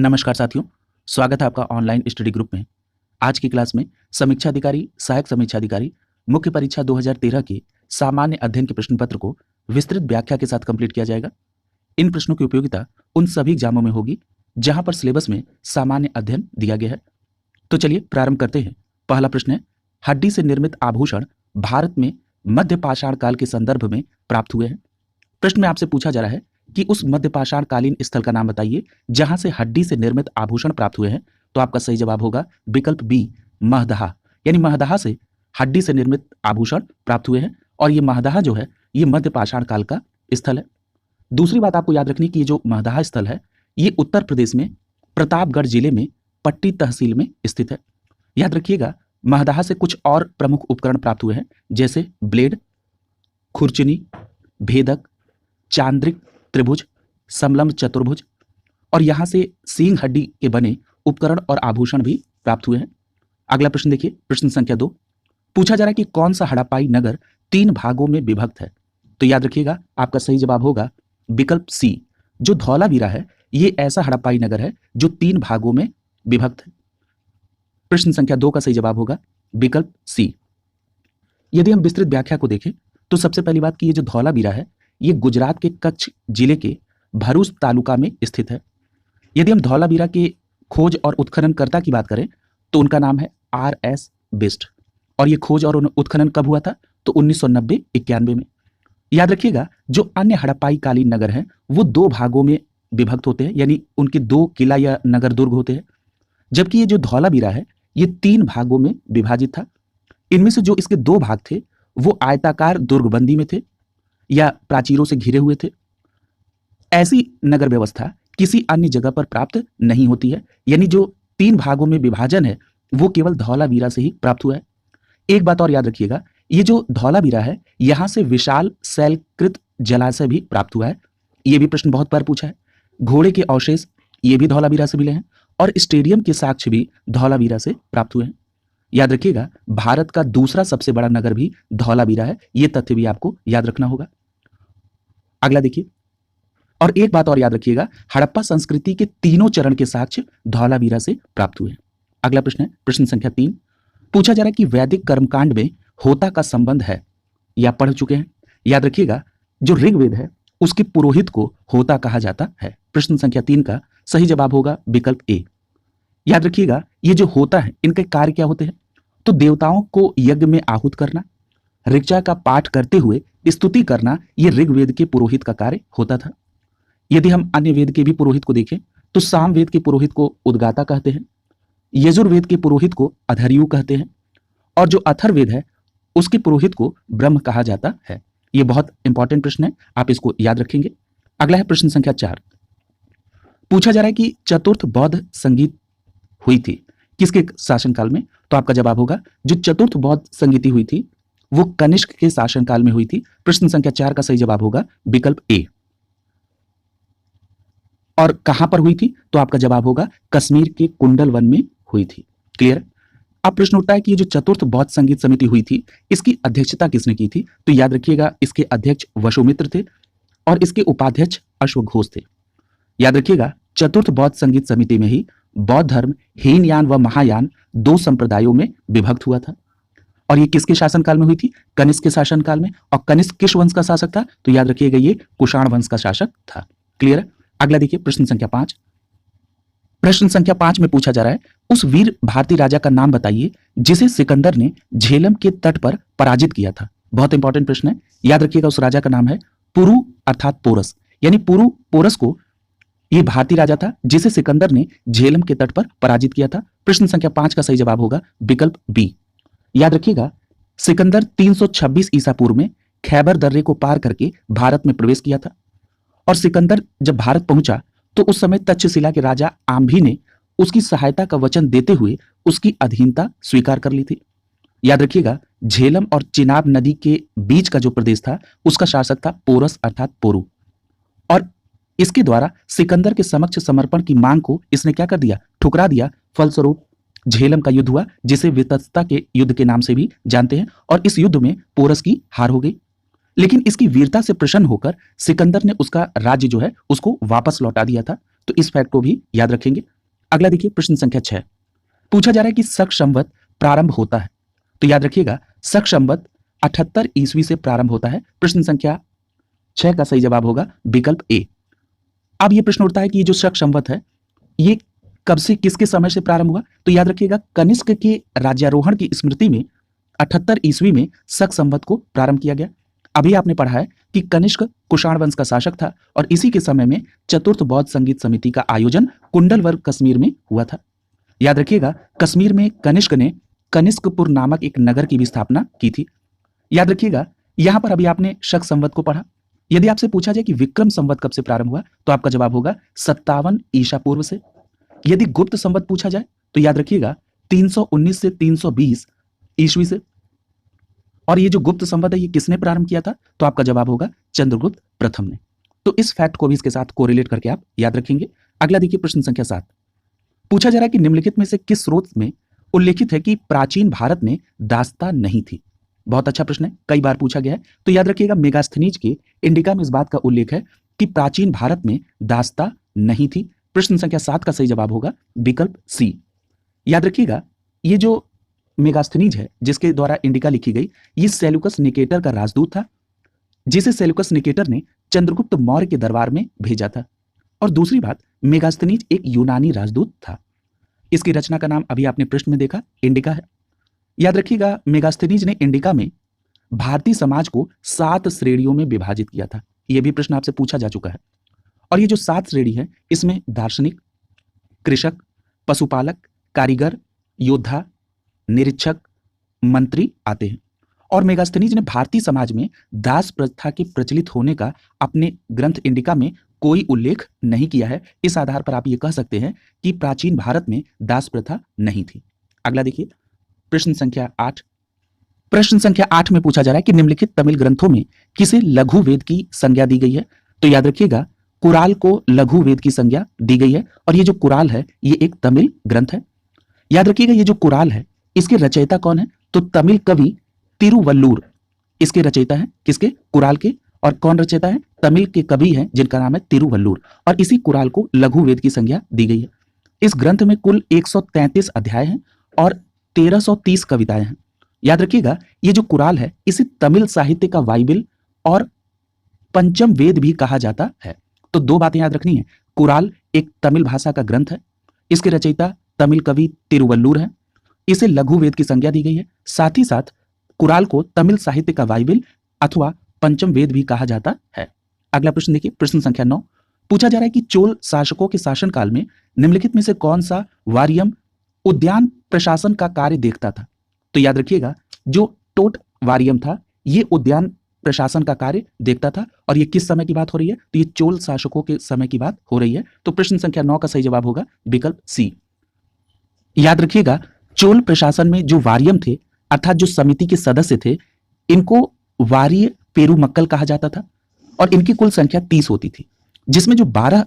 नमस्कार साथियों, स्वागत है आपका ऑनलाइन स्टडी ग्रुप में। आज की क्लास में समीक्षा अधिकारी, सहायक समीक्षा अधिकारी, मुख्य परीक्षा 2013 के सामान्य अध्ययन के प्रश्न पत्र को विस्तृत व्याख्या के साथ कंप्लीट किया जाएगा। इन प्रश्नों की उपयोगिता उन सभी एग्जामों में होगी जहां पर सिलेबस में सामान्य अध्ययन दिया गया है। तो चलिए प्रारंभ करते हैं। पहला प्रश्न है, हड्डी से निर्मित आभूषण भारत में मध्य पाषाण काल के संदर्भ में प्राप्त हुए हैं। प्रश्न में आपसे पूछा जा रहा है कि उस मध्य पाषाण कालीन स्थल का नाम बताइए जहां से हड्डी से निर्मित आभूषण प्राप्त हुए हैं। तो आपका सही जवाब होगा विकल्प बी, महदहा। यानी महदहा से हड्डी से निर्मित आभूषण प्राप्त हुए हैं और ये महदहा जो है ये मध्य पाषाण काल का स्थल है। दूसरी बात आपको याद रखनी कि ये जो महदहा स्थल है ये उत्तर प्रदेश में प्रतापगढ़ जिले में पट्टी तहसील में स्थित है। याद रखिएगा, महदहा से कुछ और प्रमुख उपकरण प्राप्त हुए हैं जैसे ब्लेड, खुरचनी, भेदक, चांद्रिक त्रिभुज, समलंब चतुर्भुज और यहां से सींग हड्डी के बने उपकरण और आभूषण भी प्राप्त हुए हैं। अगला प्रश्न देखिए, प्रश्न संख्या 2। पूछा जा रहा है कि कौन सा हड़प्पाई नगर 3 भागों में विभक्त है। तो याद रखिएगा, आपका सही जवाब होगा विकल्प सी, जो धौलावीरा है ये ऐसा हड़प्पाई नगर है जो 3 भागों में विभक्त है। प्रश्न संख्या 2 का सही जवाब होगा विकल्प सी। यदि हम विस्तृत व्याख्या को देखें तो सबसे पहली बात कि ये जो धौलावीरा है ये गुजरात के कच्छ जिले के भरूच तालुका में स्थित है। यदि हम धौलावीरा के खोज और उत्खननकर्ता की बात करें तो उनका नाम है R.S. बिस्ट और ये खोज और उत्खनन कब हुआ था तो 1990-91 में। याद रखिएगा, जो अन्य हड़प्पाई कालीन नगर हैं वो 2 भागों में विभक्त होते हैं, यानी उनके 2 किला या नगर दुर्ग होते हैं, जबकि ये जो धौलावीरा है ये 3 भागों में विभाजित था। इनमें से जो इसके 2 भाग थे वो आयताकार दुर्गबंदी में थे या प्राचीरों से घिरे हुए थे। ऐसी नगर व्यवस्था किसी अन्य जगह पर प्राप्त नहीं होती है, यानी जो 3 भागों में विभाजन है वो केवल धौलावीरा से ही प्राप्त हुआ है। एक बात और याद रखिएगा, ये जो धौलावीरा है यहां से विशाल शैलकृत जलाशय भी प्राप्त हुआ है। ये भी प्रश्न बहुत बार पूछा है। घोड़े के अवशेष ये भी धौलावीरा से मिले हैं और स्टेडियम के साक्ष्य भी धौलावीरा से प्राप्त हुए हैं। याद रखिएगा, भारत का दूसरा सबसे बड़ा नगर भी धौलावीरा है, यह तथ्य भी आपको याद रखना होगा। अगला देखिए, और एक बात और याद रखिएगा, हड़प्पा संस्कृति के 3 चरण के साक्ष्य धौलावीरा से प्राप्त हुए। अगला प्रश्न है प्रश्न संख्या 3। पूछा जा रहा है कि वैदिक कर्मकांड में होता का संबंध है या पढ़ चुके हैं। याद रखिएगा, जो ऋग्वेद है उसके पुरोहित को होता कहा जाता है। प्रश्न संख्या 3 का सही जवाब होगा विकल्प ए। याद रखिएगा, ये जो होता है इनके कार्य क्या होते हैं तो देवताओं को यज्ञ में आहूत करना, ऋचा का पाठ करते हुए स्तुति करना, ये ऋग्वेद के पुरोहित का कार्य होता था। यदि हम अन्य वेद के भी पुरोहित को देखें तो सामवेद के पुरोहित को उद्गाता कहते हैं, यजुर्वेद के पुरोहित को अधर्यु कहते हैं और जो अथर्ववेद है उसके पुरोहित को ब्रह्म कहा जाता है। यह बहुत इंपॉर्टेंट प्रश्न है, आप इसको याद रखेंगे। अगला है प्रश्न संख्या 4। पूछा जा रहा है कि चतुर्थ बौद्ध संगीत हुई थी किसके शासनकाल में। तो आपका जवाब होगा जो चतुर्थ बौद्ध संगीति हुई थी वो कनिष्क के शासनकाल में हुई थी। प्रश्न संख्या 4 का सही जवाब होगा विकल्प ए। और कहां पर हुई थी तो आपका जवाब होगा कश्मीर के कुंडल वन में हुई थी। क्लियर। अब प्रश्न उठता है कि ये जो चतुर्थ बौद्ध संगीत समिति हुई थी इसकी अध्यक्षता किसने की थी। तो याद रखिएगा, इसके अध्यक्ष वसुमित्र थे और इसके उपाध्यक्ष अश्वघोष थे। याद रखिएगा, चतुर्थ बौद्ध संगीत समिति में ही बौद्ध धर्म हीनयान व महायान 2 संप्रदायों में विभक्त हुआ था और ये किसके शासनकाल में हुई थी, कनिष्क के शासनकाल में। और कनिष्क किस वंश का शासक था तो याद रखिएगा ये कुषाण वंश का शासक था। क्लियर। अगला देखिए प्रश्न संख्या 5। प्रश्न संख्या 5 में पूछा जा रहा है उस वीर भारतीय राजा का नाम बताइए जिसे सिकंदर ने झेलम के तट पर पराजित किया था। बहुत इंपॉर्टेंट प्रश्न है, याद रखिएगा उस राजा का नाम है पुरु अर्थात पोरस, यानी पुरु पोरस को ये भारतीय राजा था जिसे सिकंदर ने झेलम के तट पर पराजित किया था। प्रश्न संख्या 5 का सही जवाब होगा विकल्प बी। याद रखिएगा, सिकंदर 326 ईसा पूर्व में खैबर दर्रे को पार करके भारत में प्रवेश किया था और सिकंदर जब भारत पहुंचा तो उस समय तक्षशिला के राजा आम्भी ने उसकी सहायता का वचन देते हुए उसकी अधीनता स्वीकार कर ली थी। याद रखिएगा, झेलम और चिनाब नदी के बीच का जो प्रदेश था उसका शासक था पोरस अर्थात पोरू और इसके द्वारा सिकंदर के समक्ष समर्पण की मांग को इसने क्या कर दिया, ठुकरा दिया। फलस्वरूप झेलम का युद्ध हुआ जिसे वितस्ता के युद्ध के नाम से भी जानते हैं और इस युद्ध में पोरस की हार हो गई। लेकिन इसकी वीरता से प्रसन्न होकर सिकंदर ने उसका राज्य जो है उसको वापस लौटा दिया था। तो इस फैक्ट को भी याद रखेंगे। अगला देखिए प्रश्न संख्या 6, पूछा जा रहा है कि शक संवत प्रारंभ होता है, तो याद रखिएगा शक संवत 78 ईस्वी से प्रारंभ होता है। प्रश्न संख्या 6 का सही जवाब होगा विकल्प ए। अब ये प्रश्न उठता है कि ये जो शक संवत है ये कब से किसके समय से प्रारंभ हुआ, तो याद रखिएगा कनिष्क के राज्यारोहण की स्मृति में 78 ईस्वी में शक संवत को प्रारंभ किया गया। अभी आपने पढ़ा है कि कनिष्क कुषाण वंश का शासक था और इसी के समय में चतुर्थ बौद्ध संगीत समिति का आयोजन कुंडलवर्ग कश्मीर में हुआ था। याद रखिएगा कश्मीर में कनिष्क ने कनिष्कपुर नामक एक नगर की भी स्थापना की थी। याद रखिएगा यहां पर अभी आपने शक संवत को पढ़ा। यदि आपसे पूछा जाए कि विक्रम संवत कब से प्रारंभ हुआ, तो आपका जवाब होगा 57 ईसा पूर्व से। यदि गुप्त संवत पूछा जाए तो याद रखिएगा 319 से 320 ईस्वी से। और ये जो गुप्त संवत है ये किसने प्रारंभ किया था, तो आपका जवाब होगा चंद्रगुप्त प्रथम ने। तो इस फैक्ट को भी इसके साथ कोरिलेट करके आप याद रखेंगे। अगला देखिए प्रश्न संख्या 7, पूछा जा रहा है कि निम्नलिखित में से किस स्रोत में उल्लेखित है कि प्राचीन भारत में दास्ता नहीं थी। बहुत अच्छा प्रश्न है, कई बार पूछा गया है। तो याद रखिएगा मेगास्थनीज के इंडिका में इस बात का उल्लेख है कि प्राचीन भारत में दास्ता नहीं थी। प्रश्न संख्या 7 का सही जवाब होगा विकल्प सी। याद रखिएगा ये जो मेगास्थनीज है जिसके द्वारा इंडिका लिखी गई, ये सेल्यूकस निकेटर का राजदूत था, जिसे सेल्यूकस निकेटर ने चंद्रगुप्त मौर्य के दरबार में भेजा था। और दूसरी बात, मेगास्थनीज एक यूनानी राजदूत था। इसकी रचना का नाम अभी आपने प्रश्न में देखा, इंडिका है। याद रखिएगा मेगास्थनीज ने इंडिका में भारतीय समाज को 7 श्रेणियों में विभाजित किया था। यह भी प्रश्न आपसे पूछा जा चुका है। और ये जो 7 श्रेणी है इसमें दार्शनिक, कृषक, पशुपालक, कारीगर, योद्धा, निरीक्षक, मंत्री आते हैं। और मेगास्थनीज ने भारतीय समाज में दास प्रथा के प्रचलित होने का अपने ग्रंथ इंडिका में कोई उल्लेख नहीं किया है। इस आधार पर आप ये कह सकते हैं कि प्राचीन भारत में दास प्रथा नहीं थी। अगला देखिए प्रश्न संख्या 8। प्रश्न संख्या 8 में पूछा जा रहा है कि निम्नलिखित तमिल ग्रंथों में किसे लघु वेद की संज्ञा दी गई है। तो याद रखिएगा कुराल को लघु वेद की संज्ञा दी गई है। और ये जो कुराल है ये एक तमिल ग्रंथ है। याद रखिएगा ये जो कुराल है इसके रचयिता कौन है, तो तमिल कवि तिरुवल्लुर इसके रचयिता है। किसके? कुराल के। और कौन रचयिता है? तमिल के कवि हैं जिनका नाम है तिरुवल्लुर। और इसी कुराल को लघु वेद की संज्ञा दी गई है। इस ग्रंथ में कुल 133 अध्याय हैं और 1330 कविताएं हैं। याद रखिएगा ये जो कुराल है इसे तमिल साहित्य का बाइबिल और पंचम वेद भी कहा जाता है। तो दो बातें याद रखनी है, कुराल एक तमिल भाषा का ग्रंथ है, इसके रचयिता तमिल कवि तिरुवल्लुर है, इसे लघु वेद की संज्ञा दी गई है। साथ ही साथ कुराल को तमिल साहित्य का बाइबिल अथवा पंचम वेद भी कहा जाता है। अगला प्रश्न देखिए प्रश्न संख्या 9। पूछा जा रहा है कि चोल शासकों के शासनकाल में निम्नलिखित में से कौन सा वारियम उद्यान प्रशासन का कार्य देखता था। तो याद रखिएगा जो टोट वारियम था ये उद्यान प्रशासन का कार्य देखता था। और ये किस समय की बात हो रही है, तो ये चोल शासकों के समय की बात हो रही है। तो प्रश्न संख्या 9 का सही जवाब होगा विकल्प सी। याद रखिएगा चोल प्रशासन में जो वारियम थे अर्थात जो समिति के सदस्य थे इनको वारिय पेरुमक्कल कहा जाता था। और इनकी कुल संख्या 30 होती थी, जिसमें जो 12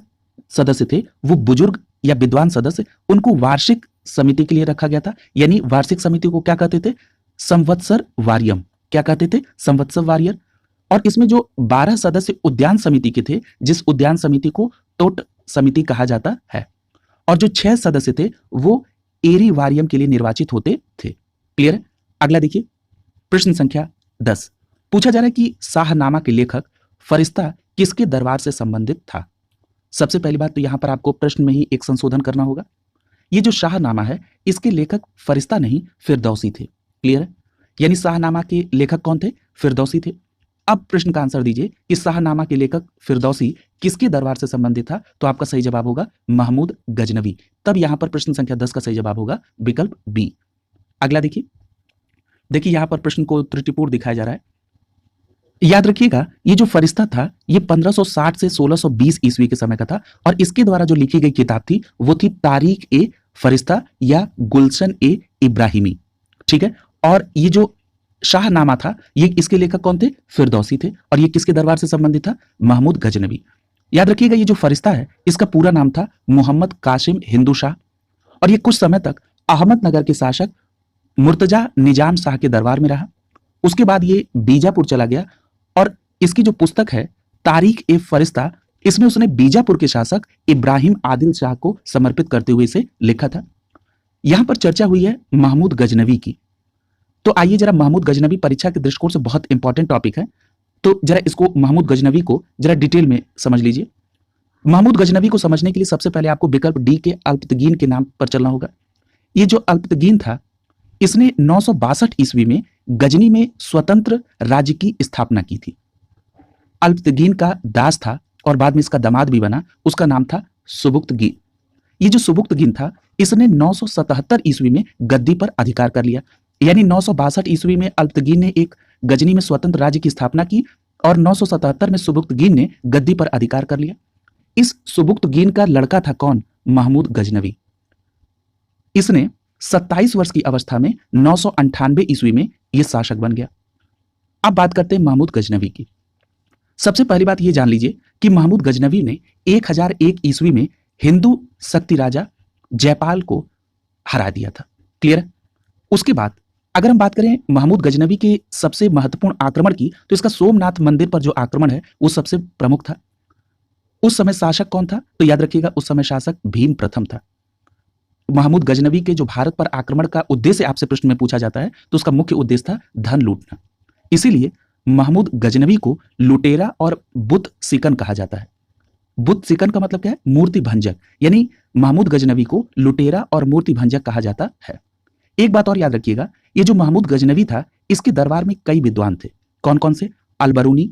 सदस्य थे वो बुजुर्ग या विद्वान सदस्य, उनको वार्षिक समिति के लिए रखा गया था। यानी वार्षिक समिति को क्या कहते थे? संवत्सर वारियम। क्या कहते थे? संवत्सर वारियर। और इसमें जो 12 सदस्य उद्यान समिति के थे, जिस उद्यान समिति को टोट समिति कहा जाता है, और जो 6 सदस्य थे वो एरी वारियम के लिए निर्वाचित होते थे। क्लियर है? अगला देखिए प्रश्न संख्या 10। पूछा जा रहा है कि शाहनामा के लेखक फरिश्ता किसके दरबार से संबंधित था। सबसे पहली बात तो यहां पर आपको प्रश्न में ही एक संशोधन करना होगा। ये जो शाहनामा है इसके लेखक फरिश्ता नहीं फिरदौसी थे। क्लियर है? यानी शाहनामा के लेखक कौन थे? फिरदौसी थे। अब प्रश्न का आंसर दीजिए कि शाहनामा के लेखक फिरदौसी किसके दरबार से संबंधित था। तो आपका सही जवाब होगा महमूद गजनवी। तब यहां पर प्रश्न संख्या 10 का सही जवाब होगा विकल्प बी। अगला देखिए यहां पर प्रश्न को त्रुटिपूर्ण दिखाया जा रहा है। याद रखिएगा ये जो फरिश्ता था ये 1560 से 1620 ईस्वी के समय का था। और इसके द्वारा जो लिखी गई किताब थी वो थी तारीख ए फरिश्ता या गुलशन ए इब्राहिमी। ठीक है? और ये जो शाहनामा था ये इसके लेखक कौन थे? फिरदौसी थे। और ये किसके दरबार से संबंधित था? महमूद गजनवी। याद रखिएगा ये जो फरिश्ता है इसका पूरा नाम था मोहम्मद कासिम हिंदू शाह। और ये कुछ समय तक अहमदनगर के शासक मुर्तजा निजाम शाह के दरबार में रहा। उसके बाद ये बीजापुर चला गया। और इसकी जो पुस्तक है तारीख ए फरिश्ता इसमें उसने बीजापुर के शासक इब्राहिम आदिल शाह को समर्पित करते हुए इसे लिखा था। यहां पर चर्चा हुई है महमूद गजनवी की। तो आइए जरा महमूद गजनवी परीक्षा के दृष्टिकोण से बहुत इंपॉर्टेंट टॉपिक है, तो जरा इसको महमूद गजनवी को जरा डिटेल में समझ लीजिए। महमूद गजनवी को समझने के लिए सबसे पहले आपको विकल्प डी के अल्पतगीन के नाम पर चलना होगा। ये जो अल्पतगीन था, इसने 962 ईस्वी में गजनी में स्वतंत्र राज्य की स्थापना की थी। अल्पतगीन का दास था और बाद में इसका दामाद भी बना, उसका नाम था सुबुक्तगीन। ये जो सुबुक्तगीन था, इसने 977 ईस्वी में गद्दी पर अधिकार कर लिया। यानी 962 ईस्वी में अल्पतगीन ने एक गजनी में स्वतंत्र राज्य की स्थापना की और 977 में सुबुक्तगीन ने गद्दी पर अधिकार कर लिया। इस सुबुक्तगीन का लड़का था कौन? महमूद गजनवी। इसने 27 वर्ष की अवस्था में 998 ईस्वी में यह शासक बन गया। अब बात करते हैं महमूद गजनवी की। सबसे पहली बात यह जान लीजिए कि महमूद गजनवी ने 1001 ईस्वी में हिंदू शक्ति राजा जयपाल को हरा दिया था। क्लियर है? उसके बाद अगर हम बात करें महमूद गजनवी के सबसे महत्वपूर्ण आक्रमण की, तो इसका सोमनाथ मंदिर पर जो आक्रमण है वो सबसे प्रमुख था। उस समय शासक कौन था? तो याद रखिएगा, उस समय शासक भीम प्रथम था। महमूद गजनवी के जो भारत पर आक्रमण का उद्देश्य आपसे प्रश्न में पूछा जाता है, तो उसका मुख्य उद्देश्य था धन लूटना। इसीलिए महमूद गजनवी को लुटेरा और बुत सिकन कहा जाता है। बुत सिकन का मतलब क्या है? मूर्ति भंजक। यानी महमूद गजनवी को लुटेरा और मूर्ति भंजक कहा जाता है। एक बात और याद रखिएगा, ये जो महमूद गजनवी था, इसके दरबार में कई विद्वान थे। कौन कौन से? अलबरूनी,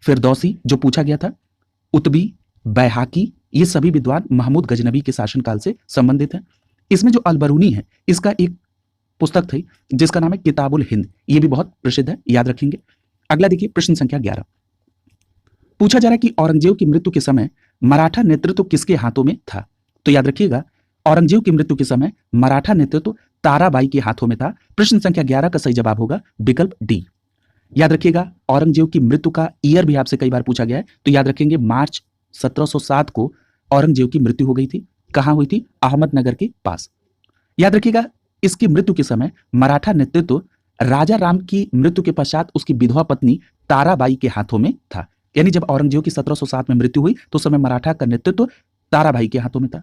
फिरदौसी जो पूछा गया था, उतबी, बैहाकी, ये सभी विद्वान महमूद गजनवी के शासनकाल से संबंधित हैं। इसमें जो अलबरूनी है, इसका एक पुस्तक थी जिसका नाम है किताबुल हिंद। ये भी बहुत प्रसिद्ध है, याद रखेंगे। अगला देखिए, प्रश्न संख्या 11। पूछा जा रहा है कि औरंगजेब की मृत्यु के समय मराठा नेतृत्व किसके हाथों में था? तो याद रखिएगा, औरंगजेब की मृत्यु के समय मराठा नेतृत्व ताराबाई के हाथों में था। प्रश्न संख्या 11 का सही जवाब होगा विकल्प डी। याद रखिएगा, औरंगजेब की मृत्यु का ईयर भी आपसे कई बार पूछा गया है, तो याद रखेंगे मार्च 1707 को औरंगजेब की मृत्यु हो गई थी। कहां हुई थी? अहमदनगर के पास। याद रखिएगा, इसकी मृत्यु के समय मराठा नेतृत्व राजा राम की मृत्यु के पश्चात उसकी विधवा पत्नी ताराबाई के हाथों में था। यानी जब औरंगजेब की 1707 में मृत्यु हुई तो उस समय मराठा का नेतृत्व ताराबाई के हाथों में था।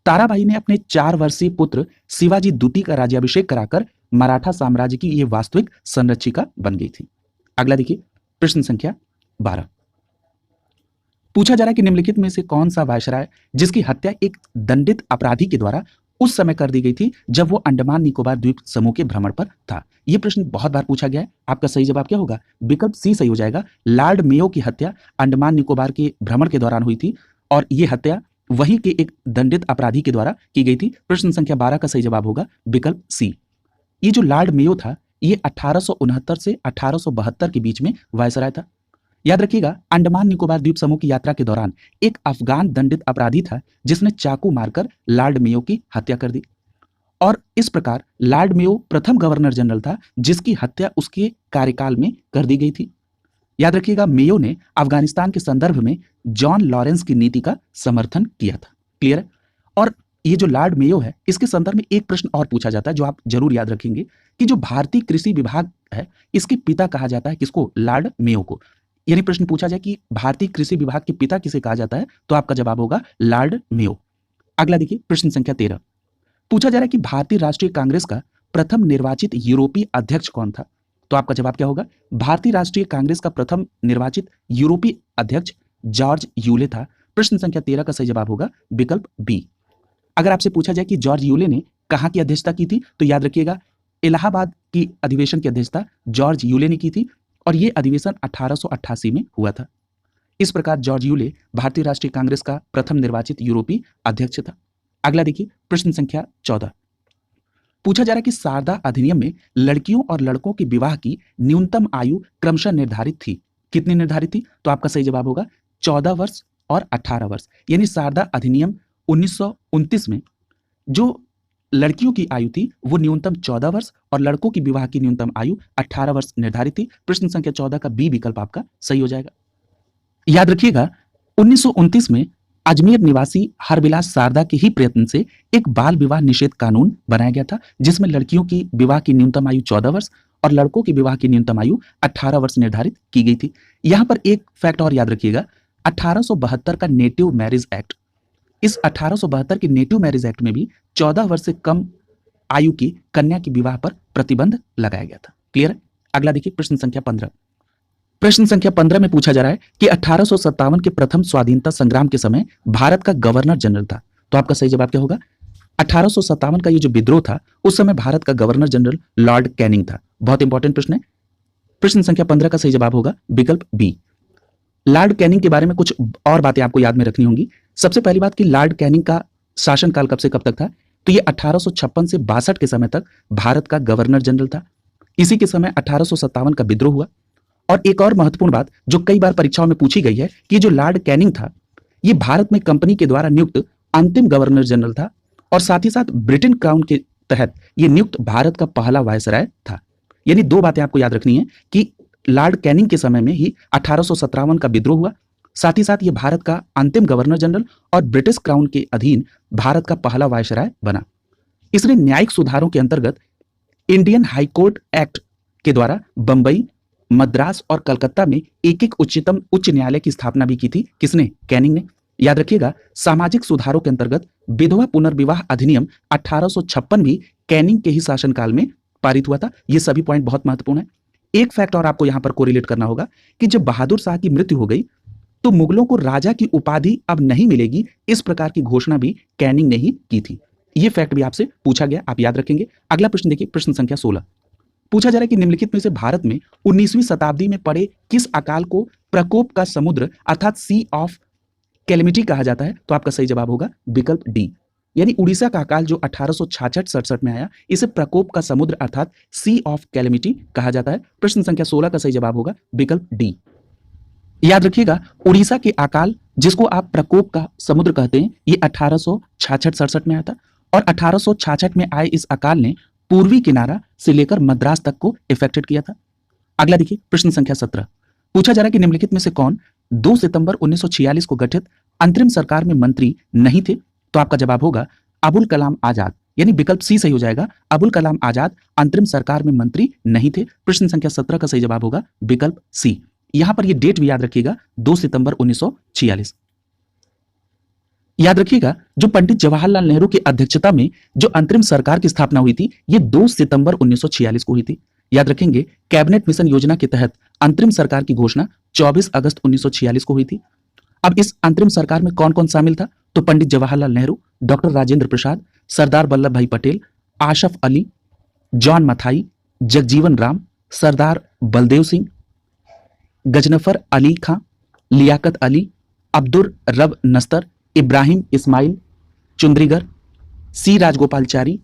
ताराबाई ने अपने 4 वर्षीय पुत्र शिवाजी द्वितीय का राज्याभिषेक कराकर मराठा साम्राज्य की यह वास्तविक संरक्षिका बन गई थी। अगला देखिए, प्रश्न संख्या 12। पूछा जा रहा है कि निम्नलिखित में से कौन सा वायसराय जिसकी हत्या एक दंडित अपराधी के द्वारा उस समय कर दी गई थी जब वो अंडमान निकोबार द्वीप समूह के भ्रमण पर था? यह प्रश्न बहुत बार पूछा गया है। आपका सही जवाब क्या होगा? विकल्प सी सही हो जाएगा। लॉर्ड मेयो की हत्या अंडमान निकोबार के भ्रमण के दौरान हुई थी और यह हत्या वहीं के एक दंडित अपराधी के द्वारा की गई थी। प्रश्न संख्या 12 का सही जवाब होगा विकल्प सी। ये जो लॉर्ड मेयो था, ये 1869 से 1872 के बीच में वायसराय था। याद रखिएगा, अंडमान निकोबार द्वीप समूह की यात्रा के दौरान एक अफगान दंडित अपराधी था जिसने चाकू मारकर लॉर्ड मेयो की हत्या कर दी और इस प्रकार लॉर्ड मेयो प्रथम गवर्नर जनरल था जिसकी हत्या उसके कार्यकाल में कर दी गई थी। याद रखिएगा, मेयो ने अफगानिस्तान के संदर्भ में जॉन लॉरेंस की नीति का समर्थन किया था। क्लियर है? और ये जो लॉर्ड मेयो है, इसके संदर्भ में एक प्रश्न और पूछा जाता है जो आप जरूर याद रखेंगे कि जो भारतीय कृषि विभाग है, इसके पिता कहा जाता है किसको? लॉर्ड मेयो को। यानी प्रश्न पूछा जाए कि भारतीय कृषि विभाग के पिता किसे कहा जाता है, तो आपका जवाब होगा लॉर्ड मेयो। अगला देखिए, प्रश्न संख्या 13। पूछा जा रहा है कि भारतीय राष्ट्रीय कांग्रेस का प्रथम निर्वाचित यूरोपीय अध्यक्ष कौन था? तो आपका जवाब क्या होगा? भारतीय राष्ट्रीय कांग्रेस का प्रथम निर्वाचित यूरोपीय अध्यक्ष जॉर्ज यूले था। प्रश्न संख्या 13 का सही जवाब होगा विकल्प बी। अगर आपसे पूछा जाए कि जॉर्ज यूले ने कहां की अध्यक्षता की थी, तो याद रखिएगा, इलाहाबाद की अधिवेशन की अध्यक्षता जॉर्ज यूले ने की थी और यह अधिवेशन 1888 में हुआ था। इस प्रकार जॉर्ज यूले भारतीय राष्ट्रीय कांग्रेस का प्रथम निर्वाचित यूरोपीय अध्यक्ष था। अगला देखिए, प्रश्न संख्या 14। पूछा जा रहा है कि शारदा अधिनियम में लड़कियों और लड़कों के विवाह की न्यूनतम आयु क्रमशः निर्धारित थी। कितनी निर्धारित थी? तो आपका सही जवाब होगा 14 वर्ष और 18 वर्ष। यानी शारदा अधिनियम 1929 में जो लड़कियों की आयु थी वो न्यूनतम 14 वर्ष और लड़कों की विवाह की न्यूनतम आयु 18 वर्ष निर्धारित थी। प्रश्न संख्या 14 का बी विकल्प आपका सही हो जाएगा। याद रखिएगा, 1929 में अजमेर निवासी हरविलास शारदा के ही प्रयत्न से एक बाल विवाह निषेध कानून बनाया गया था जिसमें लड़कियों की विवाह की न्यूनतम आयु 14 वर्ष और लड़कों की विवाह की न्यूनतम आयु 18 वर्ष निर्धारित की गई थी। यहां पर एक फैक्ट और याद रखिएगा, 1872 का नेटिव मैरिज एक्ट, इस 1872 के नेटिव मैरिज एक्ट में भी 14 वर्ष से कम आयु की कन्या के विवाह पर प्रतिबंध लगाया गया था। क्लियर है? अगला देखिए प्रश्न संख्या 15। प्रश्न संख्या 15 में पूछा जा रहा है कि 1857 के प्रथम स्वाधीनता संग्राम के समय भारत का गवर्नर जनरल था। तो आपका सही जवाब क्या होगा? 1857 का ये जो विद्रोह था उस समय भारत का गवर्नर जनरल लॉर्ड कैनिंग था। बहुत इंपॉर्टेंट प्रश्न है। प्रश्न संख्या 15 का सही जवाब होगा विकल्प बी। लॉर्ड कैनिंग के बारे में कुछ और बातें आपको याद में रखनी होंगी। सबसे पहली बात कि लॉर्ड कैनिंग का शासनकाल कब से कब तक था? तो ये 1856 से 62 के समय तक भारत का गवर्नर जनरल था। इसी के समय 1857 का विद्रोह हुआ। और एक और महत्वपूर्ण बात जो कई बार परीक्षाओं में पूछी गई है कि जो लॉर्ड कैनिंग था ये भारत में कंपनी के द्वारा नियुक्त अंतिम गवर्नर जनरल था और साथ ही साथ ब्रिटेन क्राउन के तहत ये नियुक्त भारत का पहला वायसराय था। यानी दो बातें आपको याद रखनी है कि लॉर्ड कैनिंग के समय में ही 1857 का विद्रोह हुआ, साथ ही साथ ये भारत का अंतिम गवर्नर जनरल और ब्रिटिश क्राउन के अधीन भारत का पहला वायसराय बना। इसने न्यायिक सुधारों के अंतर्गत इंडियन हाई कोर्ट एक्ट के द्वारा बंबई, मद्रास और कलकत्ता में एक एक उच्चतम उच्च न्यायालय की स्थापना भी की थी। किसने? कैनिंग ने। याद रखिएगा सामाजिक सुधारों के अंतर्गत विधवा पुनर्विवाह अधिनियम 1856 भी कैनिंग के ही शासनकाल में पारित हुआ था। ये सभी पॉइंट बहुत महत्वपूर्ण है। एक फैक्ट और आपको यहां पर कोरिलेट करना होगा कि जब बहादुर शाह की मृत्यु हो गई तो मुगलों को राजा की उपाधि अब नहीं मिलेगी, इस प्रकार की घोषणा भी कैनिंग ने ही की थी। यह फैक्ट भी आपसे पूछा गया, आप याद रखेंगे। अगला प्रश्न देखिए, प्रश्न संख्या 16। पूछा जा रहा है कि निम्नलिखित में से भारत में 19वीं शताब्दी में पड़े किस अकाल को प्रकोप का समुद्र अर्थात सी ऑफ कैलेमिटी कहा जाता है? तो आपका सही जवाब होगा विकल्प डी। यानी उड़ीसा का अकाल जो 1866-67 में आया इसे प्रकोप का समुद्र अर्थात सी ऑफ कैलेमिटी कहा जाता है। प्रश्न संख्या 16 का सही जवाब होगा विकल्प डी। याद रखिएगा उड़ीसा के अकाल जिसको आप प्रकोप का समुद्र कहते हैं ये 1866-67 में आया था और 1866 में आए इस अकाल ने पूर्वी किनारा से लेकर मद्रास तक को इफेक्टेड किया था। अगला देखिए प्रश्न संख्या 17। पूछा जा रहा है कि निम्नलिखित में से कौन 2 सितंबर 1946 को गठित अंतरिम सरकार में मंत्री नहीं थे? तो आपका जवाब होगा अबुल कलाम आजाद। यानी विकल्प सी सही हो जाएगा। अबुल कलाम आजाद अंतरिम सरकार में मंत्री नहीं थे। प्रश्न संख्या 17 का सही जवाब होगा विकल्प सी। यहां पर यह डेट भी याद रखिएगा 2 सितंबर 1946। याद रखिएगा जो पंडित जवाहरलाल नेहरू की अध्यक्षता में जो अंतरिम सरकार की स्थापना हुई थी ये 2 सितंबर 1946 को हुई थी। याद रखेंगे कैबिनेट मिशन योजना के तहत अंतरिम सरकार की घोषणा 24 अगस्त 1946 को हुई थी। अब इस अंतरिम सरकार में कौन कौन शामिल था? तो पंडित जवाहरलाल नेहरू, डॉक्टर राजेंद्र प्रसाद, सरदार वल्लभ भाई पटेल, आशफ अली, जॉन मथाई, जगजीवन राम, सरदार बलदेव सिंह, गजनफर अली खां, लियाकत अली, अब्दुर रब नस्तर, इब्राहिम इस्माइल चुंद्रीगर, सी राजगोपालचारी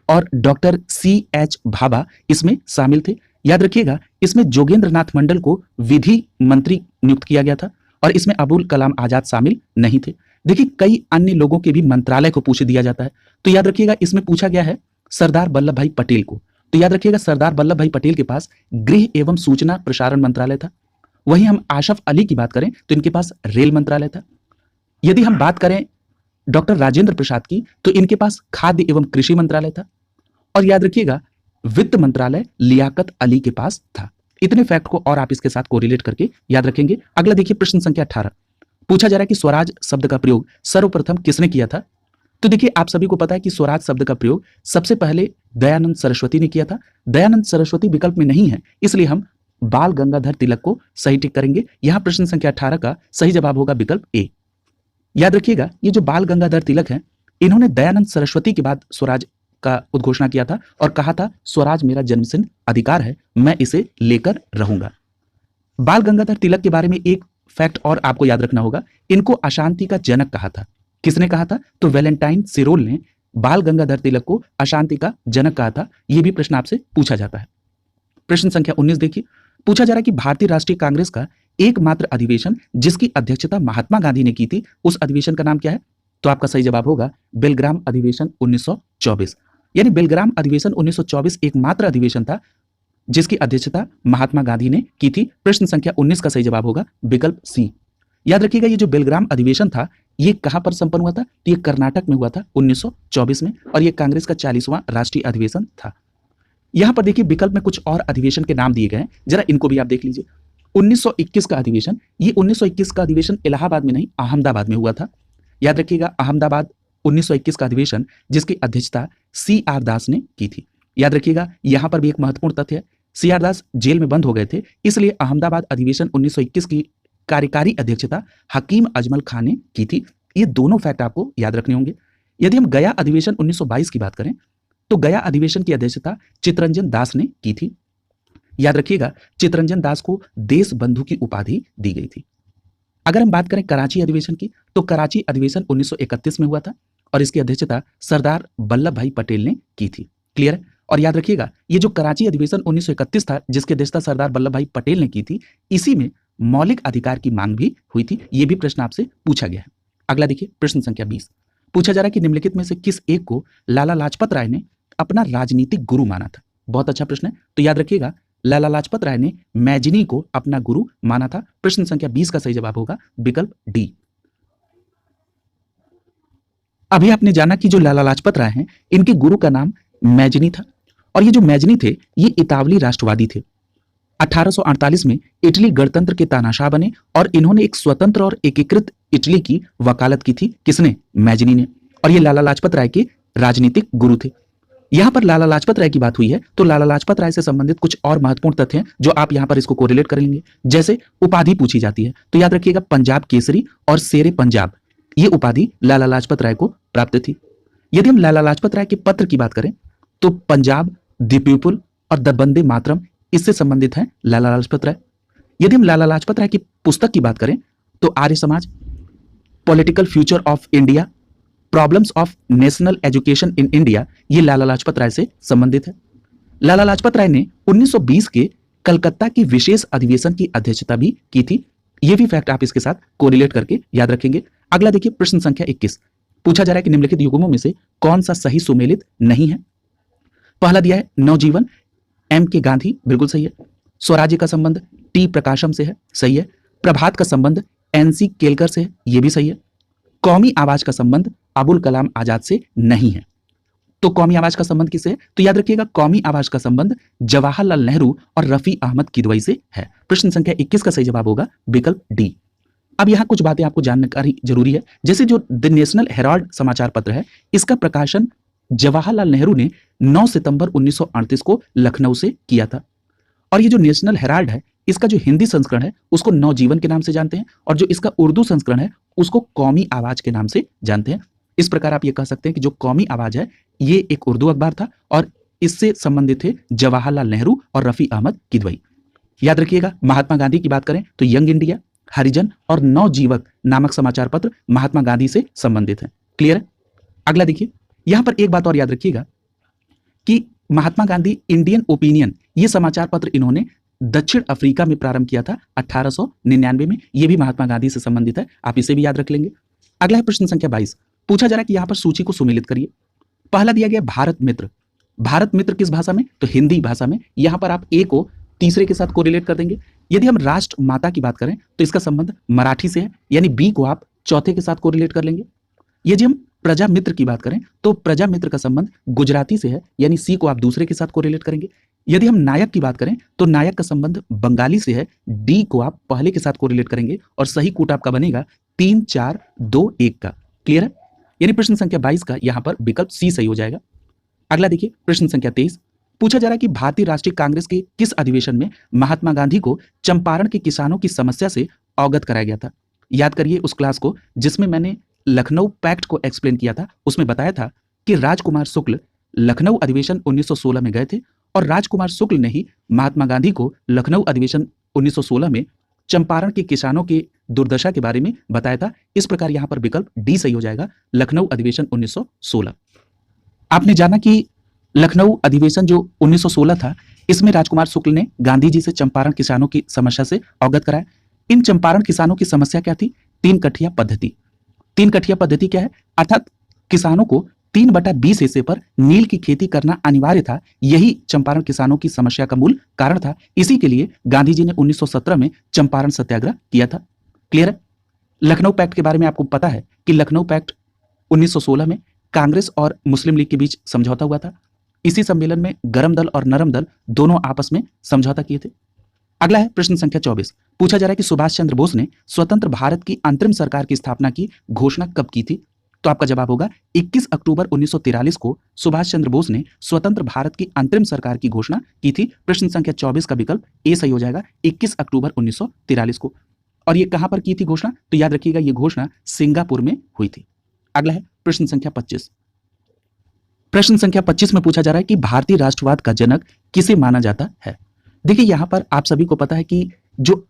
और डॉक्टर C.H. भाभा इसमें शामिल थे। याद रखिएगा इसमें जोगेंद्र नाथ मंडल को विधि मंत्री नियुक्त किया गया था और इसमें अबुल कलाम आजाद शामिल नहीं थे। देखिए कई अन्य लोगों के भी मंत्रालय को पूछ दिया जाता है। तो याद रखिएगा इसमें पूछा गया है सरदार वल्लभ भाई पटेल को। तो याद रखिएगा सरदार वल्लभ भाई पटेल के पास गृह एवं सूचना प्रसारण मंत्रालय था। वहीं हम आशफ अली की बात करें तो इनके पास रेल मंत्रालय था। यदि हम बात करें डॉक्टर राजेंद्र प्रसाद की तो इनके पास खाद्य एवं कृषि मंत्रालय था और याद रखिएगा वित्त मंत्रालय लियाकत अली के पास था। इतने फैक्ट को और आप इसके साथ कोरिलेट करके याद रखेंगे। अगला देखिए प्रश्न संख्या 18। पूछा जा रहा है कि स्वराज शब्द का प्रयोग सर्वप्रथम किसने किया था? तो देखिए आप सभी को पता है कि स्वराज शब्द का प्रयोग सबसे पहले दयानंद सरस्वती ने किया था। दयानंद सरस्वती विकल्प में नहीं है इसलिए हम बाल गंगाधर तिलक को सही टिक करेंगे। यहां प्रश्न संख्या 18 का सही जवाब होगा विकल्प ए। याद रखिएगा ये जो बाल गंगाधर तिलक है इन्होंने दयानंद सरस्वती के बाद स्वराज का उद्घोषणा किया था और कहा था स्वराज मेरा जन्मसिद्ध अधिकार है, मैं इसे लेकर रहूंगा। बाल गंगाधर तिलक के बारे में एक फैक्ट और आपको याद रखना होगा, इनको अशांति का जनक कहा था। किसने कहा था? तो वैलेंटाइन सिरोल ने बाल गंगाधर तिलक को अशांति का जनक कहा था। यह भी प्रश्न आपसे पूछा जाता है। प्रश्न संख्या 19 देखिए। पूछा जा रहा है कि भारतीय राष्ट्रीय कांग्रेस का एकमात्र अधिवेशन जिसकी अध्यक्षता महात्मा गांधी ने की थी उस अधिवेशन का नाम क्या है? तो आपका सही जवाब होगा बेलग्राम अधिवेशन 1924। यानी बेलग्राम अधिवेशन 1924 एकमात्र अधिवेशन था जिसकी अध्यक्षता महात्मा गांधी ने की थी। प्रश्न संख्या 19 का सही जवाब होगा विकल्प सी। याद रखिएगा ये जो बेलग्राम अधिवेशन था ये कहां पर संपन्न हुआ था? तो ये कर्नाटक में हुआ था 1924 में और ये कांग्रेस का 40वां राष्ट्रीय अधिवेशन था। यहां पर देखिए विकल्प में कुछ और अधिवेशन के नाम दिए गए हैं, जरा इनको भी आप देख लीजिए। 1921 का अधिवेशन, ये 1921 का अधिवेशन इलाहाबाद में नहीं, अहमदाबाद में हुआ था। याद रखिएगा, अहमदाबाद 1921 का अधिवेशन जिसकी अध्यक्षता CR दास ने की थी। याद रखिएगा, यहां पर भी एक महत्वपूर्ण तथ्य है, CR दास जेल में बंद हो गए थे, इसलिए अहमदाबाद अधिवेशन 1921 की कार्यकारी अध्यक्षता हकीम अजमल खान ने की थी। ये दोनों फैक्ट आपको याद रखने होंगे। यदि हम गया अधिवेशन 1922 की बात करें तो गया अधिवेशन की अध्यक्षता चित्तरंजन दास ने की थी। याद रखिएगा, चित्तरंजन दास को देश बंधु की उपाधि दी गई थी। अगर हम बात करें कराची अधिवेशन की तो कराची अधिवेशन 1931 में हुआ था और इसकी अध्यक्षता सरदार वल्लभ भाई पटेल ने की थी। क्लियर है? और याद रखिएगा, ये जो कराची अधिवेशन 1931 था जिसकी अध्यक्षता सरदार वल्लभ भाई पटेल ने की थी, इसी में मौलिक अधिकार की मांग भी हुई थी। यह भी प्रश्न आपसे पूछा गया है। अगला देखिए, प्रश्न संख्या 20 पूछा जा रहा है कि निम्नलिखित में से किस एक को लाला लाजपत राय ने अपना राजनीतिक गुरु माना था। बहुत अच्छा प्रश्न है। तो याद रखिएगा, लाला लाजपत राय ने मैजिनी को अपना गुरु माना था। प्रश्न संख्या 20 का सही जवाब होगा विकल्प डी। अभी आपने जाना कि जो लाला लाजपत राय हैं, इनके गुरु का नाम मैजिनी था और ये जो मैजिनी थे ये इतावली राष्ट्रवादी थे। 1848 में इटली गणतंत्र के तानाशाह बने और इन्होंने एक स्वतंत्र और एकीकृत इटली की वकालत की थी। किसने? मैजिनी ने। और ये लाला लाजपत राय के राजनीतिक गुरु थे। यहां पर लाला लाजपत राय की बात हुई है तो लाला लाजपत राय से संबंधित कुछ और महत्वपूर्ण तथ्य हैं जो आप यहां पर इसको कोरिलेट कर लेंगे। जैसे उपाधि पूछी जाती है तो याद रखिएगा, पंजाब केसरी और शेरे पंजाब, ये उपाधि लाला लाजपत राय को प्राप्त थी। यदि हम लाला लाजपत राय के पत्र की बात करें तो पंजाब, द पीपुल और द वंदे मातरम इससे संबंधित है लाला लाजपत राय। यदि हम लाला लाजपत राय की पुस्तक की बात करें तो Arya Samaj, political future of India, problems of national education in India, ये लाला लाजपत राय से संबंधित है। लाला लाजपत राय ने 1920 के कलकत्ता की विशेष अधिवेशन की अध्यक्षता भी की थी। यह भी फैक्ट आप इसके साथ कोरिलेट करके याद रखेंगे। अगला देखिए, प्रश्न संख्या 21 पूछा जा रहा है कि निम्नलिखित युग्मों में से कौन सा सही सुमेलित नहीं है। पहला दिया है नवजीवन, M.K. गांधी, बिल्कुल सही है। स्वराज्य का संबंध T. प्रकाशम से है, सही है। प्रभात का संबंध N.C. केलकर से है, यह भी सही है। कौमी आवाज का संबंध अबुल कलाम आजाद से नहीं है। तो कौमी आवाज का संबंध किससे है? तो याद रखिएगा, कौमी आवाज का संबंध जवाहरलाल नेहरू और रफी अहमद किदवई से है। प्रश्न संख्या 21 का सही जवाब होगा विकल्प डी। अब यहां कुछ बातें आपको जानकारी जरूरी है। जैसे जो द नेशनल हेराल्ड समाचार पत्र है, इसका प्रकाशन जवाहरलाल नेहरू ने 9 सितंबर 1938 को लखनऊ से किया था। और ये जो नेशनल हेराल्ड है, इसका जो हिंदी संस्करण है उसको नवजीवन के नाम से जानते हैं और जो इसका उर्दू संस्करण है उसको कौमी आवाज के नाम से जानते हैं। इस प्रकार आप ये कह सकते हैं कि जो कौमी आवाज है ये एक उर्दू अखबार था और इससे संबंधित थे जवाहरलाल नेहरू और रफी अहमद किदवई। याद रखिएगा, महात्मा गांधी की बात करें तो यंग इंडिया, हरिजन और नवजीवक नामक समाचार पत्र महात्मा गांधी से संबंधित है। क्लियर है? अगला देखिए, यहां पर एक बात और याद रखिएगा कि महात्मा गांधी इंडियन ओपिनियन ये समाचार पत्र इन्होंने दक्षिण अफ्रीका में प्रारंभ किया था 1899 में। यह भी महात्मा गांधी से संबंधित है, आप इसे भी याद रख लेंगे। अगला है प्रश्न संख्या 22 पूछा जा रहा है कि यहां पर सूची को सुमेलित करिए। पहला दिया गया भारत मित्र। भारत मित्र किस भाषा में? तो हिंदी भाषा में। यहां पर आप ए को तीसरे के साथ कोरिलेट कर देंगे। यदि हम राष्ट्र माता की बात करें तो इसका संबंध मराठी से है, यानी बी को आप चौथे के साथ कोरिलेट कर लेंगे। यदि हम प्रजा मित्र की बात करें तो प्रजा मित्र का संबंध गुजराती से है, यानी सी को आप दूसरे के साथ कोरिलेट करेंगे। यदि हम नायक की बात करें तो नायक का संबंध बंगाली से है, डी को आप पहले के साथ कोरिलेट करेंगे और सही कूट आपका बनेगा 3 4 2 1 का। क्लियर है? यानी प्रश्न संख्या 22 का यहां पर विकल्प सी सही हो जाएगा। अगला देखिए, प्रश्न संख्या 23 पूछा जा रहा है कि भारतीय राष्ट्रीय कांग्रेस के किस अधिवेशन में महात्मा गांधी को चंपारण के किसानों की समस्या से अवगत कराया गया था। याद करिए उस क्लास को जिसमें मैंने लखनऊ पैक्ट को एक्सप्लेन किया था। उसमें बताया था कि राजकुमार शुक्ल लखनऊ अधिवेशन 1916 में गए थे और राजकुमार शुक्ल ने ही महात्मा गांधी को लखनऊ अधिवेशन 1916 में चंपारण के किसानों की दुर्दशा के बारे में बताया था। इस प्रकार यहां पर विकल्प डी सही हो जाएगा, लखनऊ अधिवेशन 1916। आपने जाना कि लखनऊ अधिवेशन जो 1916 था, इसमें राजकुमार शुक्ल ने गांधी जी से चंपारण किसानों की समस्या से अवगत कराया। इन चंपारण किसानों की समस्या क्या थी? 3 कठिया पद्धति। 3 कठिया पद्धति क्या है? अर्थात किसानों को 3/20 हिस्से पर नील की खेती करना अनिवार्य था। यही चंपारण किसानों की समस्या का मूल कारण था। इसी के लिए गांधी जी ने 1917 में चंपारण सत्याग्रह किया था। क्लियर है? लखनऊ पैक्ट के बारे में आपको पता है कि लखनऊ पैक्ट 1916 में कांग्रेस और मुस्लिम लीग के बीच समझौता हुआ था। इसी सम्मेलन में गरम दल और नरम दल दोनों आपस में समझौता किए थे। अगला है प्रश्न संख्या 24। पूछा जा रहा है कि सुभाष चंद्र बोस ने स्वतंत्र भारत की अंतरिम सरकार की स्थापना की घोषणा कब की थी? तो आपका जवाब होगा 21 अक्टूबर 1943 को सुभाष चंद्र बोस ने स्वतंत्र भारत की अंतरिम सरकार की घोषणा की थी। प्रश्न संख्या 24 का विकल्प ए सही हो जाएगा, 21 अक्टूबर 1943 को। और ये कहां पर की थी घोषणा? तो याद रखिएगा ये घोषणा सिंगापुर में हुई थी। अगला है प्रश्न संख्या 25। प्रश्न संख्या 25 में पूछा जा रहा है कि भारतीय राष्ट्रवाद का जनक किसे माना जाता है? देखिए यहां पर आप सभी को पता है कि जो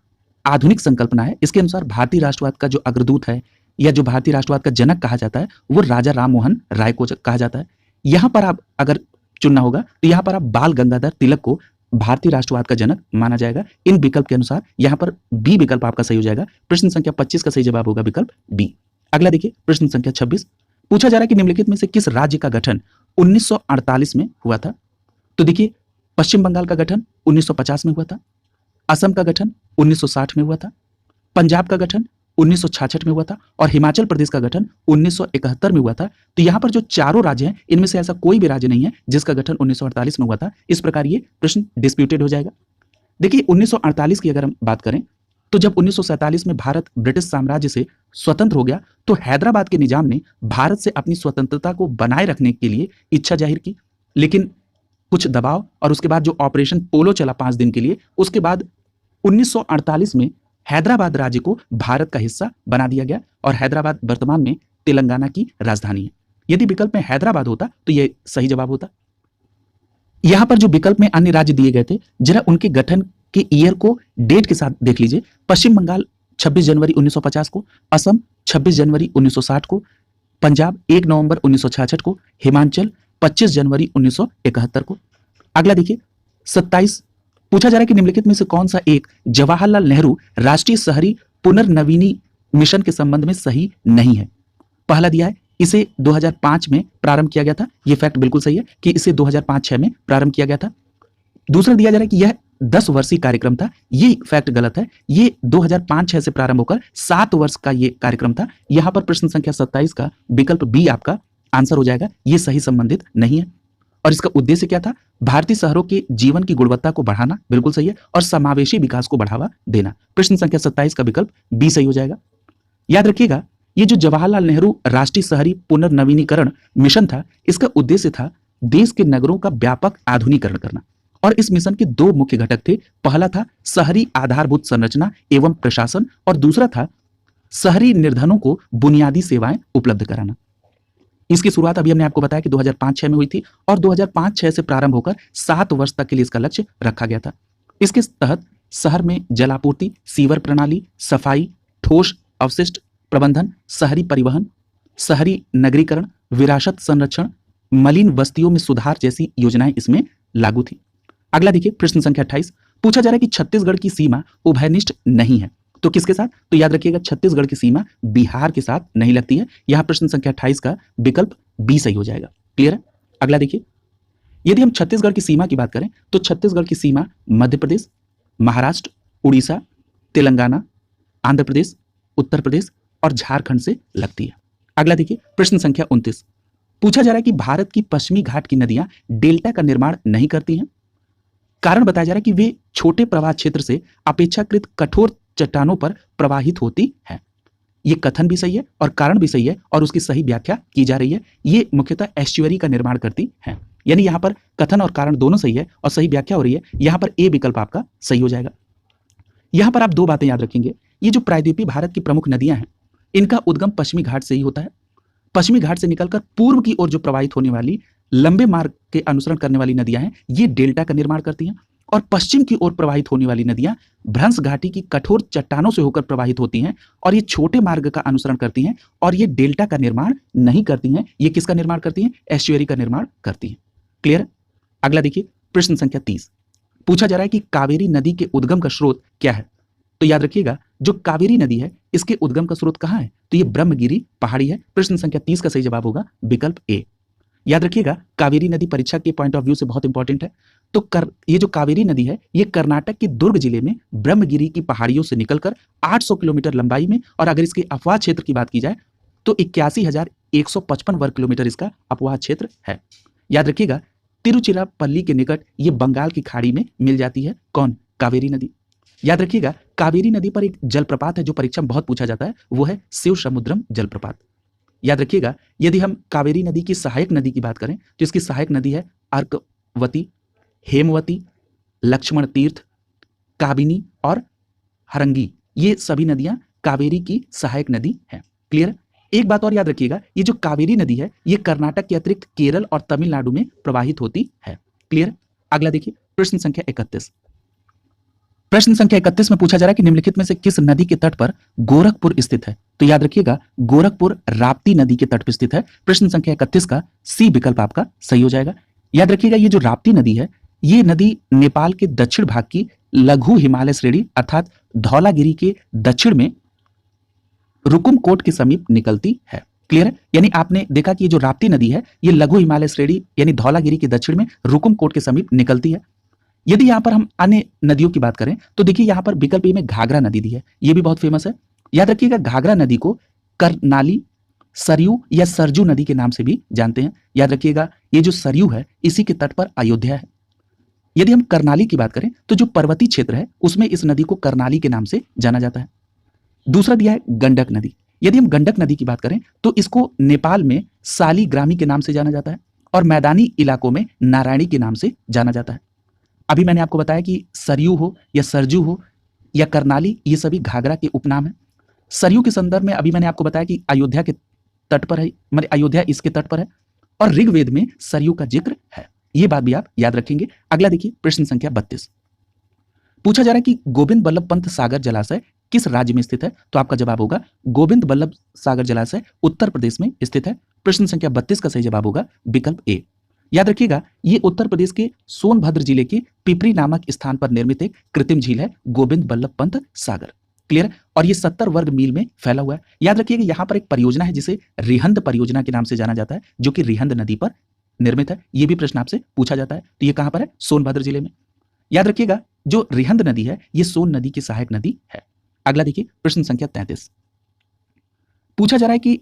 आधुनिक संकल्पना है इसके अनुसार भारतीय राष्ट्रवाद का जो अग्रदूत है या जो भारतीय राष्ट्रवाद का जनक कहा जाता है वो राजा राम मोहन राय को कहा जाता है। यहां पर आप अगर चुनना होगा तो यहां पर आप बाल गंगाधर तिलक को भारतीय राष्ट्रवाद का जनक माना जाएगा। इन विकल्प के अनुसार यहां पर बी विकल्प आपका सही हो जाएगा। प्रश्न संख्या 25 का सही जवाब होगा विकल्प बी। अगला देखिए प्रश्न संख्या 26। पूछा जा रहा है कि निम्नलिखित में से किस राज्य का गठन 1948 में हुआ था? तो देखिए पश्चिम बंगाल का गठन 1950 में हुआ था, असम का गठन 1960 में हुआ था, पंजाब का गठन 1966 में हुआ था और हिमाचल प्रदेश का गठन 1971 में हुआ था। तो यहां पर जो चारों राज्य हैं इनमें से ऐसा कोई भी राज्य नहीं है जिसका गठन 1948 में हुआ था। इस प्रकार ये प्रश्न डिस्प्यूटेड हो जाएगा। देखिए 1948 की अगर हम बात करें तो जब 1947 में भारत ब्रिटिश साम्राज्य से स्वतंत्र हो गया तो हैदराबाद के निजाम ने भारत से अपनी स्वतंत्रता को बनाए रखने के लिए इच्छा जाहिर की, लेकिन कुछ दबाव और उसके बाद जो ऑपरेशन पोलो चला 5 दिन के लिए, उसके बाद 1948 में हैदराबाद राज्य को भारत का हिस्सा बना दिया गया और हैदराबाद वर्तमान में तेलंगाना की राजधानी है। यदि विकल्प में हैदराबाद होता तो यह सही जवाब होता। यहां पर जो विकल्प में अन्य राज्य दिए गए थे जरा उनके गठन के ईयर को डेट के साथ देख लीजिए। पश्चिम बंगाल 26 जनवरी 1950 को, असम 26 जनवरी 1960 को, पंजाब 1 नवंबर 1966 को, हिमाचल 25 जनवरी 1971 को। अगला देखिए 27। पूछा जा रहा है कि निम्नलिखित में से कौन सा एक जवाहरलाल नेहरू राष्ट्रीय शहरी पुनर्नवीनी मिशन के संबंध में सही नहीं है? पहला दिया है इसे 2005 में प्रारंभ किया गया था, यह फैक्ट बिल्कुल सही है कि इसे 2005-6 में प्रारंभ किया गया था। दूसरा दिया जा रहा है कि यह 10 वर्षीय कार्यक्रम था, ये फैक्ट गलत है, ये 2005-6 से प्रारंभ होकर 7 वर्ष का ये कार्यक्रम था। यहां पर प्रश्न संख्या 27 का विकल्प बी आपका आंसर हो जाएगा, ये सही संबंधित नहीं है। और इसका उद्देश्य क्या था? भारतीय शहरों के जीवन की गुणवत्ता को बढ़ाना, बिल्कुल सही है, और समावेशी विकास को बढ़ावा देना। प्रश्न संख्या 27 का विकल्प बी सही हो जाएगा। याद रखिएगा ये जो जवाहरलाल नेहरू राष्ट्रीय शहरी पुनर्नवीनीकरण मिशन था इसका उद्देश्य था देश के नगरों का व्यापक आधुनिकीकरण करना और इस मिशन के 2 मुख्य घटक थे। पहला था शहरी आधारभूत संरचना एवं प्रशासन और दूसरा था शहरी निर्धनों को बुनियादी सेवाएं उपलब्ध कराना। इसकी शुरुआत अभी हमने आपको बताया कि 2005-6 में हुई थी और 2005-6 से प्रारंभ होकर 7 वर्ष तक के लिए इसका लक्ष्य रखा गया था। इसके तहत शहर में जलापूर्ति, सीवर प्रणाली, सफाई, ठोस अवशिष्ट प्रबंधन, शहरी परिवहन, शहरी नगरीकरण, विरासत संरक्षण, मलिन बस्तियों में सुधार जैसी योजनाएं इसमें लागू थी। अगला देखिए प्रश्न संख्या 28। पूछा जा रहा है कि छत्तीसगढ़ की सीमा उभयनिष्ठ नहीं है, तो किसके साथ? तो याद रखिएगा छत्तीसगढ़ की सीमा बिहार के साथ नहीं लगती है। यहां प्रश्न संख्या 28 का विकल्प बी सही हो जाएगा। क्लियर है? अगला देखिए, यदि हम छत्तीसगढ़ की सीमा की बात करें तो छत्तीसगढ़ की सीमा मध्य प्रदेश, महाराष्ट्र, उड़ीसा, तेलंगाना, आंध्र प्रदेश, उत्तर प्रदेश और झारखंड से लगती है। अगला देखिए प्रश्न संख्या 29। पूछा जा रहा है कि भारत की पश्चिमी घाट की नदियां डेल्टा का निर्माण नहीं करती हैं। कारण बताया जा रहा है कि वे छोटे प्रवाह क्षेत्र से अपेक्षाकृत कठोर चट्टानों पर प्रवाहित होती है। ये कथन भी सही है और कारण भी सही है और उसकी सही व्याख्या की जा रही है। ये मुख्यतः एस्चुअरी का निर्माण करती है, यानी यहां पर कथन और कारण दोनों सही है और सही व्याख्या हो रही है। यहां पर ए विकल्प आपका सही हो जाएगा। यहां पर आप 2 बातें याद रखेंगे। ये जो प्रायद्वीपीय भारत की प्रमुख नदियां हैं इनका उद्गम पश्चिमी घाट से ही होता है। पश्चिमी घाट से निकलकर पूर्व की ओर जो प्रवाहित होने वाली लंबे मार्ग के अनुसरण करने वाली नदियां हैं ये डेल्टा का निर्माण करती हैं और पश्चिम की ओर प्रवाहित होने वाली नदियां भ्रंश घाटी की कठोर चट्टानों से होकर प्रवाहित होती हैं और ये छोटे मार्ग का अनुसरण करती हैं और ये डेल्टा का निर्माण नहीं करती हैं। ये किसका निर्माण करती हैं? एस्चुअरी का निर्माण करती हैं। क्लियर? अगला देखिए प्रश्न संख्या 30। पूछा जा रहा है कि कावेरी नदी के उद्गम का स्रोत क्या है? तो याद रखिएगा जो कावेरी नदी है इसके उद्गम का स्रोत कहां है? तो ये ब्रह्मगिरी पहाड़ी है। प्रश्न संख्या 30 का सही जवाब होगा विकल्प ए। याद रखिएगा कावेरी नदी परीक्षा के पॉइंट ऑफ व्यू से बहुत इंपॉर्टेंट है। तो ये जो कावेरी नदी है ये कर्नाटक के दुर्ग जिले में ब्रह्मगिरी की पहाड़ियों से निकलकर 800 किलोमीटर लंबाई में, और अगर इसके अपवाह क्षेत्र की बात की जाए तो 81,155 वर्ग किलोमीटर इसका अपवाह क्षेत्र है। याद रखिएगा तिरुचिरापल्ली के निकट ये बंगाल की खाड़ी में मिल जाती है। कौन? कावेरी नदी। याद रखिएगा कावेरी नदी पर एक जलप्रपात है जो परीक्षा में बहुत पूछा जाता है, वो है शिव समुद्रम जलप्रपात। याद रखिएगा यदि हम कावेरी नदी की सहायक नदी की बात करें तो इसकी सहायक नदी है अर्कवती, हेमवती, लक्ष्मण तीर्थ, काबिनी और हरंगी। ये सभी नदियां कावेरी की सहायक नदी हैं। क्लियर? एक बात और याद रखिएगा, ये जो कावेरी नदी है ये कर्नाटक के अतिरिक्त केरल और तमिलनाडु में प्रवाहित होती है। क्लियर? अगला देखिए प्रश्न संख्या 31। प्रश्न संख्या 31 में पूछा जा रहा है कि निम्नलिखित में से किस नदी के तट पर गोरखपुर स्थित है? तो याद रखिएगा गोरखपुर राप्ती नदी के तट पर स्थित है। प्रश्न संख्या 31 का सी विकल्प आपका सही हो जाएगा। याद रखिएगा ये जो राप्ती नदी है ये नदी नेपाल के दक्षिण भाग की लघु हिमालय श्रेणी अर्थात धौलागिरी के दक्षिण में रुकुमकोट के समीप निकलती है। क्लियर है? यानी आपने देखा कि ये जो राप्ती नदी है ये लघु हिमालय श्रेणी यानी धौलागिरी के दक्षिण में रुकुमकोट के समीप निकलती है। यदि यहां पर हम अन्य नदियों की बात करें तो देखिए यहां पर विकल्प ए में घाघरा नदी दी है, ये भी बहुत फेमस है। याद रखिएगा घाघरा नदी को करनाली, सरयू या सरजू नदी के नाम से भी जानते हैं। याद रखिएगा ये जो सरयू है इसी के तट पर अयोध्या है। यदि हम करनाली की बात करें तो जो पर्वतीय क्षेत्र है उसमें इस नदी को करनाली के नाम से जाना जाता है। दूसरा दिया है गंडक नदी। यदि हम गंडक नदी की बात करें तो इसको नेपाल में सालीग्रामी के नाम से जाना जाता है और मैदानी इलाकों में नारायणी के नाम से जाना जाता है। अभी मैंने आपको बताया कि सरयू हो या सरजू हो या करनाली ये सभी घाघरा के उपनाम है। सरयू के संदर्भ में अभी मैंने आपको बताया कि अयोध्या के तट पर है, मतलब अयोध्या इसके तट पर है और ऋग्वेद में सरयू का जिक्र है। ये बात भी आप याद रखेंगे। अगला देखिए प्रश्न संख्या 32। पूछा जा रहा है कि गोविंद बल्लभ पंत सागर जलाशय किस राज्य में स्थित है? तो आपका जवाब होगा गोविंद बल्लभ सागर जलाशय उत्तर प्रदेश में स्थित है। प्रश्न संख्या 32 का सही जवाब होगा विकल्प ए। याद रखिएगा ये उत्तर प्रदेश के सोनभद्र जिले के पिपरी नामक स्थान पर निर्मित एक कृत्रिम झील है गोविंद बल्लभ पंत सागर। क्लियर? और ये 70 वर्ग मील में फैला हुआ है। याद रखिएगा यहाँ पर एक परियोजना है जिसे रिहंद परियोजना के नाम से जाना जाता है जो कि रिहंद नदी पर निर्मित है। ये भी प्रश्न आपसे पूछा जाता है। तो ये कहां पर है? सोनभद्र जिले में। याद रखिएगा जो रिहंद नदी है ये सोन नदी की सहायक नदी है। अगला देखिए प्रश्न संख्या 33। पूछा जा रहा है कि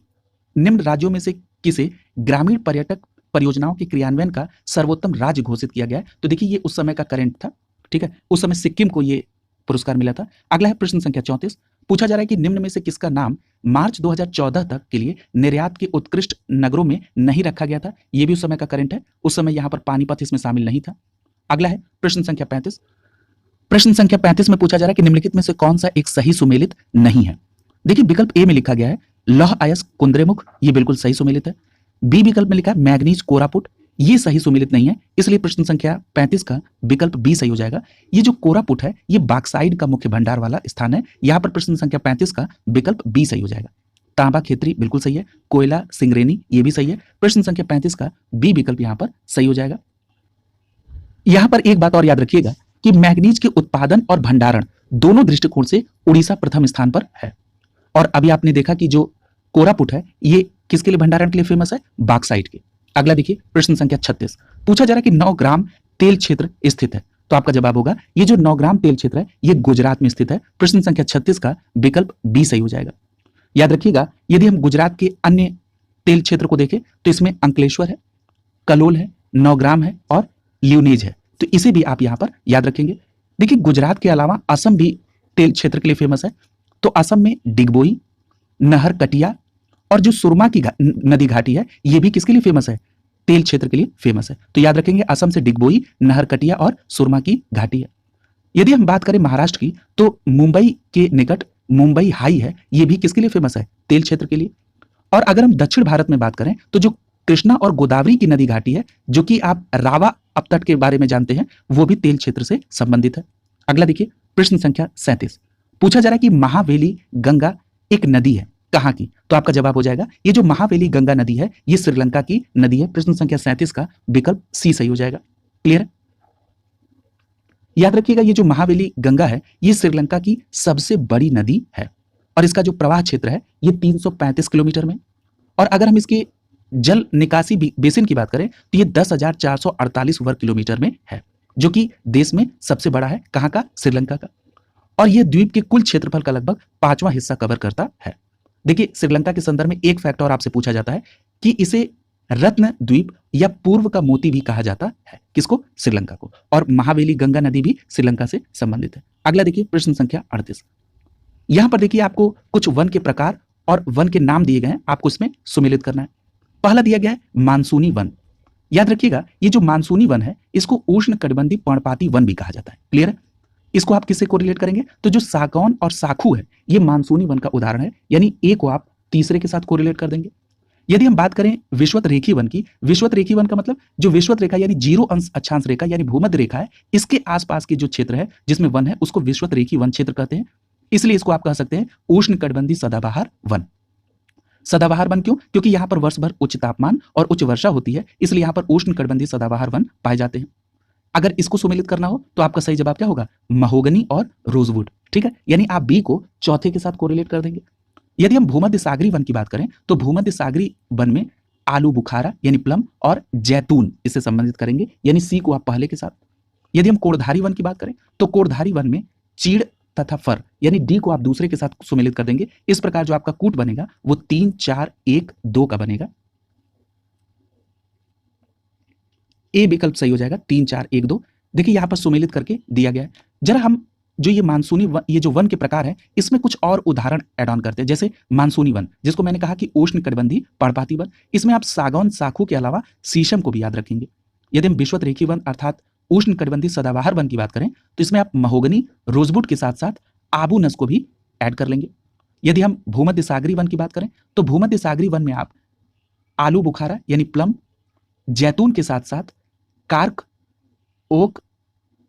निम्न राज्यों में से किसे ग्रामीण पर्यटक परियोजनाओं के क्रियान्वयन का सर्वोत्तम राज्य घोषित किया गया है? तो देखिए ये उस समय का करंट था। ठीक है, उस समय सिक्किम को ये पुरस्कार मिला था। अगला है प्रश्न संख्या 34। पूछा जा रहा है कि निम्न में से किसका नाम मार्च 2014 तक के लिए निर्यात के उत्कृष्ट नगरों में नहीं रखा गया था? ये भी उस समय का करंट है। उस समय यहां पर पानीपत इसमें शामिल नहीं था। अगला है प्रश्न संख्या 35। प्रश्न संख्या 35 में पूछा जा रहा है कि निम्नलिखित में से कौन सा एक सही सुमेलित नहीं है? देखिए विकल्प ए में लिखा गया है लौह अयस्क कुंद्रेमुख, ये बिल्कुल सही सुमेलित है। बी विकल्प में लिखा है मैग्नीज कोरापुट, ये सही सुमेलित नहीं है, इसलिए प्रश्न संख्या 35 का विकल्प बी सही हो जाएगा। ये जो कोरापुट है ये बॉक्साइड का मुख्य भंडार वाला स्थान है। यहां पर प्रश्न संख्या 35 का विकल्प बी सही हो जाएगा। तांबा खेतरी बिल्कुल सही है। कोयला सिंगरेनी ये भी सही है। प्रश्न संख्या 35 का बी विकल्प यहां पर सही हो जाएगा। यहां पर एक बात और याद रखिएगा कि मैग्नीज के उत्पादन और भंडारण दोनों दृष्टिकोण से उड़ीसा प्रथम स्थान पर है। और अभी आपने देखा कि जो कोरापुट है ये किसके लिए भंडारण के लिए फेमस है? बॉक्साइट के। अगला देखिए प्रश्न संख्या 36। पूछा जा रहा है कि नौग्राम तेल क्षेत्र स्थित है, तो आपका जवाब होगा ये जो नौग्राम तेल क्षेत्र है ये गुजरात में स्थित है। प्रश्न संख्या 36 का विकल्प बी सही हो जाएगा। याद रखिएगा यदि हम गुजरात के अन्य तेल क्षेत्र को देखें तो इसमें अंकलेश्वर है, कलोल है, नौग्राम है और ल्यूनेज है, तो इसे भी आप यहां पर याद रखेंगे। देखिए गुजरात के अलावा असम भी तेल क्षेत्र के लिए फेमस है। तो असम में डिगबोई, नहरकटिया और जो सुरमा की नदी घाटी है ये भी किसके लिए फेमस है? तेल क्षेत्र के लिए फेमस है। तो याद रखेंगे असम से डिगबोई, नहरकटिया और सुरमा की घाटी है। यदि हम बात करें महाराष्ट्र की तो मुंबई के निकट मुंबई हाई है, ये भी किसके लिए फेमस है? तेल क्षेत्र के लिए। और अगर हम दक्षिण भारत में बात करें तो जो कृष्णा और गोदावरी की नदी घाटी है जो कि आप रावा अपतट के बारे में जानते हैं वो भी तेल क्षेत्र से संबंधित है। अगला देखिए प्रश्न संख्या 37। पूछा जा रहा है कि महावेली गंगा एक नदी है कहां की? तो आपका जवाब हो जाएगा ये जो महावेली गंगा नदी है ये श्रीलंका की नदी है। प्रश्न संख्या 37 का विकल्प सी सही हो जाएगा। क्लियर है? याद रखिएगा ये जो महावेली गंगा है ये श्रीलंका की सबसे बड़ी नदी है और इसका जो प्रवाह क्षेत्र है ये 335 किलोमीटर में। और अगर हम इसके जल निकासी बेसिन की बात करें तो ये 10,448 वर्ग किलोमीटर में है जो कि देश में सबसे बड़ा है। कहां का? श्रीलंका का। और यह द्वीप के कुल क्षेत्रफल का लगभग 5वां हिस्सा कवर करता है। देखिए श्रीलंका के संदर्भ में एक फैक्ट और आपसे पूछा जाता है कि इसे रत्न द्वीप या पूर्व का मोती भी कहा जाता है। किसको? श्रीलंका को। और महावेली गंगा नदी भी श्रीलंका से संबंधित है। अगला देखिए प्रश्न संख्या 38। यहां पर देखिए आपको कुछ वन के प्रकार और वन के नाम दिए गए हैं, आपको इसमें सुमेलित करना है। पहला दिया गया है मानसूनी वन। याद रखिएगा ये जो मानसूनी वन है इसको उष्णकटिबंधीय पर्णपाती वन भी कहा जाता है। क्लियर है? इसको आप किससे कोरिलेट करेंगे? तो जो सागौन और साखू है ये मानसूनी वन का उदाहरण है, यानी ए को आप तीसरे के साथ कोरिलेट कर देंगे। यदि हम बात करें विषुवत रेखी वन की, विषुवत रेखी वन का मतलब जो विषुवत रेखा यानी 0 अंश अक्षांश रेखा यानी भूमध्य रेखा है, इसके आसपास के जो क्षेत्र है जिसमें वन है उसको विषुवत रेखी वन क्षेत्र कहते हैं। इसलिए इसको आप कह सकते हैं उष्णकटिबंधीय सदाबहार वन। सदाबहार वन क्यों? क्योंकि यहां पर वर्ष भर उच्च तापमान और उच्च वर्षा होती है, इसलिए यहां पर उष्णकटिबंधीय सदाबहार वन पाए जाते हैं। अगर इसको सुमेलित करना हो तो आपका सही जवाब क्या होगा? महोगनी और रोजवुड। ठीक है, यानी आप बी को चौथे के साथ कोरिलेट कर देंगे। यदि हम भूमध्य सागरी वन की बात करें तो भूमध्य सागरी वन में आलू बुखारा यानी प्लम और जैतून इससे संबंधित करेंगे, यानी सी को आप पहले के साथ। यदि हम कोड़धारी वन की बात करें तो कोड़धारी वन में चीड़ तथा फर यानी डी को आप दूसरे के साथ सुमेलित कर देंगे। इस प्रकार जो आपका कूट बनेगा वो 3 4 1 2 का बनेगा। ए विकल्प सही हो जाएगा, 3 4 1 2। देखिए यहां पर सुमेलित करके दिया गया है। जरा हम जो ये मानसूनी ये जो वन के प्रकार है इसमें कुछ और उदाहरण ऐड ऑन करते हैं। जैसे मानसूनी वन जिसको मैंने कहा कि उष्णकटिबंधीय पर्णपाती वन, इसमें आप सागौन साखू के अलावा शीशम को भी याद रखेंगे। यदि हम विषुवत रेखी वन अर्थात उष्णकटिबंधीय सदाबहार वन की बात करें तो इसमें आप महोगनी रोजवुड के साथ साथ आबूनस को भी ऐड कर लेंगे। यदि हम भूमध्य सागरी वन की बात करें तो भूमध्य सागरी वन में आप आलू बुखारा यानी प्लम, जैतून के साथ साथ कार्क, ओक,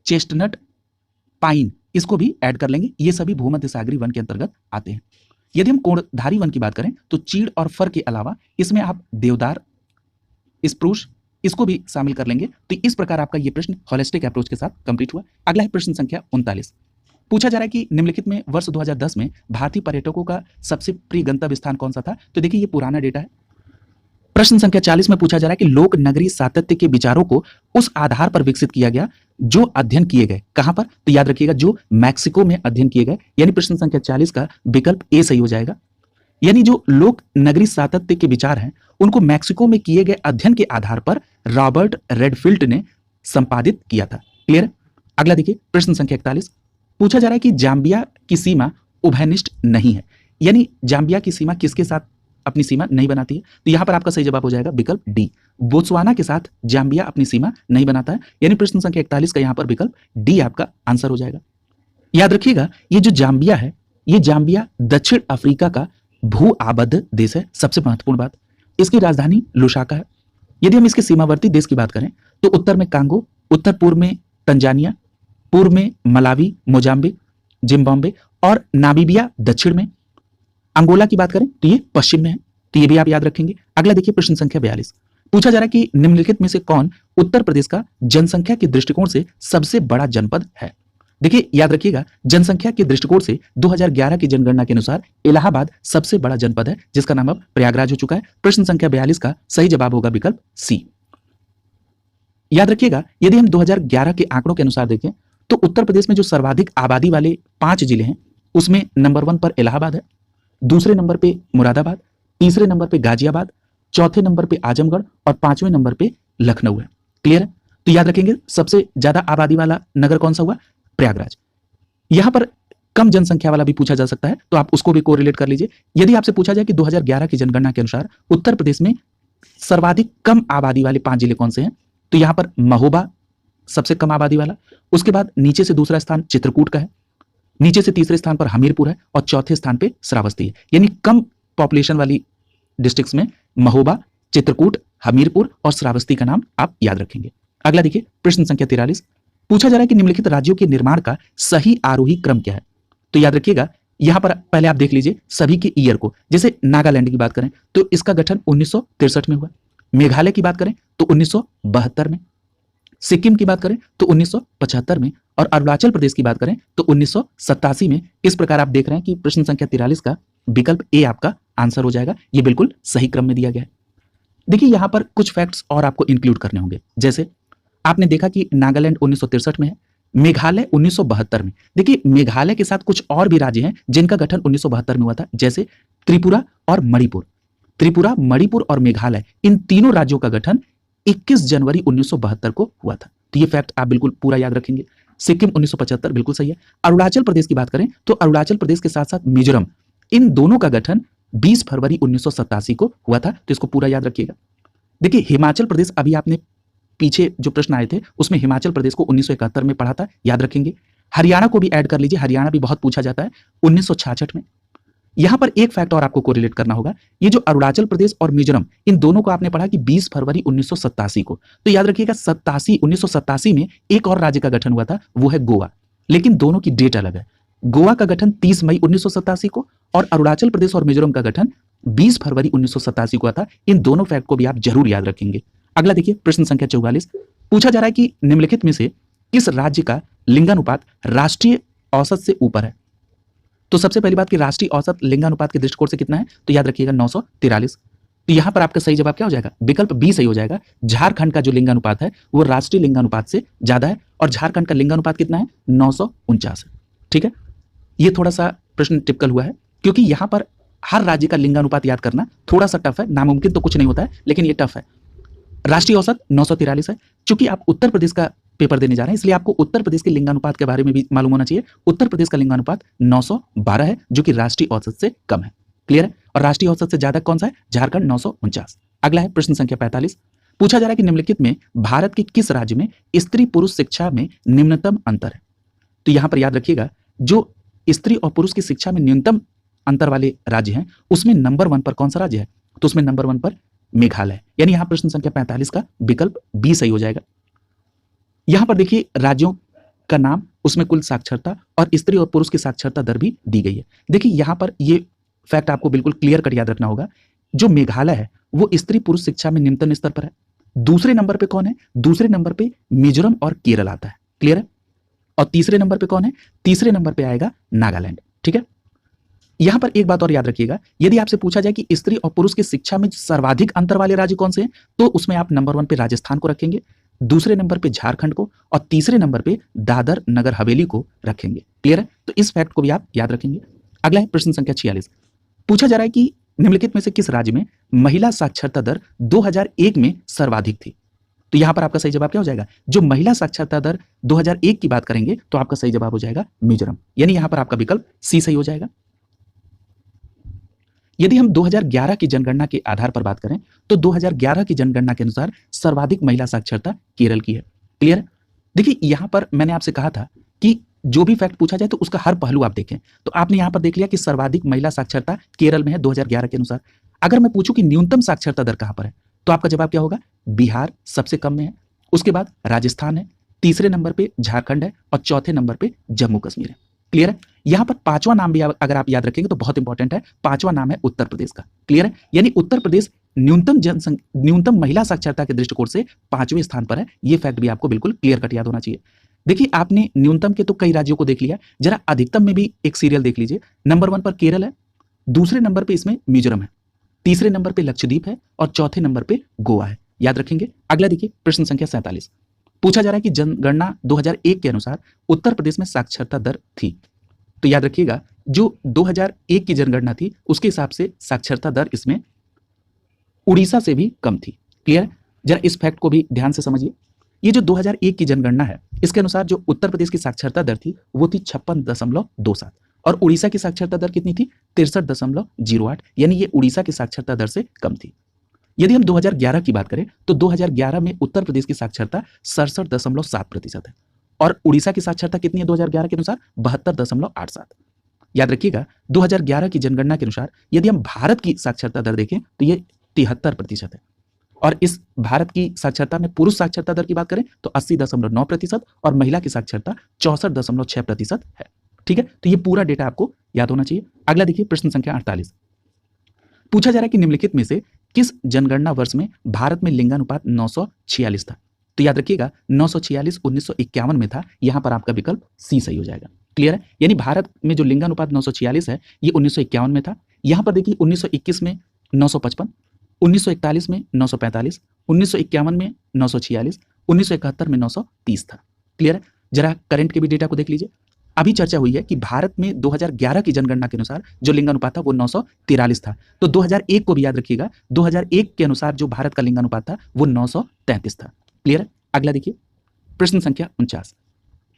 चेस्टनट, पाइन इसको भी ऐड कर लेंगे। ये सभी भूमध्य सागरी वन के अंतर्गत आते हैं। यदि हम कोड़धारी वन की बात करें तो चीड़ और फर के अलावा इसमें आप देवदार, स्प्रूस इसको भी शामिल कर लेंगे। तो इस प्रकार आपका ये प्रश्न होलिस्टिक अप्रोच के साथ कंप्लीट हुआ। अगला है प्रश्न संख्या 39। पूछा जा रहा है कि निम्नलिखित में वर्ष 2010 में भारतीय पर्यटकों का सबसे प्रिय गंतव्य स्थान कौन सा था? तो देखिए ये पुराना डेटा है। प्रश्न संख्या 40 में पूछा जा रहा है कि लोक नगरी सातत्य के विचारों को उस आधार पर विकसित किया गया जो अध्ययन किए गए। कहां पर? तो याद रखिएगा जो मैक्सिको में अध्ययन किए गए, यानी प्रश्न संख्या 40 का विकल्प ए सही हो जाएगा। यानी जो लोक नगरी सातत्य के विचार हैं उनको मैक्सिको में किए गए अध्ययन के आधार पर रॉबर्ट रेडफील्ड ने संपादित किया था। क्लियर है? अगला देखिए प्रश्न संख्या 41। पूछा जा रहा है कि जाम्बिया की सीमा उभयनिष्ठ नहीं है, यानी जाम्बिया की सीमा किसके साथ अपनी सीमा नहीं बनाती है? तो यहां पर आपका सही जवाब हो जाएगा विकल्प डी, बोत्सवाना के साथ जाम्बिया अपनी सीमा नहीं बनाता है, यानी प्रश्न संख्या 41 का यहां पर विकल्प डी आपका आंसर हो जाएगा। याद रखिएगा ये जो जाम्बिया है ये जाम्बिया दक्षिण अफ्रीका का भू आबद्ध देश है। सबसे महत्वपूर्ण बात, इसकी राजधानी लुसाका है। यदि हम इसके सीमावर्ती देश की बात करें तो उत्तर में कांगो, उत्तर पूर्व में तंजानिया, पूर्व में मलावी, मोजाम्बिक, जिम्बाब्वे और नामीबिया दक्षिण में। अंगोला की बात करें तो ये पश्चिम में है, तो ये भी आप याद रखेंगे। अगला देखिए प्रश्न संख्या 42। पूछा जा रहा है कि निम्नलिखित में से कौन उत्तर प्रदेश का जनसंख्या के दृष्टिकोण से सबसे बड़ा जनपद है? देखिए याद रखिएगा जनसंख्या के दृष्टिकोण से 2011 की जनगणना के अनुसार इलाहाबाद सबसे बड़ा जनपद है, जिसका नाम अब प्रयागराज हो चुका है। प्रश्न संख्या 42 का सही जवाब होगा विकल्प सी। याद रखिएगा यदि हम 2011 के आंकड़ों के अनुसार देखें तो उत्तर प्रदेश में जो सर्वाधिक आबादी वाले 5 जिले हैं उसमें नंबर 1 पर इलाहाबाद है, दूसरे नंबर पे मुरादाबाद, तीसरे नंबर पे गाजियाबाद, चौथे नंबर पे आजमगढ़ और 5वें नंबर पे लखनऊ है। क्लियर है? तो याद रखेंगे सबसे ज्यादा आबादी वाला नगर कौन सा हुआ? प्रयागराज। यहां पर कम जनसंख्या वाला भी पूछा जा सकता है, तो आप उसको भी कोरिलेट कर लीजिए। यदि आपसे पूछा जाए कि 2011 की जनगणना के अनुसार उत्तर प्रदेश में सर्वाधिक कम आबादी वाले 5 जिले कौन से हैं, तो यहां पर महोबा सबसे कम आबादी वाला, उसके बाद नीचे से दूसरा स्थान चित्रकूट का है, नीचे से तीसरे स्थान पर हमीरपुर है और चौथे स्थान पे श्रावस्ती है। यानी कम पॉपुलेशन वाली डिस्ट्रिक्ट्स में महोबा, चित्रकूट, हमीरपुर और श्रावस्ती का नाम आप याद रखेंगे। अगला देखिए प्रश्न संख्या 43। पूछा जा रहा है कि निम्नलिखित राज्यों के निर्माण का सही आरोही क्रम क्या है? तो याद रखिएगा यहां पर पहले आप देख लीजिए सभी के ईयर को। जैसे नागालैंड की बात करें तो इसका गठन 1963 में हुआ, मेघालय की बात करें तो 1972 में, सिक्किम की बात करें तो 1975 में और अरुणाचल प्रदेश की बात करें तो 1987 में। इस प्रकार आप देख रहे हैं कि प्रश्न संख्या 43 का विकल्प ए आपका आंसर हो जाएगा। ये बिल्कुल सही क्रम में दिया गया है। देखिए यहां पर कुछ फैक्ट्स और आपको इंक्लूड करने होंगे। जैसे आपने देखा कि नागालैंड 1963 में है, मेघालय 1972 में। देखिए मेघालय के साथ कुछ और भी राज्य हैं जिनका गठन 1972 में हुआ था, जैसे त्रिपुरा और मणिपुर। त्रिपुरा, मणिपुर और मेघालय, इन तीनों राज्यों का गठन 21 जनवरी 1972 को हुआ था। तो ये फैक्ट आप बिल्कुल पूरा याद रखेंगे। सिक्किम 1975 बिल्कुल सही है। अरुणाचल प्रदेश की बात करें तो अरुणाचल प्रदेश के साथ साथ मिजोरम, इन दोनों का गठन 20 फरवरी 1987 को हुआ था। तो इसको पूरा याद रखिएगा। देखिए हिमाचल प्रदेश, अभी आपने पीछे जो प्रश्न आए थे उसमें हिमाचल प्रदेश को 1971 में पढ़ा था, याद रखेंगे। हरियाणा को भी ऐड कर लीजिए, हरियाणा भी बहुत पूछा जाता है, 1966 में। यहां पर एक फैक्ट और आपको कोरिलेट करना होगा, ये जो अरुणाचल प्रदेश और मिजोरम, इन दोनों को आपने पढ़ा कि 20 फरवरी 1987 को, तो याद रखिएगा 1987 में एक और राज्य का गठन हुआ था, वो है गोवा, लेकिन दोनों की डेट अलग है। गोवा का गठन 30 मई 1987 को और अरुणाचल प्रदेश और मिजोरम का गठन 20 फरवरी 1987 को हुआ था। इन दोनों फैक्ट को भी आप जरूर याद रखेंगे। अगला देखिए प्रश्न संख्या 44, पूछा जा रहा है कि निम्नलिखित में से किस राज्य का लिंगानुपात राष्ट्रीय औसत से ऊपर है। तो सबसे पहली बात कि राष्ट्रीय औसत लिंगानुपात के दृष्टिकोण से कितना है, तो याद रखिएगा 943। तो यहां पर आपका सही जवाब क्या हो जाएगा, विकल्प बी सही हो जाएगा। झारखंड का जो लिंगानुपात है वो राष्ट्रीय लिंगानुपात से ज्यादा है और झारखंड का लिंगानुपात कितना है, 949 है। ठीक है, ये थोड़ा सा प्रश्न टिपिकल हुआ है क्योंकि यहां पर हर राज्य का लिंगानुपात याद करना थोड़ा सा टफ है, नामुमकिन तो कुछ नहीं होता है लेकिन ये टफ है। राष्ट्रीय औसत 943 है। चूंकि आप उत्तर प्रदेश का पेपर देने जा रहे हैं इसलिए आपको उत्तर प्रदेश के लिंगानुपात के बारे में भी मालूम होना चाहिए। उत्तर प्रदेश का लिंगानुपात 912 है जो कि राष्ट्रीय औसत से कम है। क्लियर है, और राष्ट्रीय औसत से ज्यादा कौन सा है, झारखंड 949। अगला है प्रश्न संख्या 45, पूछा जा रहा है कि निम्नलिखित में भारत के किस राज्य में स्त्री पुरुष शिक्षा में निम्नतम अंतर है। तो यहां पर याद रखिएगा जो स्त्री और पुरुष की शिक्षा में न्यूनतम अंतर वाले राज्य हैं उसमें नंबर 1 पर कौन सा राज्य है, तो उसमें नंबर 1 पर मेघालय, यानी यहां प्रश्न संख्या 45 का विकल्प बी सही हो जाएगा। यहां पर देखिए राज्यों का नाम, उसमें कुल साक्षरता और स्त्री और पुरुष की साक्षरता दर भी दी गई है। देखिए यहां पर ये फैक्ट आपको बिल्कुल क्लियर कट याद रखना होगा, जो मेघालय है वो स्त्री पुरुष शिक्षा में निम्नतम स्तर पर है। दूसरे नंबर पे कौन है, दूसरे नंबर पे मिजोरम और केरल आता है। क्लियर है, और तीसरे नंबर पे कौन है, तीसरे नंबर पे आएगा नागालैंड। ठीक है, यहां पर एक बात और याद रखिएगा, यदि आपसे पूछा जाए कि स्त्री और पुरुष की शिक्षा में सर्वाधिक अंतर वाले राज्य कौन से हैं, तो उसमें आप नंबर 1 पे राजस्थान को रखेंगे, दूसरे नंबर पे झारखंड को और तीसरे नंबर पे दादर नगर हवेली को रखेंगे। क्लियर है, तो इस फैक्ट को भी आप याद रखेंगे। अगला है प्रश्न संख्या 46, पूछा जा रहा है कि निम्नलिखित में से किस राज्य में महिला साक्षरता दर 2001 में सर्वाधिक थी। तो यहां पर आपका सही जवाब क्या हो जाएगा, जो महिला साक्षरता दर 2001 की बात करेंगे तो आपका सही जवाब हो जाएगा मिजोरम, यानी यहां पर आपका विकल्प सी सही हो जाएगा। यदि हम 2011 की जनगणना के आधार पर बात करें तो 2011 की जनगणना के अनुसार सर्वाधिक महिला साक्षरता केरल की है। क्लियर है, देखिए यहां पर मैंने आपसे कहा था कि जो भी फैक्ट पूछा जाए तो उसका हर पहलू आप देखें, तो आपने यहां पर देख लिया कि सर्वाधिक महिला साक्षरता केरल में है 2011 के अनुसार। अगर मैं पूछूं कि न्यूनतम साक्षरता दर कहां पर है, तो आपका जवाब क्या होगा, बिहार सबसे कम में है, उसके बाद राजस्थान है, तीसरे नंबर पे झारखंड है और चौथे नंबर पे जम्मू कश्मीर है। क्लियर है, यहां पर पांचवा नाम भी अगर आप याद रखेंगे तो बहुत इंपॉर्टेंट है, पांचवा नाम है उत्तर प्रदेश का। क्लियर है, यानी उत्तर प्रदेश न्यूनतम महिला साक्षरता के दृष्टिकोण से 5वें स्थान पर है। यह फैक्ट भी आपको बिल्कुल क्लियर कट याद होना चाहिए। देखिए आपने न्यूनतम के तो कई राज्यों को देख लिया, जरा अधिकतम में भी एक सीरियल देख लीजिए। नंबर 1 पर केरल है, दूसरे नंबर पे इसमें मिजोरम है, तीसरे नंबर पे लक्षद्वीप है और चौथे नंबर पे गोवा है। याद रखेंगे। अगला देखिए प्रश्न संख्या 47, पूछा जा रहा है कि जनगणना 2001 के अनुसार उत्तर प्रदेश में साक्षरता दर थी। तो याद रखिएगा जो 2001 की जनगणना थी उसके हिसाब से साक्षरता दर इसमें उड़ीसा से भी कम थी। क्लियर है, जरा इस फैक्ट को भी ध्यान से समझिए। ये जो 2001 की जनगणना है इसके अनुसार जो उत्तर प्रदेश की साक्षरता दर थी वो थी 56.27 और उड़ीसा की साक्षरता दर कितनी थी, 63.08, यानी ये उड़ीसा की साक्षरता दर से कम थी। यदि हम 2011 की बात करें तो 2011 में उत्तर प्रदेश की साक्षरता 67.7% है और उड़ीसा की साक्षरता कितनी है 2011 के अनुसार, 72.87। याद रखिएगा 2011 की जनगणना के अनुसार यदि हम भारत की साक्षरता दर देखें तो ये 73% है और इस भारत की साक्षरता में पुरुष साक्षरता दर की बात करें तो 80.9% और महिला की साक्षरता 64.6% है। ठीक है, तो ये पूरा डेटा आपको याद होना चाहिए। अगला देखिए प्रश्न संख्या 48, पूछा जा रहा है कि निम्नलिखित में से किस जनगणना वर्ष में भारत में लिंगानुपात 946 था। तो याद रखिएगा 946 1951 में था, यहां पर आपका विकल्प सी सही हो जाएगा। क्लियर है, यानी भारत में जो लिंगानुपात 946 है ये 1951 में था। यहां पर देखिए 1921 में 955, 1941 में 945, 1951 में 946, 1971 में 930 था। क्लियर है, जरा करंट के भी डेटा को देख लीजिए। अभी चर्चा हुई है कि भारत में 2011 की जनगणना के अनुसार जो लिंगानुपात था वो 943 था। तो 2001 को भी याद रखिएगा, 2001 के अनुसार जो भारत का लिंगानुपात था वो 933 था। क्लियर है? अगला देखिए, प्रश्न संख्या 49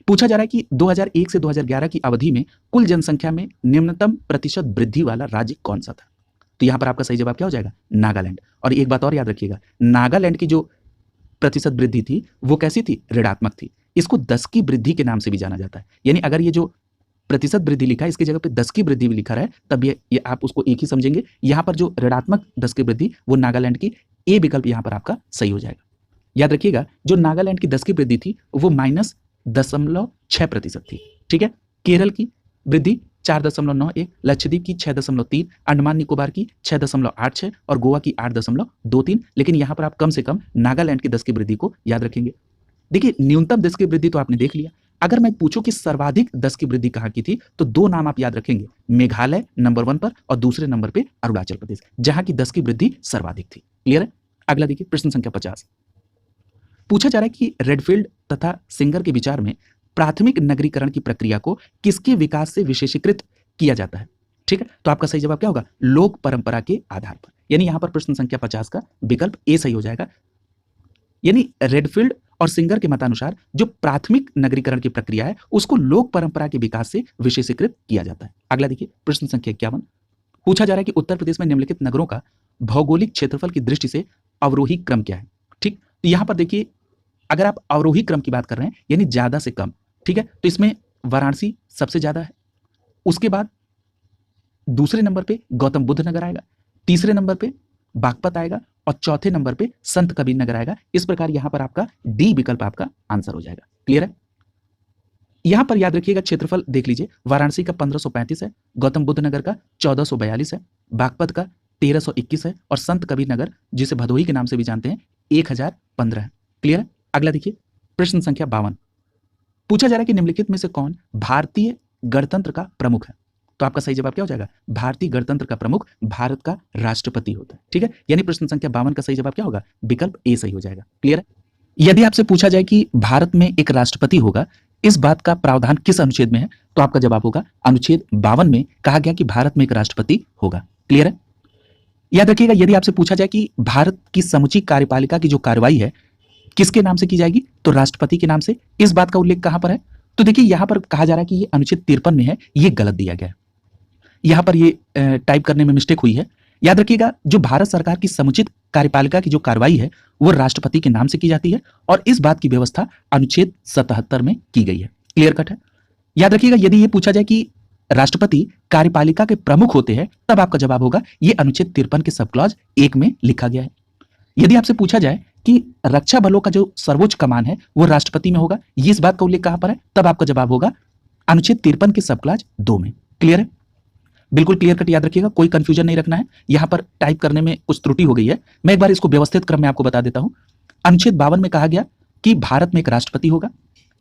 पूछा जा रहा है कि 2001 से 2011 की अवधि में कुल जनसंख्या में निम्नतम प्रतिशत वृद्धि वाला राज्य कौन सा था? तो यहां पर आपका सही जवाब क्या हो जाएगा? नागालैंड। और एक बात और याद रखिएगा, नागालैंड की जो प्रतिशत वृद्धि थी वो कैसी थी? ऋणात्मक थी। इसको 10 की वृद्धि के नाम से भी जाना जाता है। यानी अगर ये जो प्रतिशत वृद्धि लिखा है इसकी जगह पे 10 की वृद्धि भी लिखा है, तब ये आप उसको एक ही समझेंगे। यहां पर जो ऋणात्मक 10 की वृद्धि वो नागालैंड की, ए विकल्प यहां पर आपका सही हो जाएगा। याद रखिएगा, जो नागालैंड की 10 की वृद्धि थी वो -0.6% थी। ठीक है? केरल की वृद्धि 4.91, लक्षद्वीप की 6.3, अंडमान निकोबार की 6.86 और गोवा की 8.23। लेकिन यहां पर आप कम से कम नागालैंड की 10 की वृद्धि को याद रखेंगे। देखिए, न्यूनतम 10 की वृद्धि तो आपने देख लिया। अगर मैं पूछूं कि सर्वाधिक 10 की वृद्धि कहां की थी, तो दो नाम आप याद रखेंगे, मेघालय नंबर 1 पर और दूसरे नंबर पे अरुणाचल प्रदेश, जहां की 10 की वृद्धि सर्वाधिक थी। क्लियर है? अगला देखिए, प्रश्न संख्या 50 पूछा जा रहा है कि रेडफील्ड तथा सिंगर के विचार में प्राथमिक नगरीकरण की प्रक्रिया को किसके विकास से विशेषीकृत किया जाता है? ठीक है, तो आपका सही जवाब क्या होगा? लोक परंपरा के आधार पर। यानी यहां पर प्रश्न संख्या 50 का विकल्प ए सही हो जाएगा। यानी रेडफील्ड और सिंगर के मतानुसार जो प्राथमिक नगरीकरण की प्रक्रिया है उसको लोक परंपरा के विकास से विशेषीकृत किया जाता है। अगला देखिए, प्रश्न संख्या 51 पूछा जा रहा है कि उत्तर प्रदेश में निम्नलिखित नगरों का भौगोलिक क्षेत्रफल की दृष्टि से अवरोही क्रम क्या है? ठीक, तो यहां पर देखिए, अगर आप अवरोही क्रम की बात कर रहे हैं यानी ज्यादा से कम, ठीक है, तो इसमें वाराणसी सबसे ज्यादा है, उसके बाद दूसरे नंबर पे गौतम बुद्ध नगर आएगा, तीसरे नंबर पे बागपत आएगा और चौथे नंबर पे संत कबीर नगर आएगा। इस प्रकार यहां पर आपका डी विकल्प आपका आंसर हो जाएगा। क्लियर है? यहां पर याद रखिएगा, क्षेत्रफल देख लीजिए, वाराणसी का 1535 है, गौतम बुद्ध नगर का 1442 है, बागपत का 1321 है और संत कबीर नगर जिसे भदोही के नाम से भी जानते हैं 1015 है। क्लियर है? अगला देखिए, प्रश्न संख्या 52 पूछा जा रहा है कि निम्नलिखित में से कौन भारतीय गणतंत्र का प्रमुख है? तो आपका सही जवाब क्या हो जाएगा? भारतीय गणतंत्र का प्रमुख भारत का राष्ट्रपति होता है। ठीक है, यानी प्रश्न संख्या 52 का सही जवाब क्या होगा? विकल्प ए सही हो जाएगा। क्लियर है? यदि आपसे पूछा जाए कि भारत में एक राष्ट्रपति होगा, इस बात का प्रावधान किस अनुच्छेद में है, तो आपका जवाब होगा अनुच्छेद 52 में कहा गया कि भारत में एक राष्ट्रपति होगा। क्लियर है? याद रखिएगा, यदि आपसे पूछा जाए कि भारत की समुचित कार्यपालिका की जो कार्रवाई है किसके नाम से की जाएगी, तो राष्ट्रपति के नाम से। इस बात का उल्लेख कहां पर है? तो देखिए, यहां पर कहा जा रहा है कि ये अनुच्छेद 53 में है, ये गलत दिया गया है। यहां पर ये टाइप करने में मिस्टेक हुई है। याद रखिएगा, जो भारत सरकार की समुचित कार्यपालिका की जो कार्रवाई है वो राष्ट्रपति के नाम से की जाती है और इस बात की व्यवस्था अनुच्छेद 77 में की गई है। क्लियर कट है? याद रखिएगा, यदि ये पूछा जाए कि राष्ट्रपति कार्यपालिका के प्रमुख होते हैं, तब आपका जवाब होगा ये अनुच्छेद 53 के सब क्लॉज 1 में लिखा गया है। यदि आपसे पूछा जाए कि रक्षा बलों का जो सर्वोच्च कमान है वो राष्ट्रपति में होगा, ये इस बात का उल्लेख कहां पर है, तब आपका जवाब होगा अनुच्छेद 53 के सब क्लॉज 2 में। क्लियर है? बिल्कुल क्लियर कट याद रखिएगा, कोई कंफ्यूजन नहीं रखना है। यहां पर टाइप करने में कुछ त्रुटि हो गई है, मैं एक बार इसको व्यवस्थित क्रम में आपको बता देता हूं। अनुच्छेद 52 में कहा गया कि भारत में एक राष्ट्रपति होगा,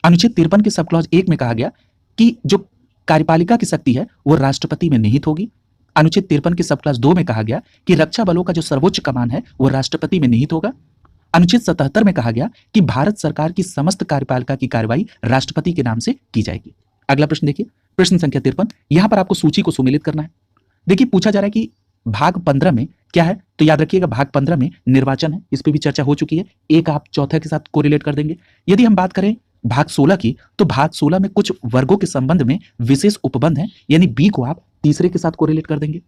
अनुच्छेद 53 के सब क्लॉज 1 में कहा गया कि जो कार्यपालिका की शक्ति है वो राष्ट्रपति में निहित होगी, अनुच्छेद 53 के सब क्लॉज 2 में कहा गया कि रक्षा बलों का जो सर्वोच्च कमान है वो राष्ट्रपति में निहित होगा, अनुच्छेद 77 में कहा गया कि भारत सरकार की समस्त कार्यपालिका की कार्रवाई राष्ट्रपति के नाम से की जाएगी। अगला प्रश्न देखिए, प्रश्न संख्या 53, यहां पर आपको सूची को सुमेलित करना है। देखिए, पूछा जा रहा है कि भाग 15 में क्या है, तो याद रखिएगा भाग 15 में निर्वाचन है, इस पर भी चर्चा हो चुकी है, एक आप चौथे के साथ कोरिलेट कर देंगे। यदि हम बात करें भाग 16 की, तो भाग 16 में कुछ वर्गों के संबंध में विशेष उपबंध है, यानी बी को आप तीसरे के साथ कोरिलेट कर देंगे।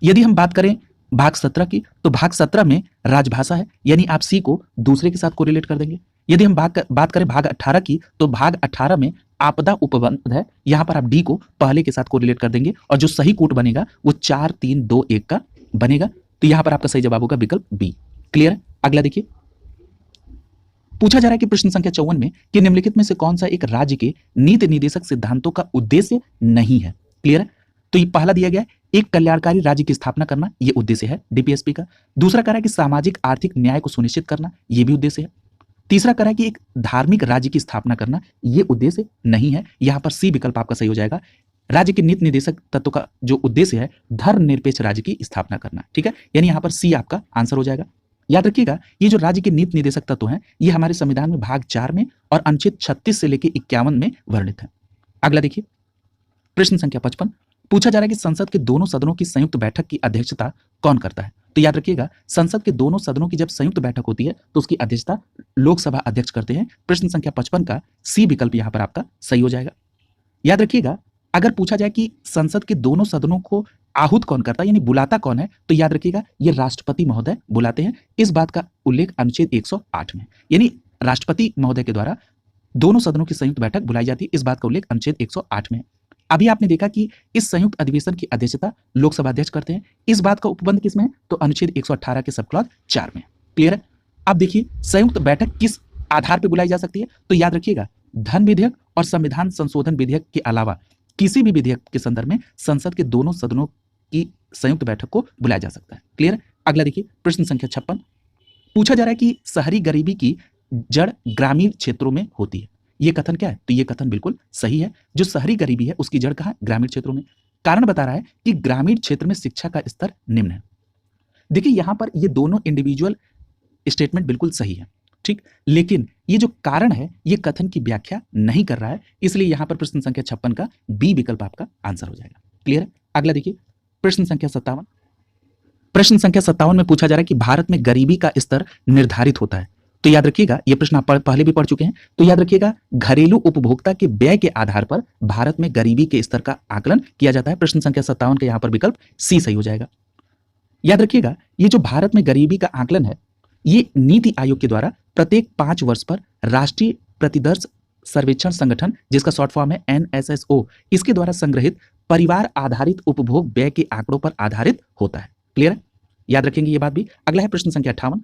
यदि हम बात करें भाग 17 की, तो भाग 17 में राजभाषा है, यानी आप सी को दूसरे के साथ कोरिलेट कर देंगे। यदि हम बात करें भाग 18 की, तो भाग 18 में आपदा उपबंध है, यहां पर आप डी को पहले के साथ कोरिलेट कर देंगे और जो सही कूट बनेगा वो 4 3 2 1 का बनेगा। तो यहां पर आपका सही जवाब होगा विकल्प बी। क्लियर है? अगला देखिए, पूछा जा रहा है कि प्रश्न संख्या 54 में कि निम्नलिखित में से कौन सा एक राज्य के नीति निर्देशक सिद्धांतों का उद्देश्य नहीं है। क्लियर है? तो ये पहला दिया गया है, एक कल्याणकारी राज्य की स्थापना करना, ये उद्देश्य है डीपीएसपी का। दूसरा कह रहा है कि सामाजिक आर्थिक न्याय को सुनिश्चित करना, ये भी उद्देश्य है। तीसरा कह रहा है कि एक धार्मिक राज्य की स्थापना करना, ये उद्देश्य नहीं है। यहां पर सी विकल्प आपका सही हो जाएगा। राज्य के नीति निर्देशक तत्व का जो उद्देश्य है धर्मनिरपेक्ष राज्य की स्थापना करना। ठीक है, यानी यहां पर सी आपका आंसर हो जाएगा। याद रखिएगा, ये जो राज्य के नीति निर्देशक तत्व हैं ये हमारे संविधान में भाग 4 में और अनुच्छेद 36 से लेकर 51 में वर्णित है। अगला देखिए प्रश्न संख्या 55, पूछा जा रहा है कि संसद के दोनों सदनों की संयुक्त बैठक की अध्यक्षता कौन करता है। तो याद रखिएगा, संसद के दोनों सदनों की जब संयुक्त बैठक होती है तो उसकी अध्यक्षता लोकसभा अध्यक्ष करते हैं। प्रश्न संख्या 55 का सी विकल्प यहां पर आपका सही हो जाएगा। याद रखिएगा, अगर पूछा जाए कि संसद के दोनों सदनों को आहूत कौन करता है, यानी बुलाता कौन है, तो याद रखिएगा ये राष्ट्रपति महोदय बुलाते हैं। इस बात का उल्लेख अनुच्छेद 108 में, यानी राष्ट्रपति महोदय के द्वारा दोनों सदनों की संयुक्त बैठक बुलाई जाती है। इस बात का उल्लेख अनुच्छेद 108 में है। अभी आपने देखा कि इस संयुक्त अधिवेशन की अध्यक्षता लोकसभा अध्यक्ष करते हैं। इस बात का उपबंध किसमें है, तो अनुच्छेद 118 के सब क्लॉज 4 में। क्लियर है। अब देखिए संयुक्त बैठक किस आधार पर बुलाई जा सकती है, तो याद रखिएगा धन विधेयक और संविधान संशोधन विधेयक के अलावा किसी भी विधेयक के संदर्भ में संसद के दोनों सदनों की संयुक्त बैठक को बुलाया जा सकता है। क्लियर है। अगला देखिए प्रश्न संख्या 56, पूछा जा रहा है कि शहरी गरीबी की जड़ ग्रामीण क्षेत्रों में होती है। यह कथन क्या है, तो यह कथन बिल्कुल सही है। जो शहरी गरीबी है उसकी जड़ कहाँ है, ग्रामीण क्षेत्रों में। कारण बता रहा है कि ग्रामीण क्षेत्र में शिक्षा का स्तर निम्न है। देखिए यहां पर ये दोनों इंडिविजुअल स्टेटमेंट बिल्कुल सही है, ठीक, लेकिन ये जो कारण है ये कथन की व्याख्या नहीं कर रहा है, इसलिए यहां पर प्रश्न संख्या 56 का बी विकल्प आपका आंसर हो जाएगा। क्लियर है। अगला देखिए प्रश्न संख्या 57, प्रश्न संख्या 57 में पूछा जा रहा है कि भारत में गरीबी का स्तर निर्धारित होता है। तो याद रखिएगा, ये प्रश्न आप पहले भी पढ़ चुके हैं, तो याद रखिएगा घरेलू उपभोक्ता के व्यय के आधार पर भारत में गरीबी के स्तर का आकलन किया जाता है। प्रश्न संख्या 57 का यहां पर विकल्प सी सही हो जाएगा। याद रखिएगा ये जो भारत में गरीबी का आकलन है ये नीति आयोग के द्वारा प्रत्येक 5 वर्ष पर राष्ट्रीय प्रतिदर्श सर्वेक्षण संगठन, जिसका शॉर्ट फॉर्म है NSSO, इसके द्वारा संग्रहित परिवार आधारित उपभोग व्यय के आंकड़ों पर आधारित होता है। क्लियर है, याद रखेंगे ये बात भी। अगला है प्रश्न संख्या 58,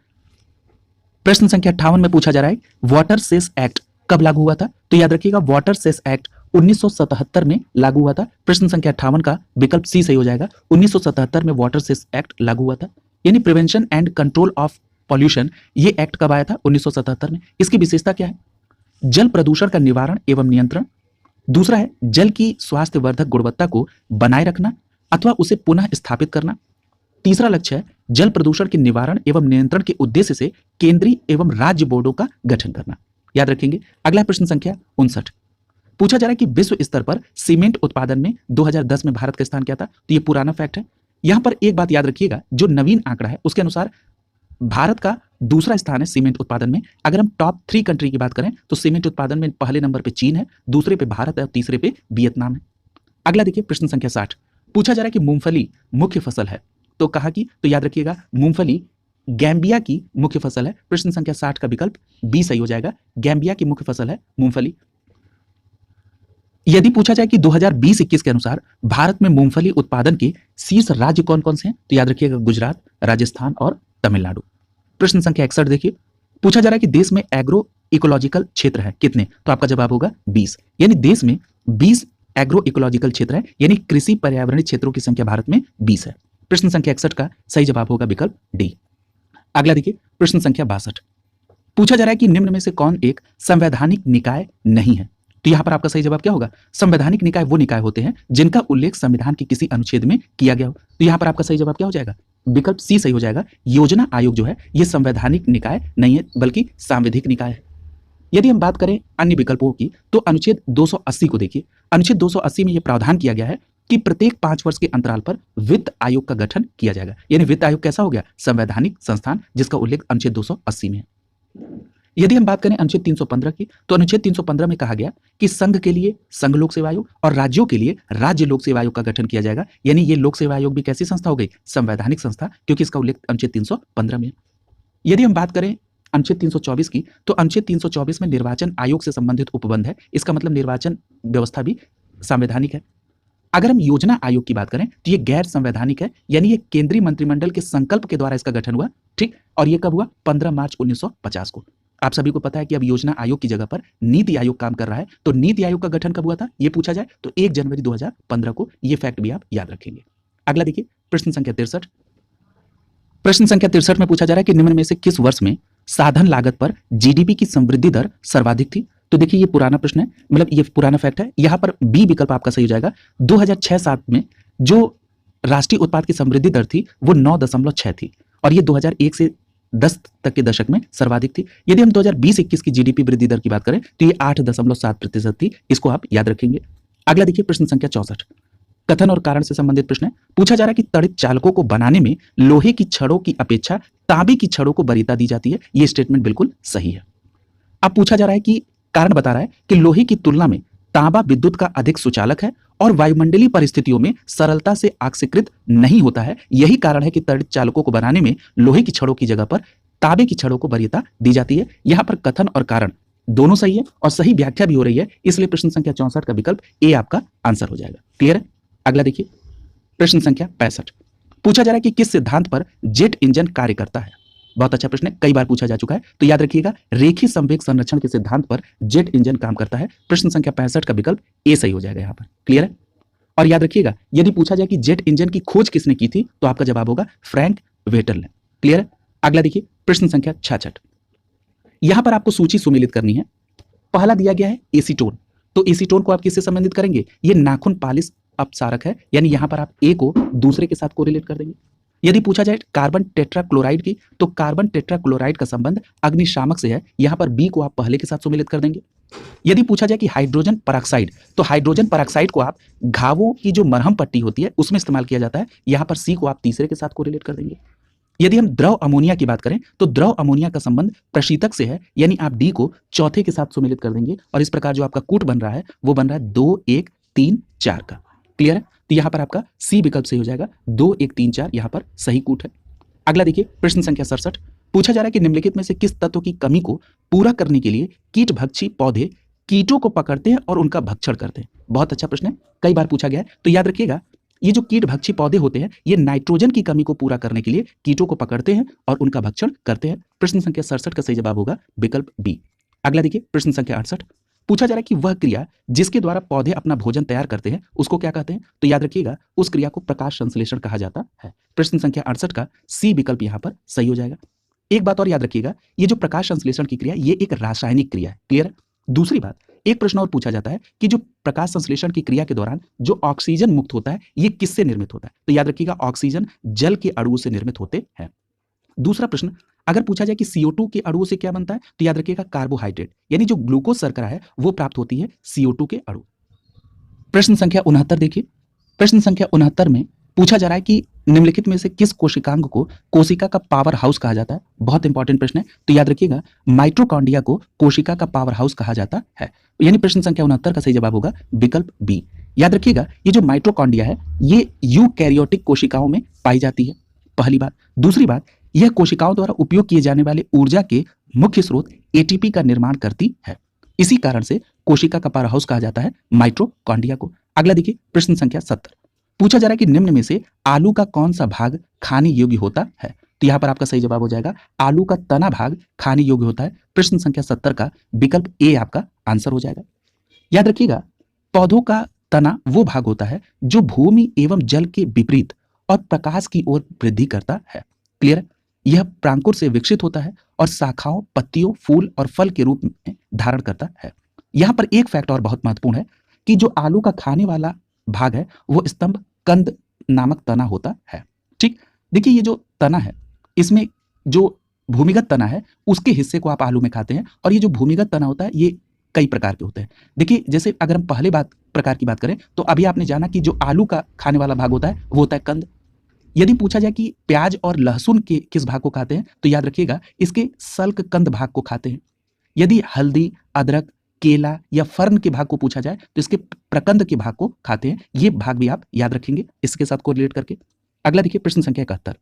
प्रश्न संख्या 58 में पूछा जा रहा है वाटर सेस एक्ट कब लागू हुआ था। तो याद रखिएगा वाटर सेस एक्ट 1977 में लागू हुआ था। प्रश्न संख्या 58 का विकल्प सी सही हो जाएगा। 1977 में वाटर सेस एक्ट लागू हुआ था, यानी prevention and control of pollution. ये एक्ट कब आया था, 1977 में। इसकी विशेषता क्या है, जल प्रदूषण का निवारण एवं नियंत्रण। दूसरा है जल की स्वास्थ्यवर्धक गुणवत्ता को बनाए रखना अथवा उसे पुनः स्थापित करना। तीसरा लक्ष्य है जल प्रदूषण के निवारण एवं नियंत्रण के उद्देश्य से केंद्रीय एवं राज्य बोर्डों का गठन करना। याद रखेंगे। अगला प्रश्न संख्या 59, पूछा जा रहा है कि विश्व स्तर पर सीमेंट उत्पादन में 2010 में भारत का स्थान क्या था। तो ये पुराना फैक्ट है। यहां पर एक बात याद रखिएगा, जो नवीन आंकड़ा है उसके अनुसार भारत का दूसरा स्थान है सीमेंट उत्पादन में। अगर हम टॉप 3 कंट्री की बात करें तो सीमेंट उत्पादन में पहले नंबर पे चीन है, दूसरे पे भारत है और तीसरे पे वियतनाम है। अगला देखिए प्रश्न संख्या 60, पूछा जा रहा है कि मूंगफली मुख्य फसल है तो कहां की। तो याद रखिएगा मूंगफली गैम्बिया की मुख्य फसल है। प्रश्न संख्या 60 का विकल्प बी सही हो जाएगा। गैम्बिया की मुख्य फसल है मूंगफली। यदि पूछा जाए कि 2020-21 के अनुसार भारत में मूंगफली उत्पादन के शीर्ष राज्य कौन कौन से हैं, तो याद रखिएगा गुजरात, राजस्थान और तमिलनाडु। प्रश्न संख्या 61 देखिए, पूछा जा रहा है कि देश में एग्रो इकोलॉजिकल क्षेत्र है कितने। तो आपका जवाब होगा 20, यानी देश में 20 एग्रो इकोलॉजिकल क्षेत्र है, यानी कृषि पर्यावरणीय क्षेत्रों की संख्या भारत में 20 है। प्रश्न संख्या 61 का सही जवाब होगा विकल्प डी। अगला देखिए प्रश्न संख्या 62, पूछा जा रहा है कि निम्न में से कौन एक संवैधानिक निकाय नहीं है। तो यहां पर आपका सही जवाब क्या होगा, संवैधानिक निकाय वो निकाय होते हैं जिनका उल्लेख संविधान के किसी अनुच्छेद में किया गया हो। तो यहां पर आपका सही जवाब क्या हो जाएगा, विकल्प सी सही हो जाएगा। योजना आयोग जो है यह संवैधानिक निकाय नहीं है बल्कि सांविधिक निकाय है। यदि हम बात करें अन्य विकल्पों की तो अनुच्छेद 280 को देखिए। अनुच्छेद 280 में यह प्रावधान किया गया है कि प्रत्येक 5 वर्ष के अंतराल पर वित्त आयोग का गठन किया जाएगा, यानी वित्त आयोग कैसा हो गया, संवैधानिक संस्थान, जिसका उल्लेख अनुच्छेद 280 में है। यदि हम बात करें अनुच्छेद 315 की तो अनुच्छेद 315 में कहा गया कि संघ के लिए संघ लोक सेवा आयोग और राज्यों के लिए राज्य लोक सेवा आयोग का गठन किया जाएगा, यानी ये लोक सेवा आयोग भी कैसी संस्था हो गई, संवैधानिक संस्था, क्योंकि इसका उल्लेख अनुच्छेद 315 में है। यदि हम बात करें अनुच्छेद 324 की तो अनुच्छेद 324 में निर्वाचन आयोग से संबंधित उपबंध है, इसका मतलब निर्वाचन व्यवस्था भी संवैधानिक है। अगर हम योजना आयोग की बात करें तो ये गैर संवैधानिक है, यानी ये केंद्रीय मंत्रिमंडल के संकल्प के द्वारा इसका गठन हुआ, ठीक, और ये कब हुआ, 15 मार्च 1950 को। आप सभी को पता है कि अब योजना आयोग की जगह पर नीति आयोग काम कर रहा है, तो नीति आयोग का गठन कब हुआ था ये पूछा जाए तो 1 जनवरी 2015 को। ये फैक्ट भी आप याद रखेंगे। अगला देखिए प्रश्न संख्या 63, प्रश्न संख्या 63 में पूछा जा रहा है कि निम्न में से किस वर्ष में साधन लागत पर जीडीपी की समृद्धि दर सर्वाधिक थी। तो देखिए ये पुराना प्रश्न है, मतलब ये पुराना फैक्ट है। यहां पर बी विकल्प आपका सही हो जाएगा। 2006-07 में जो राष्ट्रीय उत्पाद की समृद्धि दर थी वो 9.6 थी और ये 2001 से 10 तक के दशक में सर्वाधिक थी। यदि हम 2020-21 की जीडीपी वृद्धि दर की बात करें तो ये 8.7% थी, इसको आप याद रखेंगे। अगला देखिए प्रश्न संख्या 64, कथन और कारण से संबंधित प्रश्न है। पूछा जा रहा है कि तड़ित चालकों को बनाने में लोहे की छड़ों की अपेक्षा तांबे की छड़ों को वरीयता दी जाती है। यह स्टेटमेंट बिल्कुल सही है। अब पूछा जा रहा है कि कारण बता रहा है कि लोहे की तुलना में तांबा विद्युत का अधिक सुचालक है और वायुमंडलीय परिस्थितियों में सरलता से ऑक्सीकृत नहीं होता है। यही कारण है कि तड़ित चालकों को बनाने में लोहे की छड़ों की जगह पर तांबे की छड़ों को वरीयता दी जाती है। यहां पर कथन और कारण दोनों सही है और सही व्याख्या भी हो रही है, इसलिए प्रश्न संख्या 64 का विकल्प ए आपका आंसर हो जाएगा। क्लियर है? अगला देखिए प्रश्न संख्या 65, पूछा जा रहा है कि किस सिद्धांत पर जेट इंजन कार्य करता है। बहुत अच्छा प्रश्न है, कई बार पूछा जा चुका है, तो याद रखिएगा रेखीय संवेग संरक्षण के सिद्धांत पर जेट इंजन काम करता है। प्रश्न संख्या 65 का विकल्प ए सही हो जाएगा यहां पर। क्लियर है? और याद रखिएगा यदि पूछा जाए कि जेट इंजन की खोज किसने की थी तो आपका जवाब होगा फ्रैंक वेटर ने। क्लियर है? अगला देखिए प्रश्न संख्या 66, यहां पर आपको सूची सुमेलित करनी है। पहला दिया गया है एसीटोन, तो एसीटोन को आप किससे संबंधित करेंगे? ये नाखून पालिश अपसारक है, यानी यहां पर आप ए को दूसरे के साथ कोरिलेट कर देंगे। यदि पूछा जाए कार्बन टेट्राक्लोराइड की, तो कार्बन टेट्राक्लोराइड का संबंध अग्निशामक से है, यहां पर बी को आप पहले के साथ सुमेलित कर देंगे। यदि पूछा जाए कि हाइड्रोजन परऑक्साइड, तो हाइड्रोजन परऑक्साइड को आप घावों की जो मरहम पट्टी होती है उसमें इस्तेमाल किया जाता है, यहां पर सी को आप तीसरे के साथ कोरिलेट कर देंगे। यदि हम द्रव अमोनिया की बात करें तो द्रव अमोनिया का संबंध प्रशीतक से है, यानी आप डी को चौथे के साथ सुमेलित कर देंगे और इस प्रकार जो आपका कूट बन रहा है वो बन रहा है 2 1 3 4 का। क्लियर है? तो यहां पर आपका सी विकल्प सही हो जाएगा, 2 1 3 4 यहां पर सही कूट है। अगला देखिए प्रश्न संख्या 67, पूछा जा रहा है कि निम्नलिखित में से किस तत्व की कमी को पूरा करने के लिए कीटभक्षी पौधे कीटों को पकड़ते हैं और उनका भक्षण करते हैं। बहुत अच्छा प्रश्न है, कई बार पूछा गया है, तो याद रखिएगा ये जो कीटभक्षी पौधे होते हैं ये नाइट्रोजन की कमी को पूरा करने के लिए कीटों को पकड़ते हैं और उनका भक्षण करते हैं। प्रश्न संख्या 67 का सही जवाब होगा विकल्प बी। अगला देखिए प्रश्न संख्या 68, पूछा जा रहा है कि वह क्रिया जिसके द्वारा पौधे अपना भोजन तैयार करते हैं उसको क्या कहते हैं? तो याद रखिएगा उस क्रिया को प्रकाश संश्लेषण कहा जाता है। प्रश्न संख्या 68 का सी विकल्प यहां पर सही हो जाएगा। एक बात और याद रखिएगा, ये जो प्रकाश संश्लेषण की क्रिया ये एक रासायनिक क्रिया है। क्लियर है? दूसरी बात, एक प्रश्न और पूछा जाता है कि जो प्रकाश संश्लेषण की क्रिया के दौरान जो ऑक्सीजन मुक्त होता है ये किससे निर्मित होता है? तो याद रखिएगा ऑक्सीजन जल के अणुओं से निर्मित होते हैं। दूसरा प्रश्न, अगर पूछा जाए कि CO2 के अणुओं से क्या बनता है, तो याद रखिएगा कार्बोहाइड्रेट, यानी जो ग्लूकोज शर्करा है वो प्राप्त होती है CO2 के अणु। प्रश्न संख्या 69 देखिए, प्रश्न संख्या 69 में पूछा जा रहा है कि निम्नलिखित में से किस कोशिकांग को कोशिका का पावर हाउस कहा जाता है। बहुत इंपॉर्टेंट प्रश्न है, तो याद रखिएगा माइटोकॉन्ड्रिया को कोशिका का पावर हाउस कहा जाता है, यानी प्रश्न संख्या 69 का सही जवाब होगा विकल्प बी। याद रखिएगा ये जो माइटोकॉन्ड्रिया है ये यूकैरियोटिक कोशिकाओं में पाई जाती है, पहली बात। दूसरी बात, यह कोशिकाओं द्वारा उपयोग किए जाने वाले ऊर्जा के मुख्य स्रोत एटीपी का निर्माण करती है, इसी कारण से कोशिका का पावर हाउस कहा जाता है माइटोकॉन्ड्रिया को। अगला देखिए प्रश्न संख्या 70, पूछा जा रहा है कि निम्न में से आलू का कौन सा भाग खाने योग्य होता है? तो यहां पर आपका सही जवाब हो जाएगा आलू का तना भाग खाने योग्य होता है। प्रश्न संख्या 70 का विकल्प ए आपका आंसर हो जाएगा। याद रखिएगा पौधों का तना वो भाग होता है जो भूमि एवं जल के विपरीत और प्रकाश की ओर वृद्धि करता है। क्लियर? यह प्रांकुर से विकसित होता है और शाखाओं, पत्तियों, फूल और फल के रूप में धारण करता है। यहां पर एक फैक्ट और बहुत महत्वपूर्ण है कि जो आलू का खाने वाला भाग है वो स्तंभ कंद नामक तना होता है। ठीक, देखिए ये जो तना है इसमें जो भूमिगत तना है उसके हिस्से को आप आलू में खाते हैं और ये जो भूमिगत तना होता है ये कई प्रकार के होते हैं। देखिए जैसे अगर हम पहले प्रकार की बात करें तो अभी आपने जाना कि जो आलू का खाने वाला भाग होता है वो होता है कंद। यदि पूछा जाए कि प्याज और लहसुन के किस भाग को खाते हैं तो याद रखिएगा इसके सल्क कंद भाग को खाते हैं। यदि हल्दी, अदरक, केला या फर्न के भाग को पूछा जाए तो इसके प्रकंद के भाग को खाते हैं। ये भाग भी आप याद रखेंगे इसके साथ कोरिलेट करके। अगला देखिए प्रश्न संख्या 71,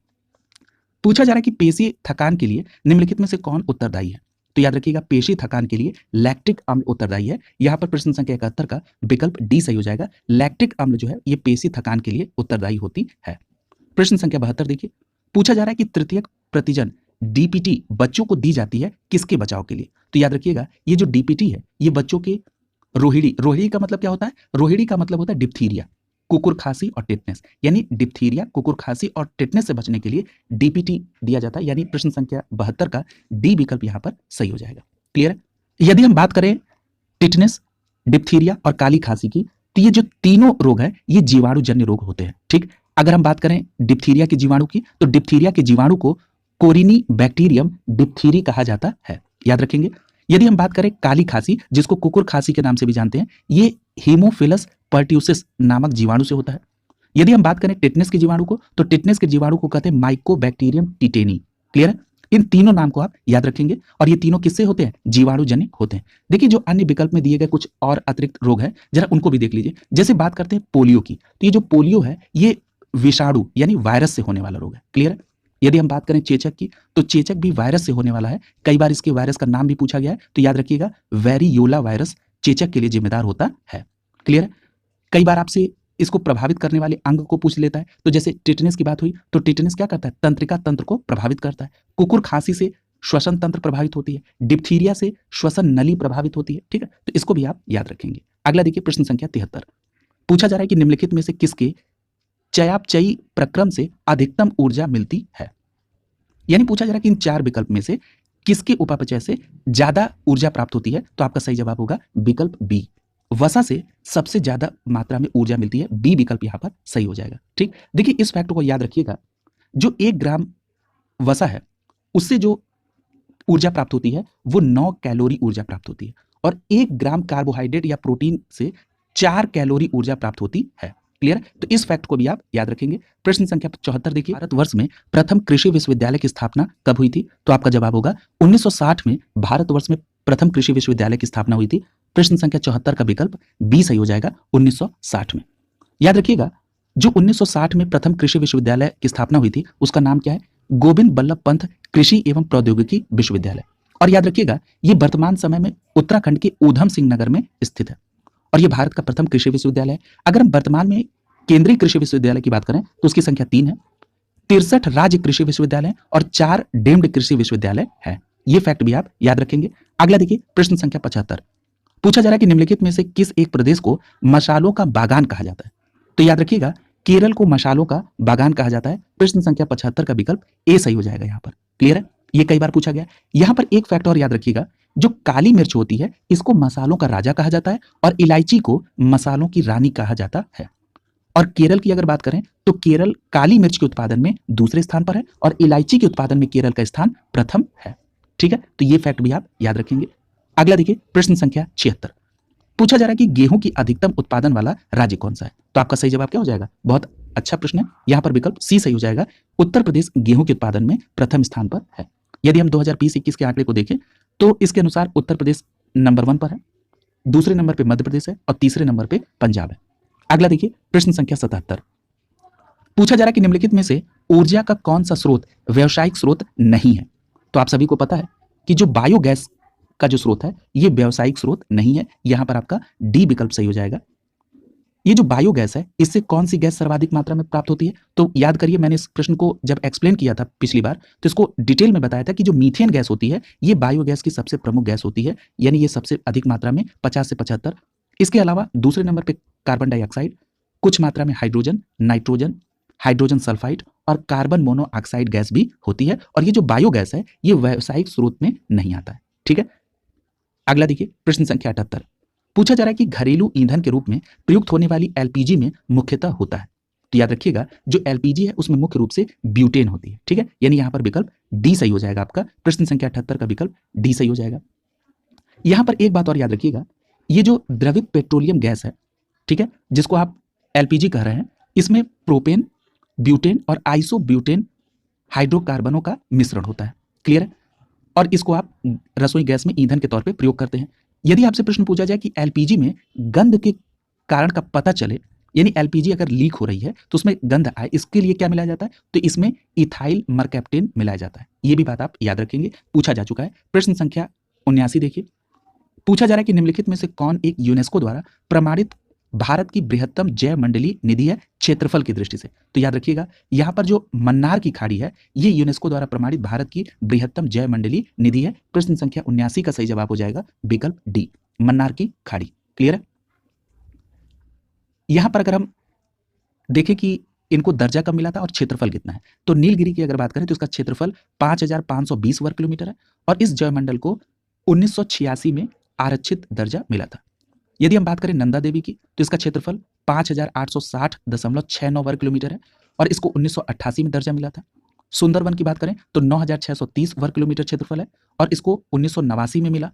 पूछा जा रहा है कि पेशी थकान के लिए निम्नलिखित में से कौन उत्तरदायी है? तो याद रखिएगा पेशी थकान के लिए लैक्टिक अम्ल उत्तरदायी है। यहां पर प्रश्न संख्या 71 का विकल्प डी सही हो जाएगा। लैक्टिक अम्ल जो है ये पेशी थकान के लिए उत्तरदायी होती है। प्रश्न संख्या 72 देखिए, पूछा जा रहा है कि तृतीयक प्रतिजन डीपीटी बच्चों को दी जाती है किसके बचाव के लिए? तो याद रखिएगा ये जो डीपीटी है ये बच्चों के रोहिणी का मतलब क्या होता है? रोहिणी का मतलब होता है डिप्थीरिया, कुकुर खांसी और टेटनस, यानी डिप्थीरिया, कुकुर खांसी और टेटनस से बचने के लिए डीपीटी दिया जाता है, यानी प्रश्न संख्या 72 का डी विकल्प यहां पर सही हो जाएगा। क्लियर है? यदि हम बात करें टिटनेस, डिप्थीरिया और काली खांसी की, तो ये जो तीनों रोग है ये जीवाणुजन्य रोग होते हैं। ठीक, अगर हम बात करें डिप्थीरिया के जीवाणु की तो डिप्थीरिया के जीवाणु को कोरिनी बैक्टीरियम डिप्थीरी कहा जाता है। याद रखेंगे यदि हम बात करें काली खांसी, जिसको कुकुर खांसी के नाम से भी जानते हैं, ये हीमोफिलस पर्ट्यूसिस नामक जीवाणु से होता है। यदि हम बात करें टिटनेस के जीवाणु को, तो टिटनेस के जीवाणु को कहते हैं माइकोबैक्टीरियम टिटेनी। क्लियर है? इन तीनों नाम को आप याद रखेंगे और ये तीनों किससे होते हैं? जीवाणुजन्य होते हैं। देखिए, जो अन्य विकल्प में दिए गए कुछ और अतिरिक्त रोग हैं, जरा उनको भी देख लीजिए। जैसे बात करते हैं पोलियो की, तो ये जो पोलियो है, ये विषाणु यानी वायरस से होने वाला रोग है। क्लियर है? यदि हम बात करें चेचक की, तो चेचक भी वायरस से होने वाला है। कई बार इसके वायरस का नाम भी पूछा गया है, तो याद रखिएगा, वेरियोला वायरस चेचक के लिए जिम्मेदार होता है। क्लियर है? कई बार आपसे इसको प्रभावित करने वाले अंग को पूछ लेता है, तो जैसे टिटनेस की बात हुई, तो टिटनेस क्या करता है? तंत्रिका तंत्र को प्रभावित करता है। कुकुर खांसी से श्वसन तंत्र प्रभावित होती है। डिप्थीरिया से श्वसन नली प्रभावित होती है। ठीक है, तो इसको भी आप याद रखेंगे। अगला देखिए, प्रश्न संख्या 73 पूछा जा रहा है कि निम्नलिखित में से किसके चयापचयी प्रक्रम से अधिकतम ऊर्जा मिलती है। यानी पूछा जा रहा है कि इन चार विकल्प में से किसके उपापचय से ज्यादा ऊर्जा प्राप्त होती है, तो आपका सही जवाब होगा विकल्प बी। वसा से सबसे ज्यादा मात्रा में ऊर्जा मिलती है, बी विकल्प यहां पर सही हो जाएगा। ठीक, देखिए इस फैक्ट को याद रखिएगा, जो 1 ग्राम वसा है उससे जो ऊर्जा प्राप्त होती है वो 9 कैलोरी ऊर्जा प्राप्त होती है, और 1 ग्राम कार्बोहाइड्रेट या प्रोटीन से 4 कैलोरी ऊर्जा प्राप्त होती है। क्लियर? तो इस फैक्ट को भी आप याद रखेंगे। प्रश्न संख्या 74 देखिए, भारतवर्ष में प्रथम कृषि विश्वविद्यालय की स्थापना कब हुई थी, तो आपका जवाब होगा 1960 में भारतवर्ष में प्रथम कृषि विश्वविद्यालय की स्थापना हुई थी। प्रश्न संख्या 74 का विकल्प बी सही हो जाएगा, 1960 में। याद रखिएगा, जो 1960 में प्रथम कृषि विश्वविद्यालय की स्थापना हुई थी उसका नाम क्या है? गोविंद बल्लभ पंत कृषि एवं प्रौद्योगिकी विश्वविद्यालय। और याद रखिएगा, ये वर्तमान समय में उत्तराखंड के ऊधम सिंह नगर में स्थित है और ये भारत का प्रथम कृषि विश्वविद्यालय है। अगर हम वर्तमान में केंद्रीय कृषि विश्वविद्यालय की बात करें तो उसकी संख्या 3 है, 63 राज्य कृषि विश्वविद्यालय और 4 डीम्ड कृषि विश्वविद्यालय है। ये फैक्ट भी आप याद रखेंगे। अगला देखिए, प्रश्न संख्या 75 पूछा जा रहा है कि निम्नलिखित में से किस एक प्रदेश को मसालों का बागान कहा जाता है, तो याद रखिएगा, केरल को मसालों का बागान कहा जाता है। प्रश्न संख्या 75 का विकल्प ए सही हो जाएगा यहाँ पर। क्लियर है? ये कई बार पूछा गया। यहाँ पर एक फैक्ट और याद रखिएगा, जो काली मिर्च होती है इसको मसालों का राजा कहा जाता है और इलायची को मसालों की रानी कहा जाता है। और केरल की अगर बात करें तो केरल काली मिर्च के उत्पादन में दूसरे स्थान पर है और इलायची के उत्पादन में केरल का स्थान प्रथम है। ठीक है, तो ये फैक्ट भी आप याद रखेंगे। अगला देखिए, प्रश्न संख्या 76 पूछा जा रहा है कि गेहूं की अधिकतम उत्पादन वाला राज्य कौन सा है, तो आपका सही जवाब क्या हो जाएगा? बहुत अच्छा प्रश्न है, यहाँ पर विकल्प सी सही हो जाएगा। उत्तर प्रदेश गेहूं के उत्पादन में प्रथम स्थान पर है। यदि हम 2020-21 के आंकड़े को देखें तो इसके अनुसार उत्तर प्रदेश नंबर 1 पर है, दूसरे नंबर पे मध्य प्रदेश है और तीसरे नंबर पे पंजाब है। अगला देखिए, प्रश्न संख्या 77 पूछा जा रहा है कि निम्नलिखित में से ऊर्जा का कौन सा स्रोत व्यावसायिक स्रोत नहीं है, तो आप सभी को पता है कि जो बायोगैस का जो स्रोत है ये व्यावसायिक स्रोत नहीं है। यहां पर आपका डी विकल्प सही हो जाएगा। ये जो बायोगैस है इससे कौन सी गैस सर्वाधिक मात्रा में प्राप्त होती है, तो याद करिए, मैंने इस प्रश्न को जब एक्सप्लेन किया था पिछली बार तो इसको डिटेल में बताया था कि जो मीथेन गैस होती है ये बायोगैस की सबसे प्रमुख गैस होती है, यानी ये सबसे अधिक मात्रा में 50 से 75। इसके अलावा दूसरे नंबर पे कार्बन डाइऑक्साइड, कुछ मात्रा में हाइड्रोजन, नाइट्रोजन, हाइड्रोजन सल्फाइड और कार्बन मोनोऑक्साइड गैस भी होती है। और ये जो बायोगैस है ये व्यावसायिक स्रोत में नहीं आता है। ठीक है, अगला देखिए, प्रश्न संख्या 78 पूछा जा रहा है कि घरेलू ईंधन के रूप में प्रयुक्त होने वाली एलपीजी में मुख्यतः होता है, तो याद रखिएगा, जो एलपीजी है उसमें मुख्य रूप से ब्यूटेन होती है। ठीक है, यानी यहां पर विकल्प डी सही हो जाएगा आपका। प्रश्न संख्या 78 का विकल्प डी सही हो जाएगा। यहां पर एक बात और याद रखिएगा, ये जो द्रवित पेट्रोलियम गैस है, ठीक है, जिसको आप एलपीजी कह रहे हैं, इसमें प्रोपेन, ब्यूटेन और आइसोब्यूटेन हाइड्रोकार्बनों का मिश्रण होता है। क्लियर है? और इसको आप रसोई गैस में ईंधन के तौर पे प्रयोग करते हैं। यदि आपसे प्रश्न पूछा जाए कि एलपीजी में गंध के कारण का पता चले, यानी एलपीजी अगर लीक हो रही है तो उसमें गंध आए, इसके लिए क्या मिलाया जाता है, तो इसमें इथाइल मरकैप्टेन मिलाया जाता है। ये भी बात आप याद रखेंगे, पूछा जा चुका है। प्रश्न संख्या 79 देखिए, पूछा जा रहा है कि निम्नलिखित में से कौन एक यूनेस्को द्वारा प्रमाणित भारत की बृहत्तम जैव मंडलीय निधि है क्षेत्रफल की दृष्टि से, तो याद रखिएगा, यहां पर जो मन्नार की खाड़ी है ये यूनेस्को द्वारा प्रमाणित भारत की बृहत्तम जैव मंडलीय निधि है। प्रश्न संख्या 79 का सही जवाब हो जाएगा विकल्प डी, मन्नार की खाड़ी। क्लियर है? यहां पर अगर हम देखें कि इनको दर्जा कब मिला था और क्षेत्रफल कितना है, तो नीलगिरी की अगर बात करें तो इसका क्षेत्रफल 5520 वर्ग किलोमीटर है और इस जैव मंडल को 1986 में आरक्षित दर्जा मिला था। यदि हम बात करें नंदा देवी की तो इसका क्षेत्रफल 5860.69 वर्ग किलोमीटर है और इसको 1988 में दर्जा मिला था। सुंदरवन की बात करें तो 9630 वर्ग किलोमीटर क्षेत्रफल है और इसको 1989 में मिला।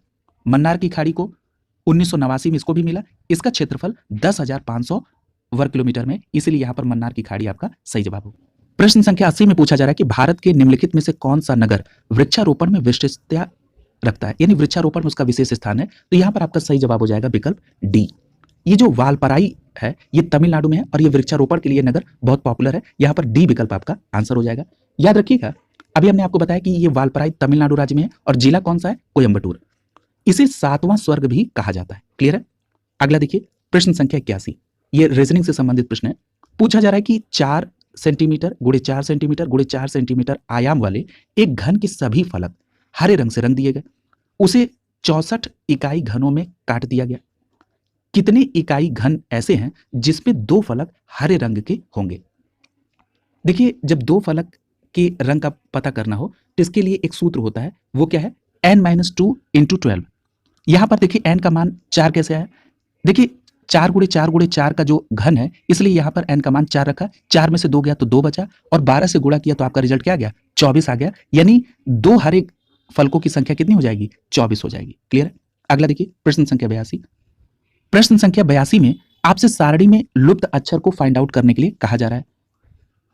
मन्नार की खाड़ी को 1989 में इसको भी मिला। इसका क्षेत्रफल 10,500 वर्ग किलोमीटर में, इसीलिए यहां पर मन्नार की खाड़ी आपका सही जवाब होगा। प्रश्न संख्या 80 में पूछा जा रहा है कि भारत के निम्नलिखित में से कौन सा नगर वृक्षारोपण में विशिष्टता रखता है, यानी वृक्षारोपण में उसका विशेष स्थान है। तो यहां पर आपका सही जवाब हो जाएगा विकल्प डी। ये जो वालपराई है ये तमिलनाडु में है और ये वृक्षारोपण के लिए नगर बहुत पॉपुलर है। यहां पर डी विकल्प आपका आंसर हो जाएगा। याद रखिएगा, अभी हमने आपको बताया कि ये वालपराई तमिलनाडु राज्य में है और जिला कौन सा है, कोयंबटूर। इसे 7वां स्वर्ग भी कहा जाता है। क्लियर है। अगला देखिए प्रश्न संख्या 81, ये रीजनिंग से संबंधित प्रश्न है। पूछा जा रहा है कि 4 सेंटीमीटर गुणे 4 सेंटीमीटर गुणे 4 सेंटीमीटर आयाम वाले एक घन के सभी फलक हरे रंग से रंग दिए गए, उसे 64 इकाई घनों में काट दिया गया। कितने इकाई घन ऐसे हैं जिसमें 2 फलक हरे रंग के होंगे। देखिए जब 2 फलक के रंग का पता करना हो तो इसके लिए एक सूत्र होता है, वो क्या है, n-2 × 12। यहां पर देखिए n का मान 4 कैसे आया, देखिए 4 गुणे 4 गुणे 4 का जो घन है इसलिए यहां पर n का मान 4 रखा, 4 में से 2 गया तो 2 बचा और 12 से गुणा किया तो आपका रिजल्ट क्या आ गया, 24 आ गया। यानी 2 हरे फलकों की संख्या कितनी हो जाएगी, 24 हो जाएगी। क्लियर है। अगला देखिए प्रश्न संख्या 82। प्रश्न संख्या 82 में आपसे सारणी में लुप्त अक्षर को फाइंड आउट करने के लिए कहा जा रहा है।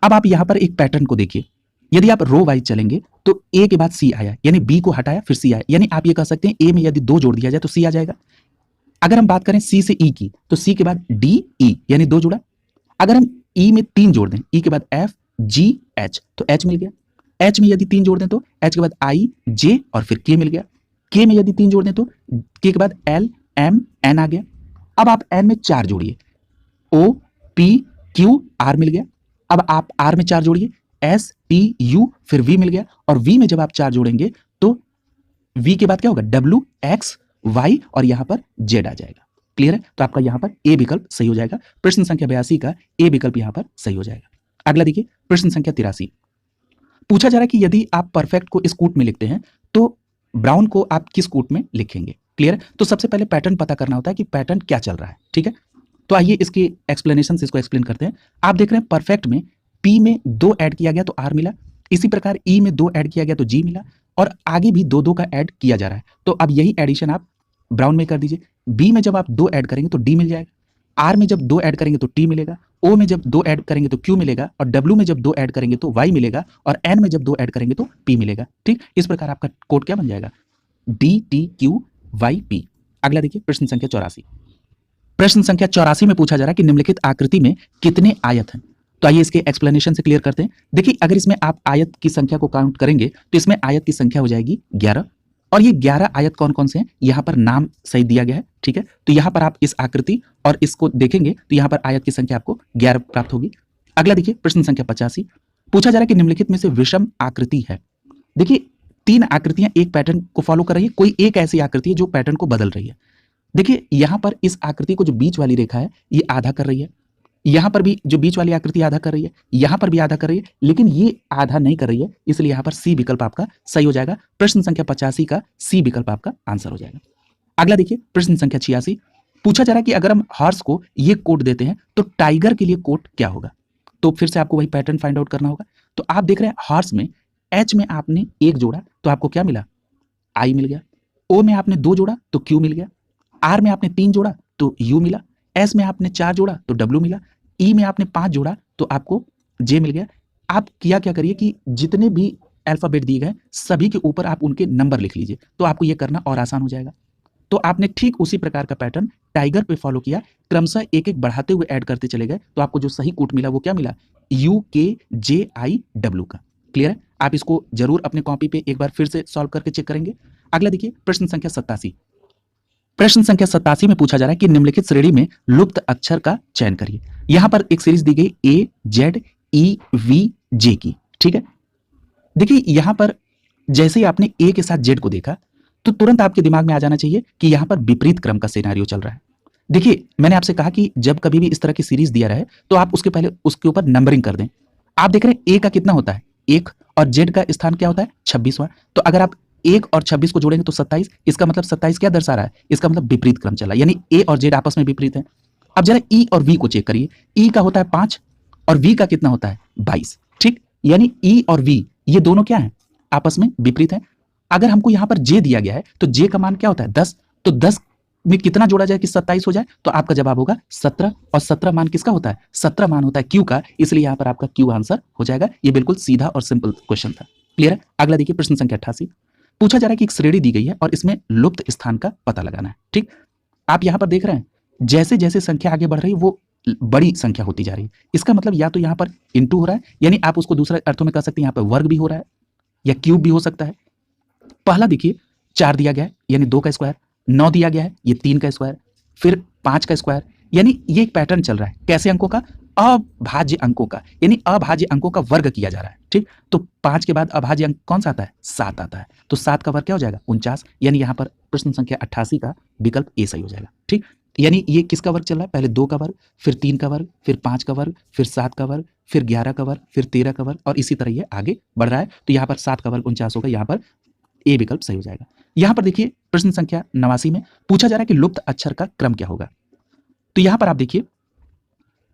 अब आप यहां पर एक पैटर्न को देखिए, यदि आप रो वाइज चलेंगे तो ए के बाद सी आया, यानी बी को हटाया फिर सी आया, यानी आप ये कह सकते हैं ए में यदि 2 जोड़ दिया जाए तो सी आ जाएगा। अगर हम बात करें सी से ई की तो सी के बाद डी ई यानी 2 जुड़ा। अगर हम ई में 3 जोड़ दें, ई के बाद एफ जी एच तो एच मिल गया। एच में यदि 3 जोड़ दें तो एच के बाद आई जे और फिर के मिल गया। के में यदि 3 जोड़ दें तो के के बाद एल एम एन आ गया। अब आप एन में 4 जोड़िए, ओ पी क्यू आर मिल गया। अब आप आर में 4 जोड़िए, एस टी यू फिर वी मिल गया और वी में जब आप 4 जोड़ेंगे तो वी के बाद क्या होगा, डब्ल्यू एक्स वाई और यहां पर जेड आ जाएगा। क्लियर है। तो आपका यहां पर ए विकल्प सही हो जाएगा। प्रश्न संख्या 82 का ए विकल्प यहां पर सही हो जाएगा। अगला देखिए प्रश्न संख्या 83। पूछा जा रहा है कि यदि आप परफेक्ट को इस कूट में लिखते हैं तो ब्राउन को आप किस कूट में लिखेंगे। क्लियर है। तो सबसे पहले पैटर्न पता करना होता है कि पैटर्न क्या चल रहा है। ठीक है, तो आइए इसकी एक्सप्लेनेशन से इसको एक्सप्लेन करते हैं। आप देख रहे हैं परफेक्ट में पी में 2 ऐड किया गया तो आर मिला, इसी प्रकार ई में 2 ऐड किया गया तो जी मिला और आगे भी 2-2 का ऐड किया जा रहा है। तो अब यही एडिशन आप ब्राउन में कर दीजिए। बी में जब आप 2 ऐड करेंगे तो डी मिल जाएगा, आर में जब 2 ऐड करेंगे तो टी मिलेगा, ओ में जब 2 ऐड करेंगे तो क्यू मिलेगा और डब्ल्यू में जब 2 ऐड करेंगे तो वाई मिलेगा और एन में जब 2 ऐड करेंगे तो पी मिलेगा। ठीक, इस प्रकार आपका कोड क्या बन जाएगा, D T Q Y P. अगला देखिए प्रश्न संख्या 84। प्रश्न संख्या 84 में पूछा जा रहा है कि निम्नलिखित आकृति में कितने आयत हैं। तो आइए इसके एक्सप्लेनेशन से क्लियर करते हैं। देखिए अगर इसमें आप आयत की संख्या को काउंट करेंगे तो इसमें आयत की संख्या हो जाएगी 11 और ये 11 आयत कौन कौन से हैं, यहाँ पर नाम सही दिया गया है। ठीक है, तो यहाँ पर आप इस आकृति और इसको देखेंगे तो यहाँ पर आयत की संख्या आपको 11 प्राप्त होगी। अगला देखिए प्रश्न संख्या 85। पूछा जा रहा है कि निम्नलिखित में से विषम आकृति है। देखिए 3 आकृतियां एक पैटर्न को फॉलो कर रही है, कोई एक ऐसी आकृति है जो पैटर्न को बदल रही है। देखिए यहां पर इस आकृति को जो बीच वाली रेखा है ये आधा कर रही है, यहां पर भी जो बीच वाली आकृति आधा कर रही है, यहां पर भी आधा कर रही है, लेकिन ये आधा नहीं कर रही है, इसलिए यहां पर सी विकल्प आपका सही हो जाएगा। प्रश्न संख्या 85 का सी विकल्प आपका आंसर हो जाएगा। अगला देखिए प्रश्न संख्या 86। पूछा जा रहा है कि अगर हम हॉर्स को ये कोड देते हैं तो टाइगर के लिए कोड क्या होगा। तो फिर से आपको वही पैटर्न फाइंड आउट करना होगा। तो आप देख रहे हैं हॉर्स में एच में आपने 1 जोड़ा तो आपको क्या मिला, आई मिल गया। ओ में आपने 2 जोड़ा तो क्यू मिल गया। आर में आपने 3 जोड़ा तो यू मिला। एस में आपने 4 जोड़ा तो डब्ल्यू मिला। ई में आपने 5 जोड़ा तो आपको जे मिल गया। आप क्या क्या करिए कि जितने भी अल्फाबेट दिए गए सभी के ऊपर आप उनके नंबर लिख लीजिए, तो आपको ये करना और आसान हो जाएगा। तो आपने ठीक उसी प्रकार का पैटर्न टाइगर पे फॉलो किया, क्रमशः एक एक बढ़ाते हुए ऐड करते चले गए, तो आपको जो सही कूट मिला वो क्या मिला, यू के जे आई डब्ल्यू का। क्लियर है। आप इसको जरूर अपने कॉपी पे एक बार फिर से सॉल्व करके चेक करेंगे। अगला देखिए प्रश्न संख्या 87। प्रश्न संख्या 87 में पूछा जा रहा है कि निम्नलिखित श्रेणी में लुप्त अक्षर का चयन करिए। यहां पर एक सीरीज दी गई ए जेड ई वी जे की। ठीक है, देखिए यहां पर जैसे ही आपने ए के साथ जेड को देखा तो तुरंत आपके दिमाग में आ जाना चाहिए कि यहां पर विपरीत क्रम का सिनेरियो चल रहा है। देखिए मैंने आपसे कहा कि जब कभी भी इस तरह की सीरीज दिया रहे तो आप उसके पहले उसके ऊपर नंबरिंग कर दें। आप देख रहे हैं ए का कितना होता है 1 और जेड का स्थान क्या होता है 26वां। तो अगर आप 1 और 26 को जोड़ेंगे तो 27, इसका मतलब 27 क्या दर्शा रहा है, इसका मतलब विपरीत क्रम चला, यानी ए और जेड आपस में विपरीत है। अब जरा ई और वी को चेक करिए, ई का होता है 5 और वी का कितना होता है 22। ठीक, यानी ई और वी ये दोनों क्या है आपस में विपरीत है। अगर हमको यहाँ पर जे दिया गया है तो जे का मान क्या होता है 10, तो 10 में कितना जोड़ा जाए कि 27 हो जाए, तो आपका जवाब होगा 17, और 17 मान किसका होता है, 17 मान होता है क्यू का, इसलिए यहाँ पर आपका क्यू आंसर हो जाएगा। ये बिल्कुल सीधा और सिंपल क्वेश्चन था। क्लियर है। अगला देखिए प्रश्न संख्या 88, पूछा जा रहा है कि एक श्रेणी दी गई है और इसमें लुप्त स्थान का पता लगाना है। ठीक, आप यहाँ पर देख रहे हैं जैसे जैसे संख्या आगे बढ़ रही है वो बड़ी संख्या होती जा रही है। इसका मतलब या तो यहाँ पर इंटू हो रहा है, यानी आप उसको दूसरे अर्थों में कह सकते हैं यहाँ पर वर्ग भी हो रहा है या क्यूब भी हो सकता है। पहला देखिए 4 दिया गया है यानी 2 का स्क्वायर, 9 दिया गया है ये 3 का स्क्वायर, फिर 5 का स्क्वायर, यानी ये एक पैटर्न चल रहा है। कैसे अंकों का, अभाज्य अंकों का, यानी अभाज्य अंकों का वर्ग किया जा रहा है। ठीक, तो 5 के बाद अभाज्य अंक कौन सा आता है, 7 आता है, तो 7 का वर्ग क्या हो जाएगा 49, यानी यहाँ पर प्रश्न संख्या 88 का विकल्प ए सही हो जाएगा। ठीक, यानी ये किसका वर्ग चल रहा है, पहले 2 का वर्ग, फिर 3 का वर्ग, फिर 5 का वर्ग, फिर 7 का वर्ग, फिर 11 का वर्ग, फिर 13 का वर्ग, और इसी तरह ये आगे बढ़ रहा है। तो यहाँ पर 7 का वर्ग 49 होगा, यहाँ पर ए विकल्प सही हो जाएगा। यहाँ पर देखिए प्रश्न संख्या 89 में पूछा जा रहा है कि लुप्त अक्षर का क्रम क्या होगा। तो यहाँ पर आप देखिए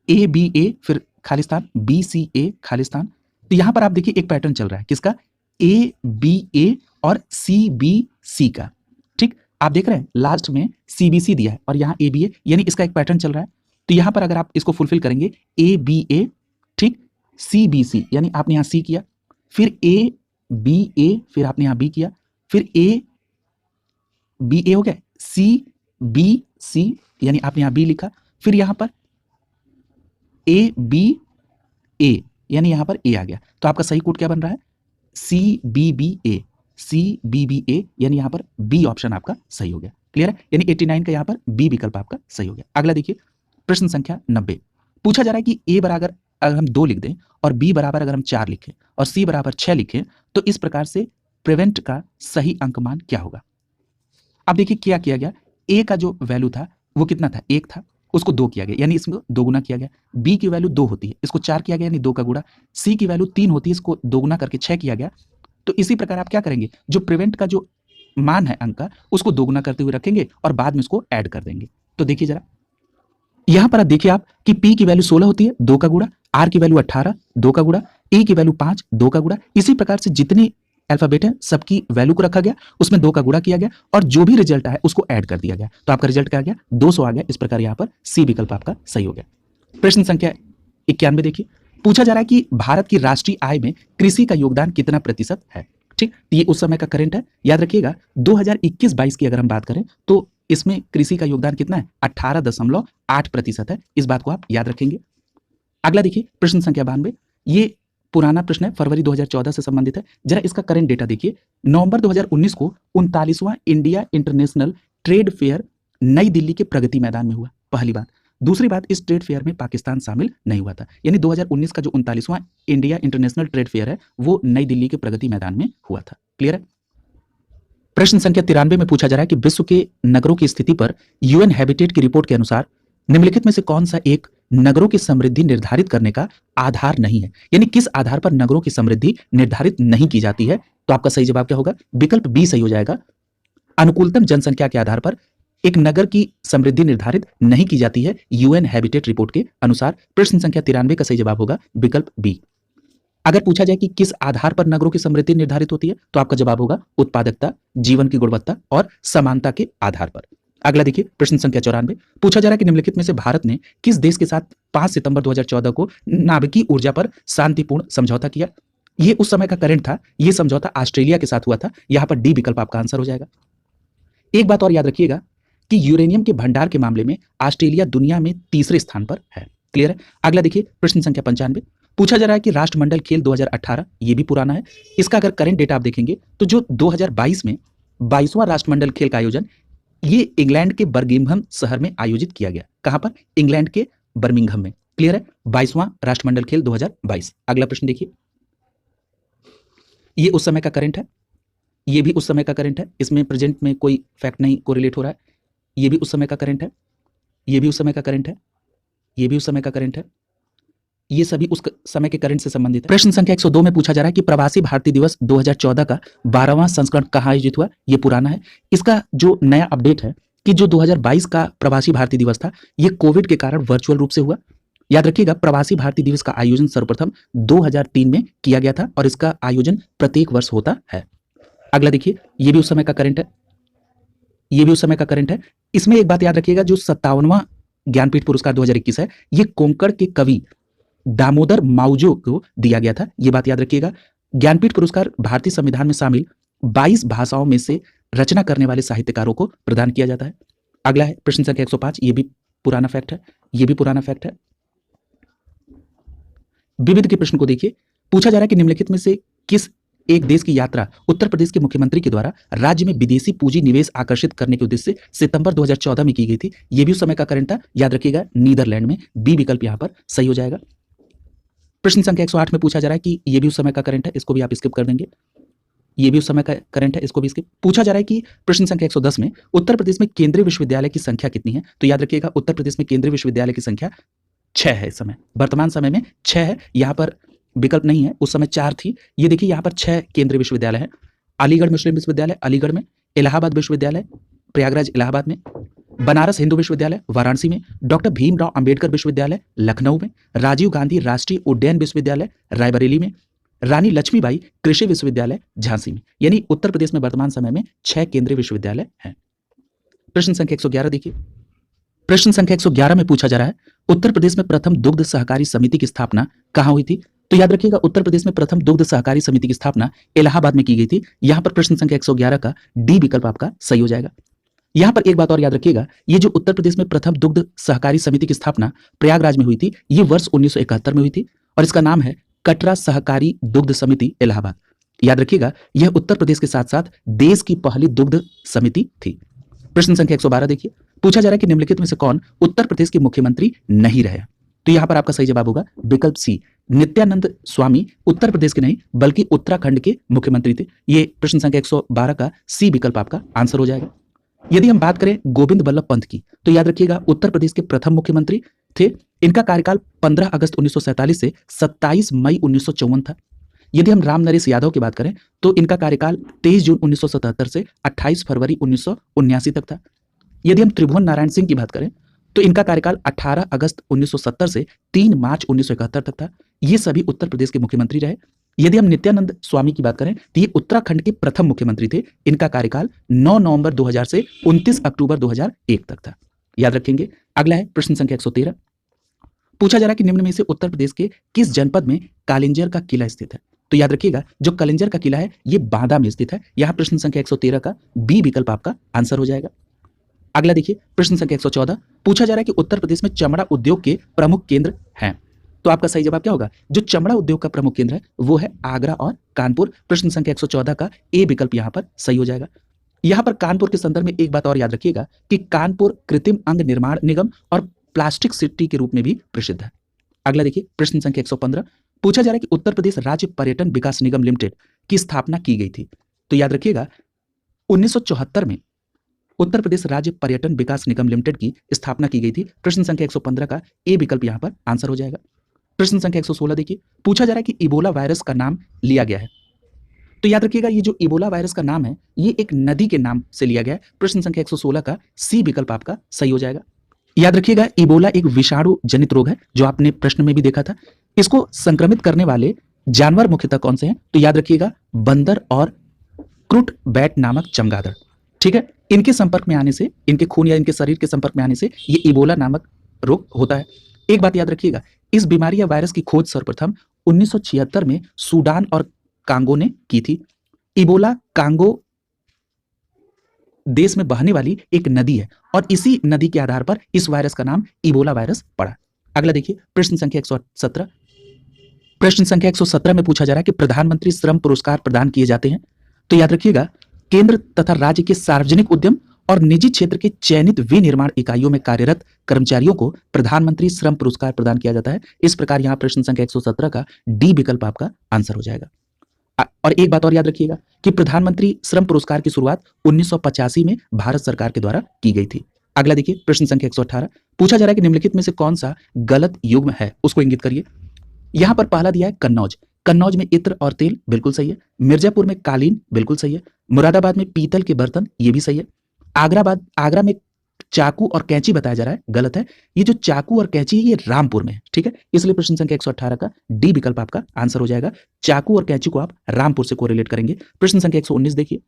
ए बी ए फिर खालिस्तान, बी सी ए खालिस्तान, तो यहाँ पर आप देखिए एक पैटर्न चल रहा है किसका, ए बी ए और सी बी सी का। ठीक, आप देख रहे हैं लास्ट में सी बी सी दिया है और यहाँ ए बी ए, यानी इसका एक पैटर्न चल रहा है। तो यहाँ पर अगर आप इसको फुलफिल करेंगे ए बी ए, ठीक, सी बी सी, यानी आपने यहाँ सी किया, फिर ए बी ए, फिर आपने यहाँ बी किया, फिर ए बी ए हो गया, सी बी सी, यानी आपने यहाँ बी लिखा, फिर यहाँ पर ए बी ए, यानी यहाँ पर ए आ गया। तो आपका सही कोड क्या बन रहा है, सी बी बी ए, सी बी बी ए, यानी यहाँ पर बी ऑप्शन आपका सही हो गया। क्लियर है, यानी 89 का यहाँ पर बी विकल्प आपका सही हो गया। अगला देखिए प्रश्न संख्या 90, पूछा जा रहा है कि ए बराबर अगर हम 2 लिख दें और बी बराबर अगर हम 4 लिखें और सी बराबर 6 लिखें तो इस प्रकार से प्रिवेंट का सही अंकमान क्या होगा। अब देखिए क्या किया गया, ए का जो वैल्यू था वो कितना था, 1 था, उसको 2 किया गया यानी इसमें 2 गुना किया गया। बी की वैल्यू 2 होती है, इसको 4 किया गया यानी 2 का गुणा। सी की वैल्यू 3 होती है, इसको 2 गुना करके 6 किया गया। तो इसी प्रकार आप क्या करेंगे, जो प्रिवेंट का जो मान है अंक का उसको 2 गुना करते हुए रखेंगे और बाद में उसको ऐड कर देंगे। तो देखिए जरा यहां पर देखिए आप कि P की वैल्यू 16 होती है, 2 का गुणा, R की वैल्यू 18, 2 का गुणा, E की वैल्यू 5, 2 का गुणा। इसी प्रकार से जितने अल्फाबेट है सबकी वैल्यू को रखा गया, उसमें 2 का गुणा किया गया और जो भी रिजल्ट आया उसको ऐड कर दिया गया। तो आपका रिजल्ट क्या आ गया, 200 आ गया। इस प्रकार यहाँ पर सी विकल्प आपका सही हो गया। प्रश्न संख्या 91 देखिए, पूछा जा रहा है कि भारत की राष्ट्रीय आय में कृषि का योगदान कितना प्रतिशत है। ठीक, तो ये उस समय का करंट है, याद रखिएगा 2021-22 की अगर हम बात करें तो इसमें कृषि का योगदान कितना है, 18.8% है। इस बात को आप याद रखेंगे। अगला देखिए प्रश्न संख्या 92, ये पुराना प्रश्न है, फरवरी 2014 से संबंधित है। जरा इसका करंट डेटा देखिए, नवंबर 2019 को 39वां इंडिया इंटरनेशनल ट्रेड फेयर नई दिल्ली के प्रगति मैदान में हुआ, पहली बात। दूसरी बात, इस ट्रेड फेयर में पाकिस्तान शामिल नहीं हुआ था, यानी 2019 का जो 39वां इंडिया इंटरनेशनल ट्रेड फेयर है वो नई दिल्ली के प्रगति मैदान में हुआ था। क्लियर है। प्रश्न संख्या 93 में पूछा जा रहा है कि विश्व के नगरों की स्थिति पर यूएन हैबिटेट की रिपोर्ट के अनुसार निम्नलिखित में से कौन सा एक नगरों की समृद्धि निर्धारित करने का आधार नहीं है, यानी किस आधार पर नगरों की समृद्धि निर्धारित नहीं की जाती है। तो आपका सही जवाब क्या होगा, विकल्प बी सही हो जाएगा। अनुकूलतम जनसंख्या के आधार पर एक नगर की समृद्धि निर्धारित नहीं की जाती है यूएन हैबिटेट रिपोर्ट के अनुसार। प्रश्न संख्या 93 का सही जवाब होगा विकल्प बी। अगर पूछा जाए कि किस आधार पर नगरों की समृद्धि निर्धारित होती है तो आपका जवाब होगा उत्पादकता, जीवन की गुणवत्ता और समानता के आधार पर। अगला देखिए प्रश्न संख्या 94, पूछा जा रहा है कि निम्नलिखित में से भारत ने किस देश के साथ 5 सितंबर 2014 को नाभिकीय ऊर्जा पर शांतिपूर्ण समझौता किया। ये उस समय का करंट था, ये समझौता ऑस्ट्रेलिया के साथ हुआ था। यहां पर डी विकल्प आपका आंसर हो जाएगा। एक बात और याद रखिएगा कि यूरेनियम के भंडार के मामले में ऑस्ट्रेलिया दुनिया में तीसरे स्थान पर है। क्लियर है। अगला देखिए प्रश्न संख्या 95, पूछा जा रहा है कि राष्ट्रमंडल खेल 2018, ये भी पुराना है, इसका अगर करंट डेटा आप देखेंगे तो जो 2022 में 22वां राष्ट्रमंडल खेल का आयोजन ये इंग्लैंड के बर्मिंघम शहर में आयोजित किया गया। कहां पर, इंग्लैंड के बर्मिंघम में। क्लियर है, 22वां राष्ट्रमंडल खेल 2022। अगला प्रश्न देखिए, ये उस समय का करंट है, ये भी उस समय का करंट है, इसमें प्रेजेंट में कोई फैक्ट नहीं कोरिलेट हो रहा है। ये भी उस समय का करंट है, ये भी उस समय का करंट है, ये भी उस समय का करंट है, ये सभी उस समय के करंट से संबंधित है। प्रश्न संख्या 102 में पूछा जा रहा है कि प्रवासी भारतीय दिवस 2014 का 12वां संस्करण कहाँ आयोजित हुआ। ये पुराना है, इसका जो नया अपडेट है कि जो 2022 का प्रवासी भारतीय दिवस था ये कोविड के कारण वर्चुअल रूप से हुआ। याद रखिएगा प्रवासी भारतीय दिवस का आयोजन सर्वप्रथम 2003 में किया गया था और इसका आयोजन प्रत्येक वर्ष होता है। अगला देखिए, ये भी उस समय का करंट है, ये भी उस समय का करंट है। इसमें एक बात याद रखिएगा, जो 57वां ज्ञानपीठ पुरस्कार 2021 है, ये कोंकण के कवि दामोदर माउजो को दिया गया था, ये बात याद रखिएगा। ज्ञानपीठ पुरस्कार भारतीय संविधान में शामिल 22 भाषाओं में से रचना करने वाले साहित्यकारों को प्रदान किया जाता है। अगला है प्रश्न संख्या 105, ये भी पुराना फैक्ट है, ये भी पुराना फैक्ट है। विविध के प्रश्न को देखिए, पूछा जा रहा है कि निम्नलिखित में से किस एक देश की यात्रा उत्तर प्रदेश के मुख्यमंत्री के द्वारा राज्य में विदेशी पूंजी निवेश आकर्षित करने के उद्देश्य से सितंबर 2014 में की गई थी। यह भी उस समय का करंट था, याद रखिएगा, नीदरलैंड में। बी विकल्प यहां पर सही हो जाएगा। प्रश्न संख्या 108 में पूछा जा रहा है कि यह भी उस समय का करंट है, इसको भी आप स्किप कर देंगे। यह भी उस समय का करंट है, इसको भी स्किप। पूछा जा रहा है कि प्रश्न संख्या 110 में उत्तर प्रदेश में केंद्रीय विश्वविद्यालय की संख्या कितनी है? तो याद रखिएगा, उत्तर प्रदेश में केंद्रीय विश्वविद्यालय की संख्या 6 है। इस समय वर्तमान समय में 6 है, यहां पर विकल्प नहीं है, उस समय 4 थी। ये देखिए, यहां पर 6 केंद्रीय विश्वविद्यालय है। अलीगढ़ मुस्लिम विश्वविद्यालय अलीगढ़ में, इलाहाबाद विश्वविद्यालय प्रयागराज इलाहाबाद में, बनारस हिंदू विश्वविद्यालय वाराणसी में, डॉक्टर भीमराव अंबेडकर विश्वविद्यालय लखनऊ में, राजीव गांधी राष्ट्रीय उड्डयन विश्वविद्यालय रायबरेली में, रानी लक्ष्मीबाई कृषि विश्वविद्यालय झांसी में। यानी उत्तर प्रदेश में वर्तमान समय में 6 केंद्रीय विश्वविद्यालय हैं। प्रश्न संख्या 111 देखिए, प्रश्न संख्या 111 में पूछा जा रहा है, उत्तर प्रदेश में प्रथम दुग्ध सहकारी समिति की स्थापना कहां हुई थी? तो याद रखिएगा, उत्तर प्रदेश में प्रथम दुग्ध सहकारी समिति की स्थापना इलाहाबाद में की गई थी। यहां पर प्रश्न संख्या 111 का डी विकल्प आपका सही हो जाएगा। यहां पर एक बात और याद रखिएगा, ये जो उत्तर प्रदेश में प्रथम दुग्ध सहकारी समिति की स्थापना प्रयागराज में हुई थी, ये वर्ष 1971 में हुई थी और इसका नाम है कटरा सहकारी दुग्ध समिति इलाहाबाद। याद रखिएगा, यह उत्तर प्रदेश के साथ साथ देश की पहली दुग्ध समिति थी। प्रश्न संख्या 112 देखिए, पूछा जा रहा है कि निम्नलिखित में से कौन उत्तर प्रदेश के मुख्यमंत्री नहीं रहे? तो यहां पर आपका सही जवाब होगा विकल्प सी, नित्यानंद स्वामी उत्तर प्रदेश के नहीं बल्कि उत्तराखंड के मुख्यमंत्री थे। ये प्रश्न संख्या 112 का सी विकल्प आपका आंसर हो जाएगा। यदि हम बात करें गोविंद बल्लभ पंत की, तो याद रखिएगा, उत्तर प्रदेश के प्रथम मुख्यमंत्री थे। इनका कार्यकाल 15 अगस्त 1947 से 27 मई 1954 था। यदि हम राम नरेश यादव की बात करें, तो इनका कार्यकाल 23 जून 1977 से 28 फरवरी 1979 तक था। यदि हम त्रिभुवन नारायण सिंह की बात करें, तो इनका कार्यकाल 18 अगस्त 1970 से 3 मार्च 1971 तक था। ये सभी उत्तर प्रदेश के मुख्यमंत्री रहे। यदि हम नित्यानंद स्वामी की बात करें, तो ये उत्तराखंड के प्रथम मुख्यमंत्री थे। इनका कार्यकाल 9 नवंबर 2000 से 29 अक्टूबर 2001 तक था। याद रखेंगे। अगला है प्रश्न संख्या 113, पूछा जा रहा है कि निम्न में से उत्तर प्रदेश के किस जनपद में कालिंजर का किला स्थित है? तो याद रखिएगा, जो कालिंजर का किला है ये बांदा में स्थित है। यहां प्रश्न संख्या 113 का बी विकल्प आपका आंसर हो जाएगा। अगला देखिए, प्रश्न संख्या 114, पूछा जा रहा है कि उत्तर प्रदेश में चमड़ा उद्योग के प्रमुख केंद्र हैं। तो आपका सही जवाब क्या होगा? जो चमड़ा उद्योग का प्रमुख केंद्र है वो है आगरा और कानपुर। प्रश्न संख्या 114 का ए विकल्प यहां पर सही हो जाएगा। यहां पर कानपुर के संदर्भ में एक बात और याद रखिएगा कि कानपुर कृत्रिम अंग निर्माण निगम और प्लास्टिक सिटी के रूप में भी प्रसिद्ध है। अगला देखिए, प्रश्न संख्या 115, पूछा जा रहा है कि उत्तर प्रदेश राज्य पर्यटन विकास निगम लिमिटेड की स्थापना की गई थी। तो याद रखिएगा, 1974 में उत्तर प्रदेश राज्य पर्यटन विकास निगम लिमिटेड की स्थापना की गई थी। प्रश्न संख्या 115 का ए विकल्प यहां पर आंसर हो जाएगा। प्रश्न संख्या 116 देखिए, पूछा जा रहा है कि इबोला वायरस का नाम लिया गया है। तो याद रखिएगा, ये जो इबोला वायरस का नाम है ये एक नदी के नाम से लिया गया है। प्रश्न संख्या 116 का सी विकल्प आपका सही हो जाएगा। याद रखिएगा, इबोला एक विषाणु जनित रोग है, जो आपने प्रश्न में भी देखा था। इसको संक्रमित करने वाले जानवर मुख्यतः कौन से हैं? तो याद रखिएगा, बंदर और क्रूट बैट नामक चमगादड़। ठीक है, इनके संपर्क में आने से, इनके खून या इनके शरीर के संपर्क में आने से ये इबोला नामक रोग होता है। एक बात याद रखिएगा, इस बीमारी या वायरस की खोज सर्वप्रथम 1976 में सूडान और कांगो ने की थी। इबोला कांगो देश में बहने वाली एक नदी है और इसी नदी के आधार पर इस वायरस का नाम इबोला वायरस पड़ा। अगला देखिए, प्रश्न संख्या 117, प्रश्न संख्या 117 में पूछा जा रहा है कि प्रधानमंत्री श्रम पुरस्कार प्रदान किए जाते हैं। तो याद रखिएगा, केंद्र तथा राज्य के सार्वजनिक उद्यम और निजी क्षेत्र के चयनित विनिर्माण इकाइयों में कार्यरत कर्मचारियों को प्रधानमंत्री श्रम पुरस्कार प्रदान किया जाता है। इस प्रकार यहां प्रश्न संख्या 117 का डी विकल्प आपका आंसर हो जाएगा। और एक बात और याद रखिएगा कि प्रधानमंत्री श्रम पुरस्कार की शुरुआत 1985 में भारत सरकार के द्वारा की गई थी। अगला देखिए, प्रश्न संख्या 118, पूछा जा रहा है कि निम्नलिखित में से कौन सा गलत युग्म है, उसको इंगित करिए। यहां पर पहला दिया है कन्नौज। कन्नौज में इत्र और तेल, बिल्कुल सही है। मिर्जापुर में कालीन, बिल्कुल सही है। मुरादाबाद में पीतल के बर्तन, ये भी सही है। आगरा में चाकू और कैंची बताया जा रहा है, गलत है। ये जो चाकू और कैंची है ये रामपुर में है, ठीक है। इसलिए प्रश्न संख्या 118 का डी विकल्प आपका आंसर हो जाएगा। चाकू और कैंची को आप रामपुर से कोरिलेट करेंगे। प्रश्न संख्या 119 देखिए,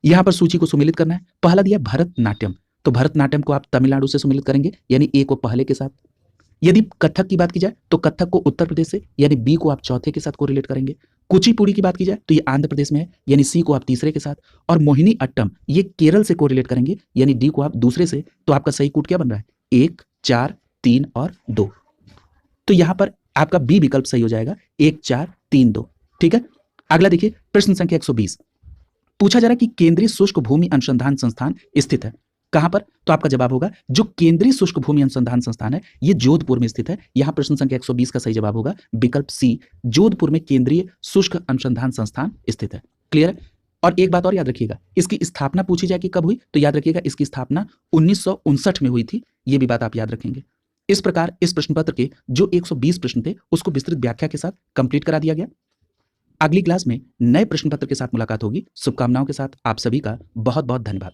यहां पर सूची को सुमेलित करना है। पहला दिया भरतनाट्यम, तो भरतनाट्यम को आप तमिलनाडु से सुमेलित करेंगे, यानी ए को पहले के साथ। यदि कथक की बात की जाए तो कथक को उत्तर प्रदेश से, यानी बी को आप चौथे के साथ कोरिलेट करेंगे। कुचिपुड़ी की बात की जाए तो ये आंध्र प्रदेश में है, यानी सी को आप तीसरे के साथ। और मोहिनी अट्टम ये केरल से कोरिलेट करेंगे, यानी डी को आप दूसरे से। तो आपका सही कूट क्या बन रहा है? 1, 4, 3 और 2। तो यहां पर आपका बी विकल्प सही हो जाएगा, 1, 4, 3, 2। ठीक है। अगला देखिए, प्रश्न संख्या 120 पूछा जा रहा है कि केंद्रीय शुष्क भूमि अनुसंधान संस्थान स्थित है कहां पर? तो आपका जवाब होगा जो केंद्रीय शुष्क भूमि अनुसंधान संस्थान है ये जोधपुर में स्थित है। यहां प्रश्न संख्या 120 का सही जवाब होगा विकल्प सी, जोधपुर में केंद्रीय शुष्क अनुसंधान संस्थान स्थित है। क्लियर है? और एक बात और याद रखिएगा, इसकी स्थापना पूछी जाए कि कब हुई, तो याद रखिएगा इसकी स्थापना 1959 में हुई थी। ये भी बात आप याद रखेंगे। इस प्रकार इस प्रश्न पत्र के जो 120 प्रश्न थे उसको विस्तृत व्याख्या के साथ कंप्लीट करा दिया गया। अगली क्लास में नए प्रश्न पत्र के साथ मुलाकात होगी। शुभकामनाओं के साथ आप सभी का बहुत बहुत धन्यवाद।